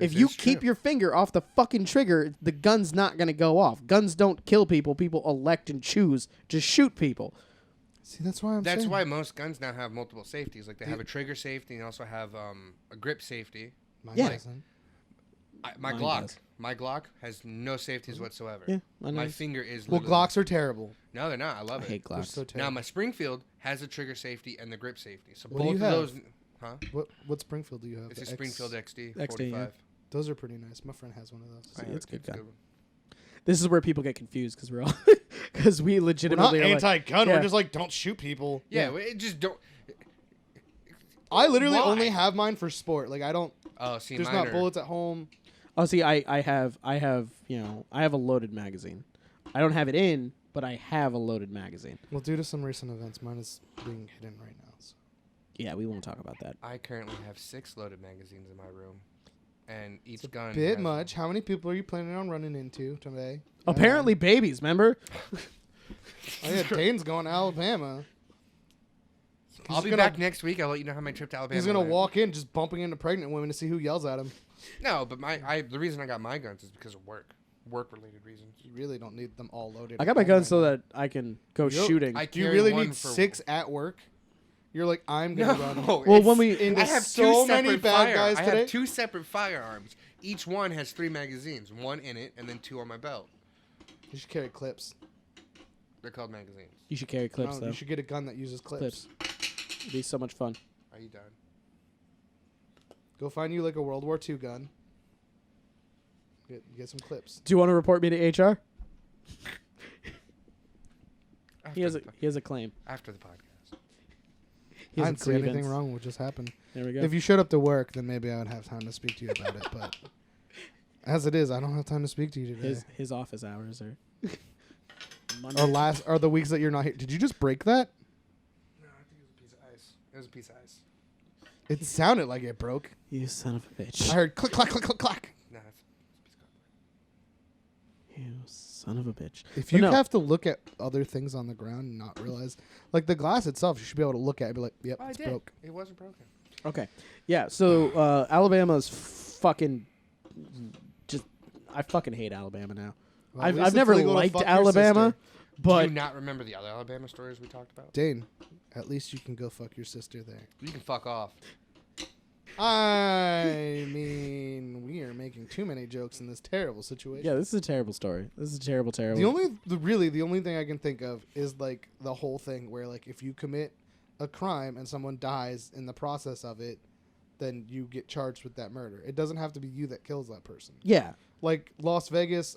S1: If you keep your finger off the fucking trigger, the gun's not going to go off. Guns don't kill people. People elect and choose to shoot people.
S2: See, that's why I'm
S3: That's
S2: saying.
S3: why most guns now have multiple safeties. Like they have a trigger safety and also have a grip safety.
S2: Mine
S1: Yeah.
S2: doesn't.
S3: My
S1: Mine
S3: Glock.
S1: does.
S3: My Glock has no safeties whatsoever.
S1: Yeah, mine
S3: My
S1: does.
S3: finger is.
S2: Well,
S3: literally-
S2: Glocks are terrible.
S3: No, they're not. I love
S1: I
S3: it.
S1: hate
S2: They're
S1: Glocks.
S2: so
S3: Now
S2: terrible.
S3: my Springfield has a trigger safety and the grip safety. So
S2: What do
S3: both
S2: you
S3: of
S2: have?
S3: those. Huh?
S2: What Springfield do you have?
S3: It's
S2: The
S3: a Springfield XD.
S1: XD,
S3: 45.
S1: yeah.
S2: Those are pretty nice. My friend has one of those.
S1: See, it's a good gun.
S3: one.
S1: This is where people get confused because we're all because we
S2: We're not
S1: legitimately are like,
S2: anti-gun.
S1: yeah.
S2: We're just like, don't shoot people.
S3: Yeah, it just don't.
S2: I literally
S3: Why?
S2: only have mine for sport. Like I don't.
S3: Oh, see,
S2: There's
S3: mine
S2: not
S3: are-
S2: bullets at home.
S1: Oh, see, I have a loaded magazine. I don't have it in, but I have a loaded magazine.
S2: Well, due to some recent events, mine is being hidden right now. So.
S1: Yeah, we won't talk about that.
S3: I currently have 6 loaded magazines in my room, and each
S2: It's a
S3: gun.
S2: bit
S3: has-
S2: much. How many people are you planning on running into today?
S1: Apparently, babies. Remember?
S2: Oh, yeah, Dane's going to Alabama.
S3: I'll be back next week. I'll let you know how my trip to Alabama.
S2: He's gonna
S3: went.
S2: walk in just bumping into pregnant women to see who yells at him.
S3: No, but the reason I got my guns is because of work-related reasons.
S2: You really don't need them all loaded.
S1: I got my guns so that I can go shooting.
S3: I
S2: Do you
S3: carry
S2: really
S3: one
S2: need
S3: for
S2: 6 at work? You're like, I'm gonna run.
S3: No,
S1: Well, when we-
S2: Into
S3: I have
S2: so
S3: two
S2: many
S3: separate
S2: bad guys
S3: I
S2: today.
S3: have 2 separate firearms. Each one has 3 magazines, 1 in it, and then 2 on my belt.
S2: You should carry clips.
S3: They're called magazines.
S1: You should carry clips,
S2: No,
S1: though.
S2: you should get a gun that uses clips.
S1: It'd be so much fun.
S3: Are you done?
S2: Go find you like a World War II gun. Get some clips.
S1: Do you want to report me to HR? He
S3: After
S1: has a claim.
S3: after the podcast.
S1: He
S2: I
S1: has a
S2: didn't see anything
S1: grievance.
S2: wrong with what just happened.
S1: There we go.
S2: If you showed up to work, then maybe I would have time to speak to you about it. But as it is, I don't have time to speak to you today.
S1: his office hours are
S2: Or the weeks that you're not here. Did you just break that?
S3: No, I think it was a piece of ice. It was a piece of ice.
S2: It sounded like it broke.
S1: You son of a bitch.
S2: I heard click, clack, click, click, clack.
S3: No, it's a piece of cardboard.
S1: You son of a bitch.
S2: If
S1: But
S2: you
S1: no.
S2: have to look at other things on the ground and not realize, like the glass itself, you should be able to look at it and be like, yep,
S3: Oh, I
S2: it's
S3: did.
S2: broke.
S3: It wasn't broken.
S1: Okay. Yeah, so Alabama's fucking just I fucking hate Alabama now.
S2: Well, at least
S1: I've
S2: it's
S1: never
S2: legal to
S1: liked
S2: fuck your
S1: Alabama,
S2: sister.
S3: Do
S1: but
S3: you not remember the other Alabama stories we talked about?
S2: Dane, at least you can go fuck your sister there.
S3: You can fuck off.
S2: I mean, we are making too many jokes in this terrible situation.
S1: yeah, this is a terrible story. This is a terrible.
S2: The only thing I can think of is like the whole thing where like if you commit a crime and someone dies in the process of it, then you get charged with that murder. It doesn't have to be you that kills that person.
S1: Yeah.
S2: Like Las Vegas,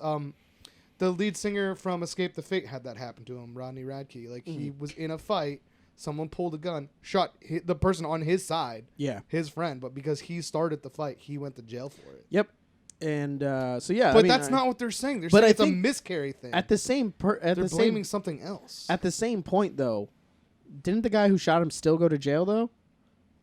S2: the lead singer from Escape the Fate had that happen to him, Rodney Radke. Like he was in a fight, someone pulled a gun, shot the person on his side,
S1: Yeah.
S2: his friend, but because he started the fight, he went to jail for it.
S1: Yep. And so yeah,
S2: But
S1: I mean,
S2: that's not what they're saying. They're
S1: but
S2: saying
S1: I
S2: it's a
S1: think
S2: miscarry thing.
S1: at the same
S2: they're blaming something else.
S1: at the same point though. Didn't the guy who shot him still go to jail though?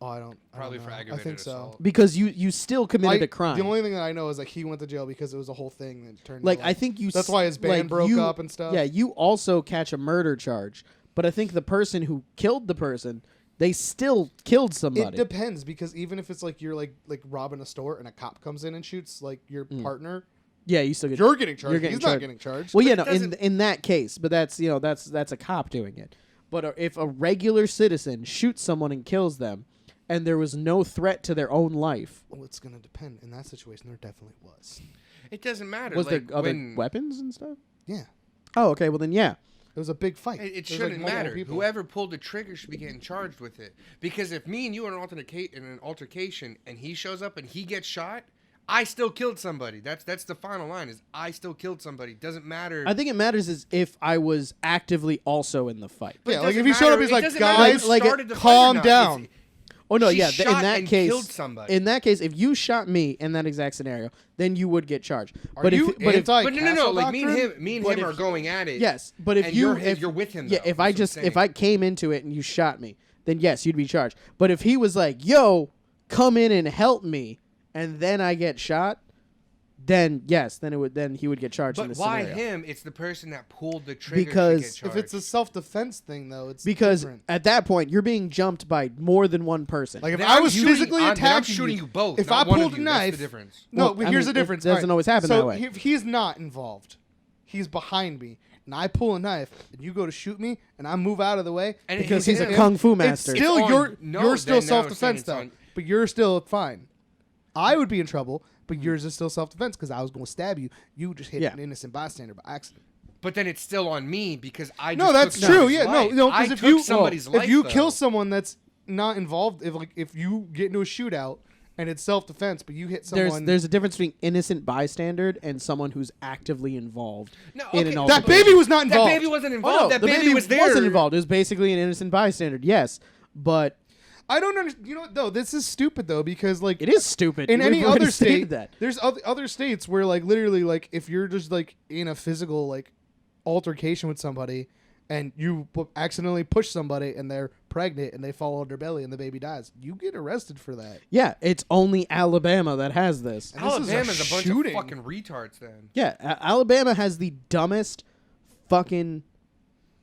S2: Oh, I don't
S3: Probably
S2: know.
S3: for
S2: I
S3: aggravated
S2: think so.
S3: assault.
S1: Because you still committed a crime.
S2: The only thing that I know is like he went to jail because it was a whole thing that turned.
S1: like
S2: into,
S1: I think you.
S2: that's why his band broke up and stuff.
S1: Yeah, you also catch a murder charge, but I think the person who killed the person, they still killed somebody.
S2: It depends because even if it's like you're like robbing a store and a cop comes in and shoots like your partner,
S1: yeah, you still get.
S2: you're getting charged.
S1: You're getting
S2: He's
S1: charged.
S2: not getting charged.
S1: Well, yeah,
S3: But
S1: no,
S3: it doesn't-
S1: in that case, but that's that's a cop doing it. But if a regular citizen shoots someone and kills them, and there was no threat to their own life,
S2: Well, it's gonna depend. In that situation, there definitely was.
S3: It doesn't matter.
S1: was
S3: like,
S1: there other
S3: when
S1: weapons and stuff?
S2: Yeah,
S1: Oh, okay. Well, then yeah.
S2: it was a big fight.
S3: It
S2: There was, like,
S3: shouldn't
S2: multiple
S3: matter.
S2: people.
S3: Whoever pulled the trigger should be getting charged with it. Because if me and you are in an altercation and he shows up and he gets shot, I still killed somebody. That's the final line. Is I still killed somebody. Doesn't matter.
S1: I think it matters is if I was actively also in the fight.
S3: But it
S2: Yeah, like,
S3: doesn't
S2: if he showed up,
S3: matter-
S2: he's
S3: it
S2: like,
S3: doesn't matter
S2: "Guys,
S3: who
S1: like,
S3: started the fight or
S2: calm
S3: not.
S2: down."
S3: It's-
S1: Oh no,
S3: She
S1: yeah.
S3: shot
S1: In that
S3: and
S1: case,
S3: killed somebody.
S1: in that case, if you shot me in that exact scenario, then you would get charged.
S2: Are
S1: but
S2: you
S1: if, but if,
S2: anti-
S3: But no.
S2: Castle
S3: Like me and
S2: doctrine?
S3: him
S1: But
S3: are
S1: if-
S3: going at it.
S1: yes, but if
S3: and
S1: you
S3: you're with him.
S1: yeah,
S3: though,
S1: if I
S3: that's what I'm
S1: just if
S3: saying.
S1: I came into it and you shot me, then yes, you'd be charged. But if he was like, "Yo, come in and help me," and then I get shot, then yes, then he would get charged in
S3: But
S1: this
S3: why
S1: scenario.
S3: him? It's the person that pulled the trigger.
S1: Because
S3: to get
S2: If
S3: charged.
S2: it's a self-defense thing, though, it's
S1: Because
S2: different.
S1: at that point, you're being jumped by more than one person.
S2: Like if
S3: Then
S2: I
S3: I'm
S2: was
S3: shooting-
S2: physically
S3: then I'm
S2: attacking
S3: shooting you both,
S2: If
S3: not
S2: I
S3: one
S2: pulled
S3: of
S2: a
S3: you. That's the
S2: knife,
S3: difference.
S2: no.
S1: Well,
S2: But
S1: I
S2: here's
S1: mean,
S2: the
S1: it
S2: difference.
S1: doesn't always happen
S2: so
S1: that way.
S2: If he's not involved, he's behind me, and I pull a knife, and you go to shoot me, and I move out of the way
S3: And
S1: because
S3: it-
S1: he's a
S3: it-
S1: kung fu
S2: It's
S1: master.
S2: still
S3: It's on-
S2: you're
S3: no,
S2: you're still
S3: then now it's saying
S2: self-defense
S3: it's
S2: though,
S3: on-
S2: but you're still fine. I would be in trouble, but yours is still self-defense because I was going to stab you. You just hit
S1: Yeah.
S2: an innocent bystander by accident.
S3: But then it's still on me because I
S2: No,
S3: just
S2: that's
S3: took
S2: true.
S3: somebody's
S2: Yeah,
S3: life.
S2: no,
S3: I
S2: because if
S3: took
S2: you
S3: somebody's life,
S2: if you
S3: though.
S2: kill someone that's not involved, if you get into a shootout and it's self-defense, but you hit someone,
S1: There's a difference between innocent bystander and someone who's actively involved
S3: No,
S1: in
S3: okay,
S1: an
S2: that
S1: altercation.
S2: baby was not involved.
S3: That baby wasn't
S1: Oh,
S3: involved.
S1: no,
S3: that
S1: the
S3: baby was there.
S1: wasn't involved. It was basically an innocent bystander. Yes, but
S2: I don't understand. You know what, though? This is stupid, though, because, like...
S1: it is stupid.
S2: In
S1: We've
S2: any
S1: already
S2: other
S1: stated
S2: state,
S1: that.
S2: there's other states where, like, literally, like, if you're just, like, in a physical, like, altercation with somebody and you accidentally push somebody and they're pregnant and they fall on their belly and the baby dies, you get arrested for that.
S1: Yeah, it's only Alabama that has this.
S2: And this is
S3: Alabama's a bunch
S2: shooting.
S3: of fucking retards. Then
S1: Yeah, Alabama has the dumbest fucking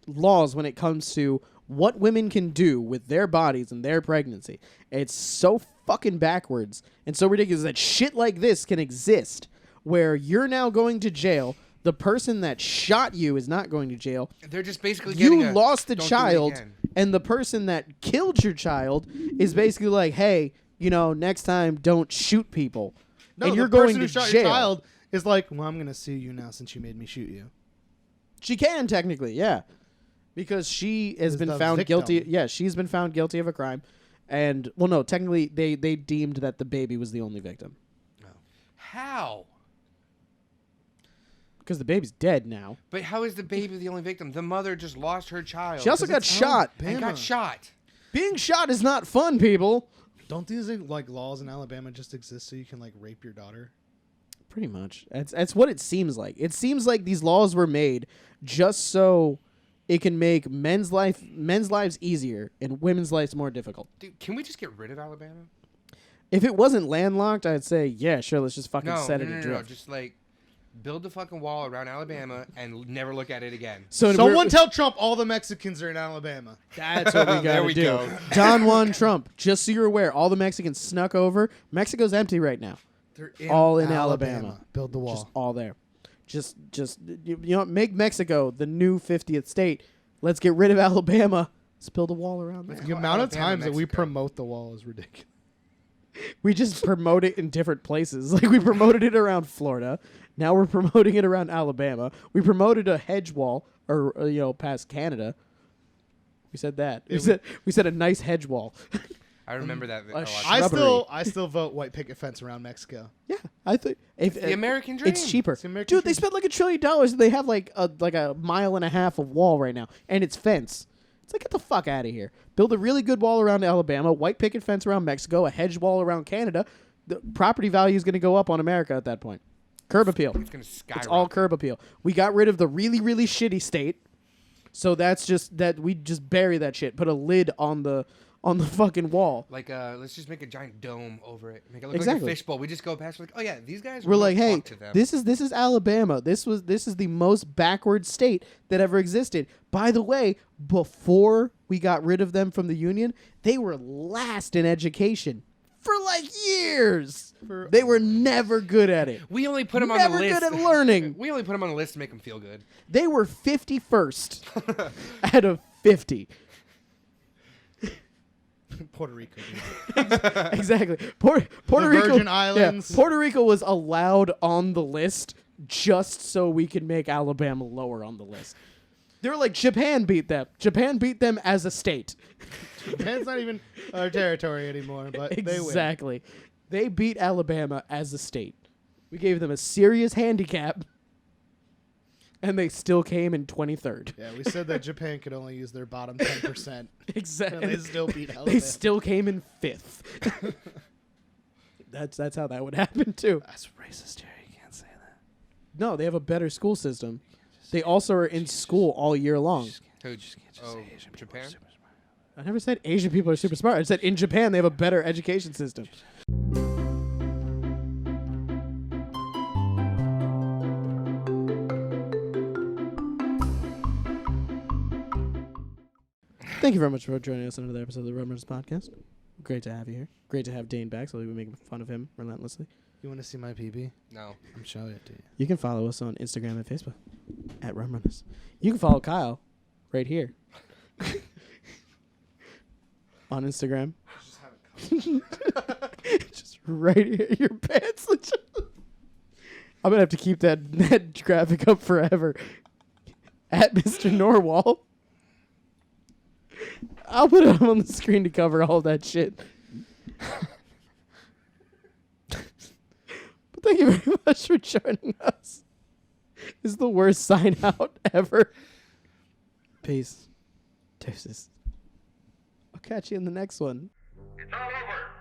S1: laws when it comes to what women can do with their bodies and their pregnancy. It's so fucking backwards and so ridiculous that shit like this can exist where you're now going to jail. The person that shot you is not going to jail.
S3: They're just basically getting
S1: You lost a
S3: "Don't do it
S1: child,
S3: again."
S1: and the person that killed your child is basically like, hey, next time don't shoot people.
S2: No,
S1: and
S2: the
S1: you're
S2: person
S1: going
S2: who
S1: to
S2: shot
S1: jail.
S2: your child is like, well, I'm gonna sue you now since you made me shoot you.
S1: She can technically, yeah, because she has
S2: Is
S1: been
S2: the
S1: found
S2: victim.
S1: guilty. Yeah, she's been found guilty of a crime, and well, no, technically they deemed that the baby was the only victim
S3: How?
S1: because the baby's dead now.
S3: But how is the baby the only victim? The mother just lost her child.
S1: She also got
S2: it's
S1: shot.
S3: and got shot.
S1: Being shot is not fun, people.
S2: Don't these like laws in Alabama just exist so you can like rape your daughter?
S1: Pretty much. That's what it seems like. It seems like these laws were made just so it can make men's lives easier and women's lives more difficult.
S3: Dude, can we just get rid of Alabama?
S1: If it wasn't landlocked, I'd say, yeah, sure, let's just fucking set it
S3: no.
S1: adrift.
S3: Just like build the fucking wall around Alabama and never look at it again.
S1: So
S2: Someone tell Trump all the Mexicans are in Alabama.
S1: that's what we
S3: There
S1: gotta
S3: we
S1: do.
S3: go.
S1: Don Juan Trump, just so you're aware, all the Mexicans snuck over. Mexico's empty right now.
S2: They're
S1: All in Alabama.
S2: Build the wall.
S1: Just all there. Just make Mexico the new 50th state. Let's get rid of Alabama. Let's build a wall around there.
S2: the amount of
S3: Alabama,
S2: times that we
S3: Mexico.
S2: promote the wall is ridiculous.
S1: We just promote it in different places. Like we promoted it around Florida. Now we're promoting it around Alabama. We promoted a hedge wall or past Canada. We said that. We said a nice hedge wall.
S3: I remember that. a lot.
S2: I still vote white picket fence around Mexico.
S1: Yeah, I think if
S3: the American dream.
S1: it's cheaper.
S2: It's the American
S1: Dude, they
S2: dream.
S1: spent like $1 trillion and they have like a mile and a half of wall right now and it's fence. It's like, get the fuck out of here. Build a really good wall around Alabama, white picket fence around Mexico, a hedge wall around Canada. The property value is going to go up on America at that point. Curb appeal.
S3: It's gonna skyrocket.
S1: It's all curb appeal. We got rid of the really, really shitty state. So that's just that we just bury that shit. Put a lid on the fucking wall.
S3: Like, let's just make a giant dome over it. Make it look
S1: Exactly.
S3: like a fishbowl. We just go past, like, oh yeah, these guys.
S1: We're like, hey,
S3: talk to them.
S1: this is Alabama. This is the most backward state that ever existed. By the way, before we got rid of them from the Union, they were last in education for like years. They were never good at it.
S3: We only put them on
S1: Never
S3: the list.
S1: good at learning.
S3: We only put them on the list to make them feel good.
S1: They were 51st out of 50.
S2: Puerto Rico. Dude.
S1: Exactly. Puerto Rico.
S2: Virgin Islands.
S1: Yeah, Puerto Rico was allowed on the list just so we could make Alabama lower on the list. They were like, Japan beat them. Japan beat them as a state.
S2: Japan's not even our territory anymore, but they win.
S1: Exactly. They beat Alabama as a state. We gave them a serious handicap, and they still came in 23rd.
S2: Yeah, we said that Japan could only use their bottom 10%.
S1: Exactly.
S2: And they still beat Alabama.
S1: They still came in 5th. That's how that would happen too.
S2: That's racist, Jerry. You can't say that.
S1: No, they have a better school system. They also are in school all year long.
S3: Who? Oh, Japan.
S1: I never said Asian people are super smart. I said in Japan they have a better education system. Thank you very much for joining us on another episode of the Rum Runnas Podcast. Great to have you here. Great to have Dane back, so we'll be making fun of him relentlessly.
S2: You want to see my PB?
S3: No.
S2: I'm showing it to you.
S1: You can follow us on Instagram and Facebook at Rum Runnas. You can follow Kyle right here on Instagram. Just right here. Your pants. I'm going to have to keep that graphic up forever. At Mr. Norwal. I'll put it up on the screen to cover all that shit. But thank you very much for joining us. This is the worst sign out ever. Peace. Deuces. I'll catch you in the next one.
S5: It's all over.